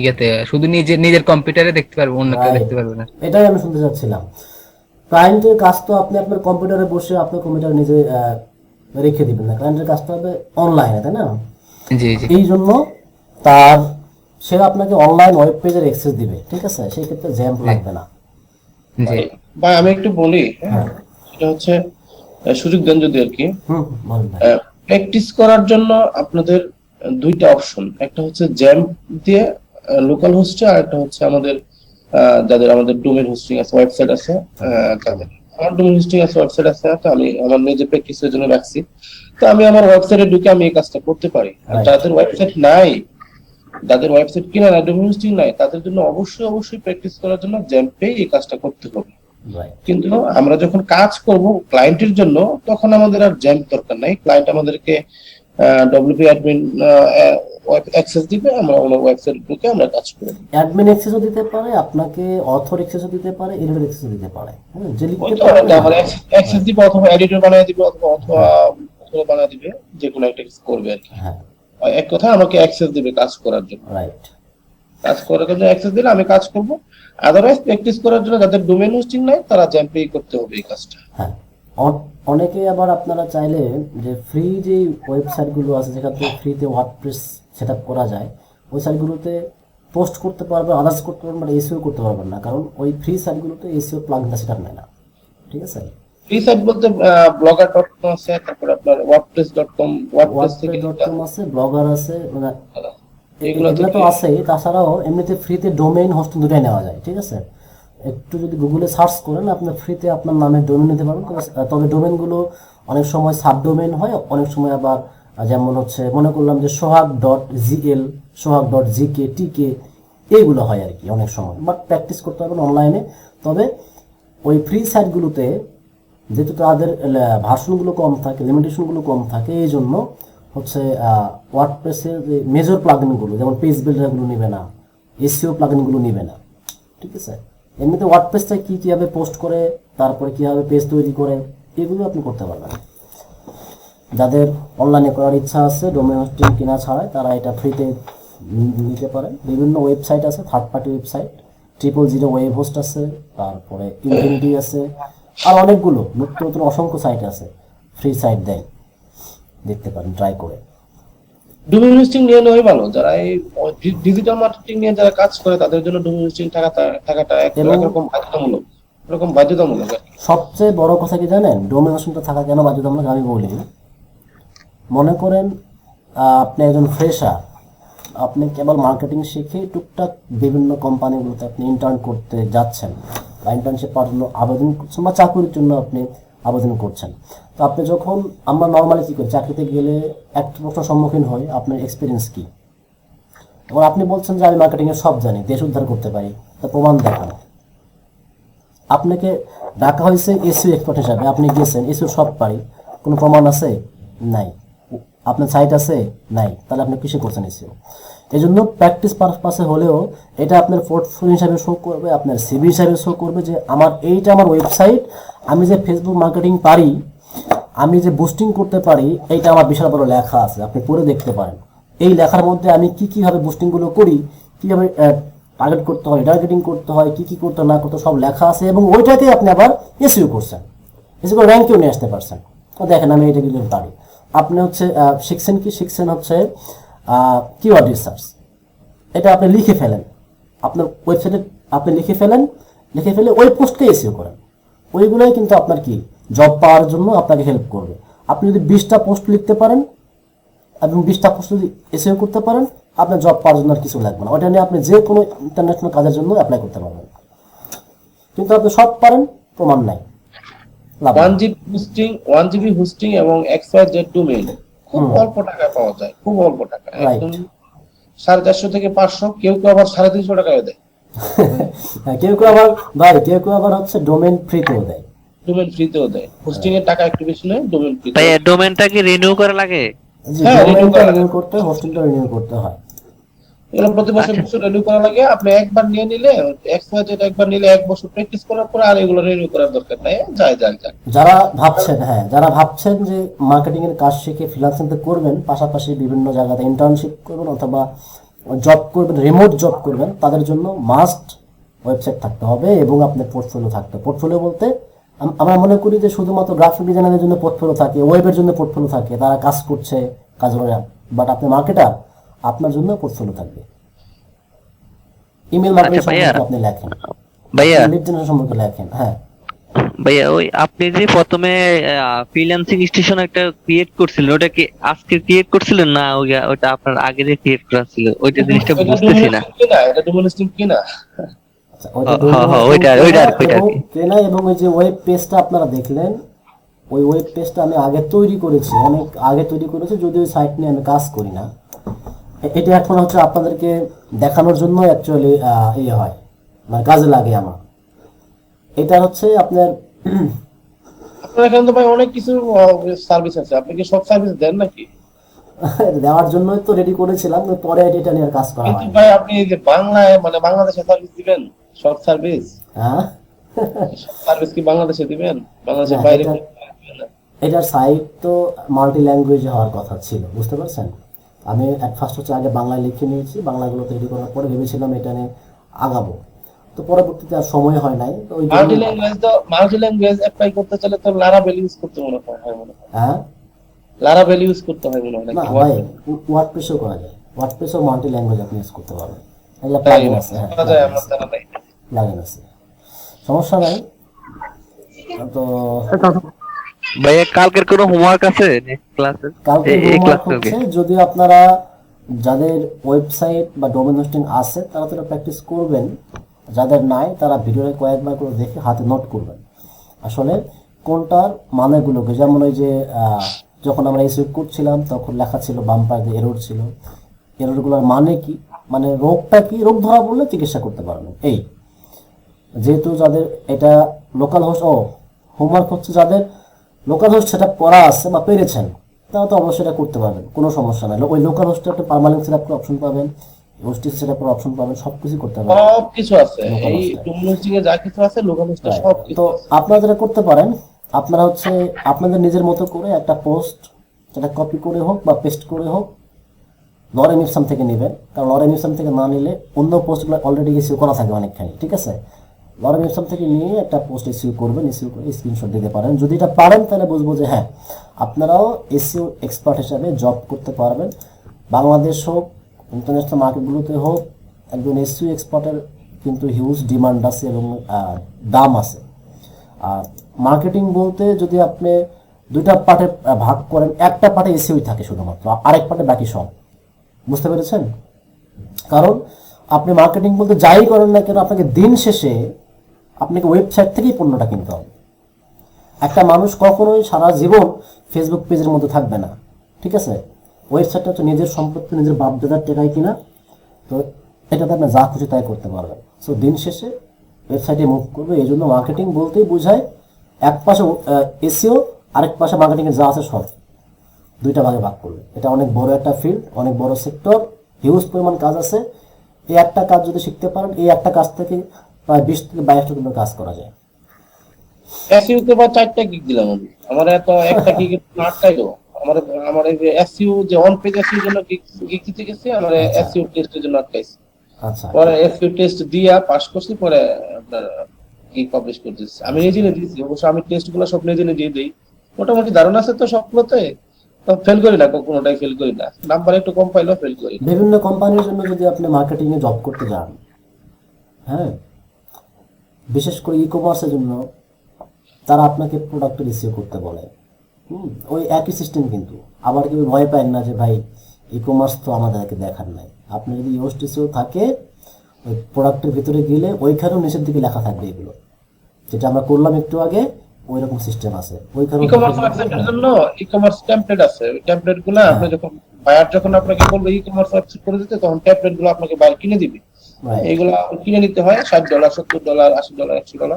ইয়েতে শুধু নিজের কম্পিউটারে দেখতে পারবে, অন্য কেউ Right. দেখতে পারবে না। এটাই আমি শুনতে চাচ্ছিলাম। ক্লায়েন্টের কাজ তো আপনি আপনার কম্পিউটারে বসে আপনার কম্পিউটার নিজে রেখে দিবেন না, ক্লায়েন্টের কাজটা হবে অনলাইনে, তাই না? জি জি এই জন্য তার সে আপনাকে অনলাইন ওয়েব পেজের অ্যাক্সেস দিবে, ঠিক আছে? সেই ক্ষেত্রে জ্যাম্প লাগবে না। জি। ভাই আমি একটু বলি, হ্যাঁ, সেটা হচ্ছে সুযোগ দেন যদি আর কি। বলেন ভাই। প্র্যাকটিস করার জন্য আপনাদের দুইটা অপশন, একটা হচ্ছে জ্যাম্প দিয়ে লোকাল হোস্টে, আর একটা হচ্ছে আমাদের যাদের আমাদের ডোমেন হোস্টিং আছে, ওয়েবসাইট আছে, তাদের। আমার ডোমেন হোস্টিং আছে, ওয়েবসাইট আছে, তো আমি আমার নিজে প্র্যাকটিসের জন্য রাখছি। তো আমি আমার ওয়েবসাইটে ঢুকে আমি এই কাজটা করতে পারি। আর Right. যাদের ওয়েবসাইট নাই, যাদের ওয়েবসাইট কিনা নাই, ডোমেন হোস্টিং নাই, তাদের জন্য অবশ্যই প্র্যাকটিস করার জন্য জ্যাম্পে এই কাজটা করতে হবে। Right. কিন্তু আমরা যখন কাজ করব ক্লায়েন্টের জন্য, তখন আমাদের আর জ্যাম্প দরকার নাই। ক্লায়েন্ট আমাদেরকে ডব্লিউপি অ্যাডমিন অ্যাক্সেস দিবে, আমরা ওনার ওয়েবসাইট ঢুকে আমরা কাজ করব। অ্যাডমিন অ্যাক্সেসও দিতে পারে, আপনাকে অথর অ্যাক্সেসও দিতে পারে, এডিটর অ্যাক্সেসও দিতে পারে। হ্যাঁ, যে লিখতে হয়তো পারে আমরা অ্যাক্সেস দিব, অথবা এডিটর বানিয়ে দিবে, অথবা বানিয়ে দিবে, যে কোনো একটা কিছু করবে আর কি। হ্যাঁ, এক কথা আমাকে অ্যাক্সেস দিবে কাজ করার জন্য। রাইট। কাজ করার জন্য অ্যাক্সেস দিলে আমি কাজ করব। আদারওয়াইজ প্র্যাকটিস করার জন্য যাদের ডোমেন হোস্টিং নাই, তারা জ্যাম্পেই করতে হবে এই কাজটা। হ্যাঁ, অনেকে আবার আপনারা চাইলে যে ফ্রি যে ওয়েবসাইটগুলো আছে যেখানে ফ্রিতে ওয়ার্ডপ্রেস সেটআপ করা যায়, ওই সাইটগুলোতে পোস্ট করতে পারবেন, আদার্স করতে পারবেন, বাট এসইও করতে পারবেন না, কারণ ওই ফ্রি সাইটগুলোতে এসইও প্লাগইনটা সেটআপ নেয় না, ঠিক আছে? ফ্রি সাইট বলতে blogger.com আছে, তারপর আপনার wordpress.com, ওয়ার্ডপ্রেস থেকে wordpress.com আছে, ব্লগার আছে, মানে এগুলো এগুলো তো আছেই। তাছাড়াও এমনিতে ফ্রিতে ডোমেইন হোস্টিং দুটাই নেওয়া যায়, ঠিক আছে? একটু যদি গুগলে সার্চ করেন আপনার ফ্রিতে আপনার নামে ডোমেন নিতে পারবেন। তবে ডোমেনগুলো অনেক সময় সাবডোমেন হয়, অনেক সময় আবার যেমন হচ্ছে মনে করলাম যে sohag.gl, sohag.gk, টিকে এইগুলো হয় আর কি অনেক সময়। বাট প্র্যাকটিস করতে হবে অনলাইনে। তবে ওই ফ্রি সাইটগুলোতে যেহেতু তাদের ভার্সনগুলো কম থাকে, লিমিটেশনগুলো কম থাকে, এই জন্য হচ্ছে ওয়ার্ডপ্রেসের যে মেজর প্লাগইনগুলো যেমন পেজ বিল্ডারগুলো নেবে না, এসইও প্লাগইনগুলো নেবে না, ঠিক আছে। এমনিতে ওয়ার্ডপ্রেসটা কীভাবে পোস্ট করে, তারপরে কীভাবে পেজ তৈরি করে, এগুলো আপনি করতে পারবেন। যাদের অনলাইনে করার ইচ্ছা আছে ডোমেন হোস্টিং কেনা ছাড়াই, তারা এটা ফ্রিতে নিতে পারেন। বিভিন্ন ওয়েবসাইট আছে, third party website, 000 web host আছে, তারপরে ইনফিনিটি আছে, আর অনেকগুলো নতুন নতুন অসংখ্য সাইট আছে, ফ্রি সাইট দেয়, দেখতে পারেন ট্রাই করে। ডোমেন হোস্টিং নিয়ে নেওয়াই ভালো। যারা এই ডিজিটাল মার্কেটিং নিয়ে যারা কাজ করে তাদের জন্য ডোমেন হোস্টিং থাকাটা একরকম বাধ্যতামূলক, এরকম বাধ্যতামূলক আর কি। সবচেয়ে বড় কথা কি জানেন, ডোমেন হোস্টিংটা থাকা কেন বাধ্যতামূলক আমি বলি। মনে করেন আপনি একজন ফ্রেশার, আপনি কেবল মার্কেটিং শিখে টুকটাক বিভিন্ন কোম্পানিগুলোতে আপনি ইন্টার্ন করতে যাচ্ছেন বা ইন্টার্নশিপ পাওয়ার জন্য আবেদন করছেন বা চাকরির জন্য আপনি আবেদন করছেন। তো আপনি যখন আমরা নর্মালি কী করি, চাকরিতে গেলে একটা প্রশ্নের সম্মুখীন হই, আপনার এক্সপিরিয়েন্স কী। এবং আপনি বলছেন যে আমি মার্কেটিংয়ে সব জানি, দেশ উদ্ধার করতে পারি, তা প্রমাণ দেখান। আপনাকে ডাকা হয়েছে এসইও এক্সপার্ট হিসাবে, আপনি গেছেন এসইও সব পারি, কোনো প্রমাণ আছে? নাই। আপনার সাইট আছে? নাই। তাহলে আপনি কিসে করছেন এসইও? এই জন্য প্র্যাকটিস পারপাসে হলেও এটা আপনার পোর্টফোলিও হিসাবে শো করবে, আপনার সিভি হিসাবে শো করবে যে এইটা আমার ওয়েবসাইট, আমি যে ফেসবুক মার্কেটিং পারি, আমি যে বুস্টিং করতে পারি, এইটা আমার বিশাল বড় লেখা আছে, আপনি পড়ে দেখতে পারেন। এই লেখার মধ্যে আমি কীভাবে বুস্টিংগুলো করি, কীভাবে টার্গেট করতে হয়, টার্গেটিং করতে হয়, কী করতে না করতে সব লেখা আছে, এবং ওইটাকে আপনি আবার এসইও করছেন, এসে করে র্যাঙ্কেও নিয়ে আসতে পারছেন। তো দেখেন আমি এটা কিন্তু পারি। আপনি হচ্ছে শিখছেন হচ্ছে কিওয়ার্ড রিসার্চ, এটা আপনি লিখে ফেলেন, আপনার ওয়েবসাইটে আপনি লিখে ফেলে ওই পোস্টকে এসইও করেন। ওইগুলোই কিন্তু আপনার কি জব পাওয়ার জন্য আপনাকে হেল্প করবে। আপনি যদি 20টা পোস্ট লিখতে পারেন এবং 20টা পোস্ট যদি এসইও করতে পারেন, আপনার জব পাওয়ার জন্য আর কিছু লাগবে না। ওটা নিয়ে আপনি যে কোনো ইন্টারন্যাশনাল কাজের জন্য অ্যাপ্লাই করতে পারবেন। কিন্তু আপনি সব পারেন, প্রমাণ নাই। 1 GB হোস্টিং এবং XYZ ডোমেইন খুব অল্প টাকায় পাওয়া যায়, খুব অল্প টাকা, একদম 450 থেকে 500, কেউ আবার 350 টাকায় দেয়। কেউ আবার হচ্ছে ডোমেন ফ্রিতেও দেয়। ডোমেন ফ্রিতেও দেয়, হোস্টিং এর টাকা একটু বেশি নেয়, ডোমেন ফ্রি। ভাই ডোমেনটা কি রিনিউ করা লাগে? জি, ডোমেনটা রিনিউ করতে, হোস্টিংটা রিনিউ করতে হয়। এগুলো প্রতি বছর রিনিউ করা লাগে। আপনি একবার নিয়ে নিলে, XYZ একবার নিলে 1 বছর প্র্যাকটিস করার পর আর এগুলো রিনিউ করার দরকার নাই, যায়। যারা ভাবছেন যে মার্কেটিং এর কাজ শিখে ফ্রিল্যান্সিং করবেন, পাশাপাশি বিভিন্ন জায়গাতে ইন্টার্নশিপ করবেন অথবা জব করবেন, রিমোট জব করবেন, তাদের জন্য মাস্ট ওয়েবসাইট থাকতে হবে এবং আপনার পোর্টফোলিও থাকতে। পোর্টফোলিও বলতে আমরা মনে করি যে শুধুমাত্র গ্রাফিক ডিজাইনারের জন্য পোর্টফোলিও থাকে, ওয়েবের জন্য পোর্টফোলিও থাকে, তারা কাজ করছে, কাজ করে। বাট আপনি মার্কেটার, আপনার জন্য পোর্টফোলিও থাকবে। ইমেল মার্কেটিং সম্পর্কে আপনি লেখেন, ভাইয়া লিড জেনারেশন সম্পর্কে লেখেন। হ্যাঁ ভাইয়া, ওই আপনি যে প্রথমে ফ্রিল্যান্সিং স্টেশন একটা ক্রিয়েট করছিলেন, ওটা কি আজকে ক্রিয়েট করছিলেন না ওটা আপনার আগে যে ক্রিয়েট করা ছিল? ওইটা জিনিসটা বুঝতেছি না। এটা ডোমেন হোস্টিং কিনা? কেনা এবং ওই যে ওয়েব পেজটা আপনারা দেখলেন, ওই ওয়েব পেজটা আমি আগে তৈরি করেছি, অনেক আগে তৈরি করেছি, যদিও ওই সাইট নিয়ে আমি কাজ করি না। এটা এখন হচ্ছে আপনাদেরকে দেখানোর জন্য অ্যাকচুয়ালি ইয়ে হয়, মানে কাজে লাগে আমার। এটা হচ্ছে আপনার এখানে তো ভাই অনেক কিছু সার্ভিস আছে, আপনি কি সব সার্ভিস দেন নাকি? দেওয়ার জন্যই তো রেডি করেছিলাম, পরে এটা নিয়ে কাজ করা কিন্তু হয়। ভাই আপনি যে বাংলায়, মানে বাংলাদেশে সার্ভিস দিবেন, সব সার্ভিস, হ্যাঁ, সার্ভিস কি বাংলাদেশে দিবেন? বাংলাদেশের বাইরে এটার সাইট তো মাল্টি ল্যাঙ্গুয়েজে হওয়ার কথা ছিল, বুঝতে পারছেন। আমি ফার্স্ট হচ্ছে আগে বাংলায় লিখে নিয়েছি, বাংলাগুলো তৈরি করার পরে ভেবেছিলাম এটা নিয়ে আগাবো, তো পরবর্তীতে আর সময় হয় নাই। তো ওই মাল্টি ল্যাঙ্গুয়েজ অ্যাপ্লাই করতে চাইলে তো লারাভেল ইউজ করতে মনে হয়। হ্যাঁ, লারাভেল ইউজ করতে হয় মনে হয় না নাকি? ভাই, ওয়ার্ডপ্রেসও করা যায়, ওয়ার্ডপ্রেসও মাল্টি ল্যাঙ্গুয়েজ আপনি ইউজ করতে পারবেন। এগুলো প্লাগইন আছে, হ্যাঁ প্লাগইন আছে, সমস্যা নাই। তো ভাইয়া কালকের কোনো হোমওয়ার্ক আছে নেক্সট ক্লাসে? কালকে হোমওয়ার্ক হচ্ছে, যদিও আপনারা যাদের ওয়েবসাইট বা ডোমেন হোস্টিং আছে তারা তো প্র্যাকটিস করবেন, যাদের নাই তারা ভিডিওটা কয়েকবার করে দেখে হাতে নোট করবেন আসলে কোনটার মানেগুলোকে। যেমন ওই যে যখন আমরা এসইও করছিলাম তখন লেখা ছিল বাম্পার যে এরর ছিল, এররগুলোর মানে কি, মানে রোগটা কি, রোগ ধরা পড়লে চিকিৎসা করতে পারবেন। এই যেহেতু যাদের এটা লোকাল হোস্ট, হোমওয়ার্ক হচ্ছে যাদের লোকাল হোস্ট সেটা করা আছে বা পেরেছেন তারা তো অবশ্যই এটা করতে পারবেন, কোনো সমস্যা নাই। ওই লোকাল হোস্টে আপনি পার্মানেন্ট সেট আপ করার অপশন পাবেন, ওএসটিসি সেট আপ করার অপশন পাবেন, সবকিছু করতে পারবেন। সবকিছু আছে, এই ডোমেস্টিক এ যা কিছু আছে লোকাল হোস্টে সব কিছু। তো আপনারা যেটা করতে পারেন, আপনারা হচ্ছে আপনাদের নিজের মতো করে একটা পোস্ট যেটা কপি করে হোক বা পেস্ট করে হোক লরেম ইপসাম থেকে নেবেন, কারণ লরেম ইপসাম থেকে না নিলে অন্য পোস্টগুলো অলরেডি ইস্যু করা থাকে অনেকখানি, ঠিক আছে। লরেম ইপসাম থেকে নিয়ে একটা পোস্ট ইস্যু করবেন, ইস্যু করে স্ক্রিনশট দিতে পারেন। যদি এটা পারেন তাহলে বুঝবো যে হ্যাঁ আপনারাও এসইও এক্সপার্ট হিসাবে জব করতে পারবেন। বাংলাদেশ হোক, ইন্টারন্যাশনাল মার্কেটগুলোতে হোক, একজন এসইও এক্সপার্টের কিন্তু হিউজ ডিমান্ড আছে এবং দাম আছে। আর মার্কেটিং বলতে যদি আপনি দুইটা পার্টে ভাগ করেন, একটা পার্টে এসইও থাকে শুধুমাত্র, আরেক পার্টে বাকি সব। বুঝতে পেরেছেন? কারণ আপনি মার্কেটিং বলতে যাই করেন না কেন, আপনাকে দিন শেষে আপনাকে ওয়েবসাইট থেকেই পণ্যটা কিনতে হবে। একটা মানুষ কখনোই সারা জীবন ফেসবুক পেজের মধ্যে থাকবে না, ঠিক আছে। ওয়েবসাইটটা হচ্ছে নিজের সম্পত্তি, নিজের বাপদাদার টাকায় কিনা, তো এটাতে আপনি যা খুশি তাই করতে পারবেন। সো দিন শেষে ওয়েবসাইটে মুভ করবে। এই জন্য মার্কেটিং বলতেই বোঝায় এক পাশে এসইও, আরেক পাশে মার্কেটিংয়ে যা আছে সব, দুইটা ভাগে ভাগ করবে। এটা অনেক বড় একটা ফিল্ড, অনেক বড় সেক্টর, হিউজ পরিমাণ কাজ আছে। এই একটা কাজ যদি শিখতে পারেন, এই একটা কাজ থেকে প্রায় 20 থেকে 22টা কিন্তু কাজ করা যায়। এসইউ তে বা 4টা গিগ দিলাম আমি, আমার এত একটা গিগ 8টাই দেবো। আমার আমার এই এসইউ যে অন পেজ এসইউ জন্য গিগ দিতে গেছি, আমার এসইউ টেস্টের জন্য 8টাইছি। আচ্ছা, পরে এসইউ টেস্ট দিয়া পাস করছি, পরে আপনার গিগ পাবলিশ করে দিচ্ছি। আমি নিজে দিয়েছি, অবশ্য আমি টেস্টগুলো সব নিজে নিজে দিই। মোটামুটি ধারণা আছে তো সবগুলোতে, তো ফেল করি না, কোনোটাই ফেল করি না। নাম্বার একটু কম পাইলেও ফেল করি না। বিভিন্ন কোম্পানির জন্য যদি আপনি মার্কেটিং এ জব করতে যান, হ্যাঁ, বিশেষ করে ই কমার্সের জন্য তারা আপনাকে প্রোডাক্ট রিসিভ করতে বলে। ওই একই সিস্টেম কিন্তু। আবার কেউ ভয় পায় না যে ভাই ই কমার্স তো আমাদেরকে দেখার নাই। আপনি যদি ইউএসটিসিও থাকে, ওই প্রোডাক্টের ভিতরে গেলে ওইখানেও নিচের দিকে লেখা থাকবে এগুলো, যেটা আমরা করলাম একটু আগে, ওই রকম সিস্টেম আছে ওইখানে। ই-কমার্স ওয়েবসাইটের জন্য ই-কমার্স টেমপ্লেট আছে। ওই টেমপ্লেট গুলো আপনি যখন বায়ার যখন আপনাকে বলবে ই-কমার্স ওয়েবসাইট করে দিতে, তখন টেমপ্লেট গুলো আপনাকে বায়ার কিনে দিবে। এইগুলো কিনে নিতে হয় $60, $70, $80, $100।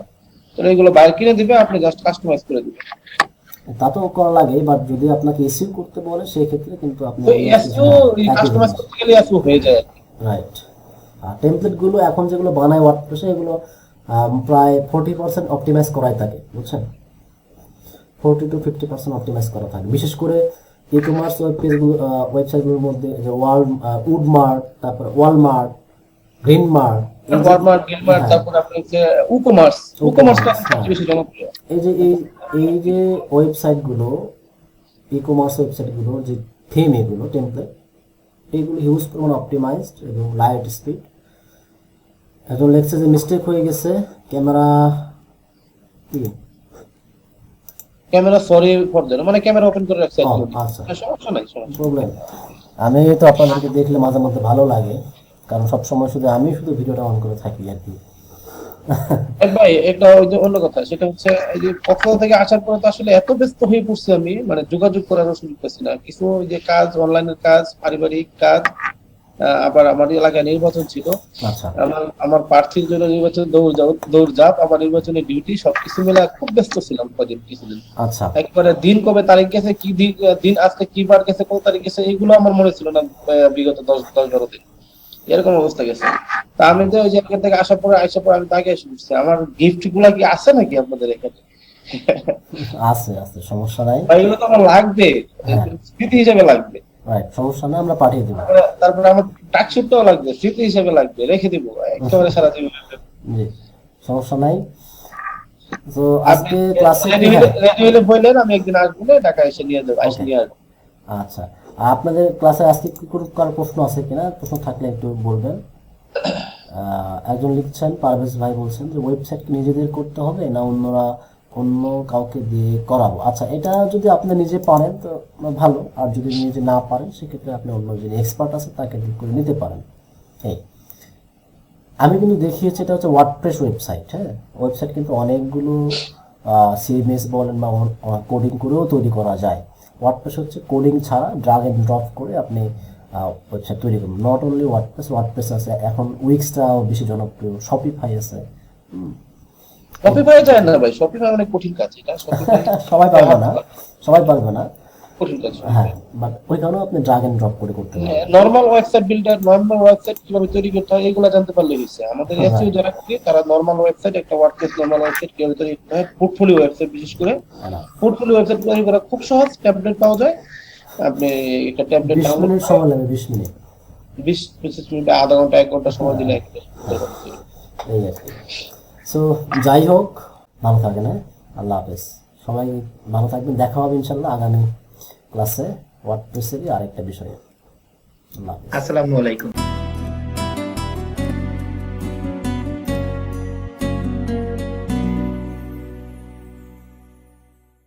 তো এইগুলো বায়ার কিনে দিবে, আপনি জাস্ট কাস্টমাইজ করে দিবেন। তা তো করা লাগে, বাট যদি আপনাকে এসইও করতে বলে সেই ক্ষেত্রে কিন্তু আপনি তো এসইও কাস্টমাইজ করতে গেলে এসইও হয়ে যায়। রাইট। আর টেমপ্লেট গুলো এখন যেগুলো বানায় ওয়ার্ডপ্রেসে, এগুলো প্রায় 40% অপটিমাইজ করাই থাকে, বুঝছেন। 40 to 50% অপটিমাইজ করা থাকে, বিশেষ করে ই কমার্স পেজগুলো, ওয়েবসাইটগুলোর মধ্যে যে উডমার্ট, তারপর ওয়ালমার্ট, গ্রিনমার্ট, ওয়ালমার্ট, গিলমার্ট, তারপর আপনি যে ই-কমার্সটা সবচেয়ে বেশি জনপ্রিয়। এই যে ওয়েবসাইটগুলো, ই কমার্স ওয়েবসাইটগুলো যে থিম, এগুলো টেমপ্লেট, এইগুলো হিউজ পরিমাণ অপটিমাইজড এবং লাইট স্পিড। এখন লেখছে যে মিস্টেক হয়ে গেছে, ক্যামেরা সরি ফর দ্যাট, মানে ক্যামেরা ওপেন করে রাখছে। আচ্ছা, সমস্যা নাই, প্রবলেম। আমি তো আপনাদেরকে দেখলে মাঝে মধ্যে ভালো লাগে, কারণ সবসময় আমি শুধু ভিডিওটা অন করে থাকি আর কি। ভাই এটা ওই যে অন্য কথা, সেটা হচ্ছে এই যে কক্সবাজার থেকে আসার পরে তো আসলে এত ব্যস্ত হয়ে পড়ছি আমি, মানে যোগাযোগ করার সুযোগ পাচ্ছি না। কিছু ওই যে কাজ, অনলাইনের কাজ, পারিবারিক কাজ, আবার আমার এলাকায় নির্বাচন ছিল, আচ্ছা, আমার প্রার্থীর জন্য নির্বাচনে দৌড়ঝাঁপ, আবার নির্বাচনের ডিউটি, সবকিছু মিলে খুব ব্যস্ত ছিলাম কিছুদিন। আচ্ছা, একবারে দিন কবে তারিখ গেছে, কি দিন আজকে কি বার গেছে, কোন তারিখ গেছে, এইগুলো আমার মনে ছিল না বিগত 10-12 দিন। এরকম অবস্থা গেছে। তা আমি তো ওই যে এখান থেকে আসার পরে আমি তাকে এসে বুঝছি, আমার গিফট গুলা কি আছে নাকি আপনাদের এখানে? আছে, সমস্যা নাই, এগুলো তো আমার লাগবে, স্মৃতি হিসেবে লাগবে। রাইট, সমস্যা নাই, আমরা পাঠিয়ে দেব। তারপরে আমার টাকশিটটাও লাগবে, স্মৃতি হিসেবে লাগবে, রেখে দিব একেবারে সারা জীবন। জি, সমস্যা নাই। তো আজকে ক্লাসে রেডি হলে বললেন, আমি একদিন আসবো, ঢাকা এসে নিয়ে যাবো, আচ্ছা, আপনাদের ক্লাসে আজকে কি কোনো কারো প্রশ্ন আছে কিনা? প্রশ্ন থাকলে একটু বলবেন। একজন লিখছেন, পারভেজ ভাই বলছেন যে ওয়েবসাইট কি নিজেদের করতে হবে না অন্য কাউকে দিয়ে করাবো? আচ্ছা, এটা যদি আপনি নিজে পারেন তো ভালো, আর যদি নিজে না পারেন সেক্ষেত্রে আপনি অন্য যিনি এক্সপার্ট আছে তাকে দিয়ে করে নিতে পারেন। এই আমি কিন্তু দেখিয়েছি এটা হচ্ছে ওয়ার্ডপ্রেস ওয়েবসাইট। হ্যাঁ, ওয়েবসাইট কিন্তু অনেকগুলো সিএমএস বলেন বা কোডিং করেও তৈরি করা যায়। ওয়ার্ডপ্রেস হচ্ছে কোডিং ছাড়া ড্রাগ এন্ড ড্রপ করে আপনি ওয়েবসাইট তৈরি করুন। নট অনলি ওয়ার্ডপ্রেস আছে, এখন উইক্সটাও বেশি জনপ্রিয়, শপিফাই আছে। শপিফাই যায় না ভাই, শপিফাই অনেক কঠিন কাজ, এটা শপিফাই সবাই পারবে না, সবাই পারবে না। কঠিন কাজ। হ্যাঁ, বাট ওইখানেও আপনি ড্রাগ এন্ড ড্রপ করে করতে পারবেন। Normal website builder, normal website কিভাবে তৈরি করতে হয় এগুলো জানতে পারলে হয়েছে। আমাদের এসইও যারা করে তারা নরমাল ওয়েবসাইট, একটা ওয়ার্ডপ্রেস নরমাল ওয়েবসাইট কিভাবে তৈরি করতে হয়, পোর্টফোলিও ওয়েবসাইট বিশেষ করে না, পোর্টফোলিও ওয়েবসাইট তৈরি করা খুব সহজ, টেমপ্লেট পাওয়া যায়। আপনি একটা টেমপ্লেট 20 মিনিট সময় লাগে, 20 মিনিট, 20-25 মিনিট, আধা ঘন্টা 1 ঘন্টা সময় দিলে এই আর কি। সো যাই হোক, ভালো থাকেন, হ্যাঁ, আল্লাহ হাফেজ। সবাই ভালো থাকবেন, দেখা হবে ইনশাল্লাহ আগামী ক্লাসে ওয়ার্ডপ্রেসেরই আরেকটা বিষয়ে। আল্লাহ হাফেজ। আসসালামু আলাইকুম।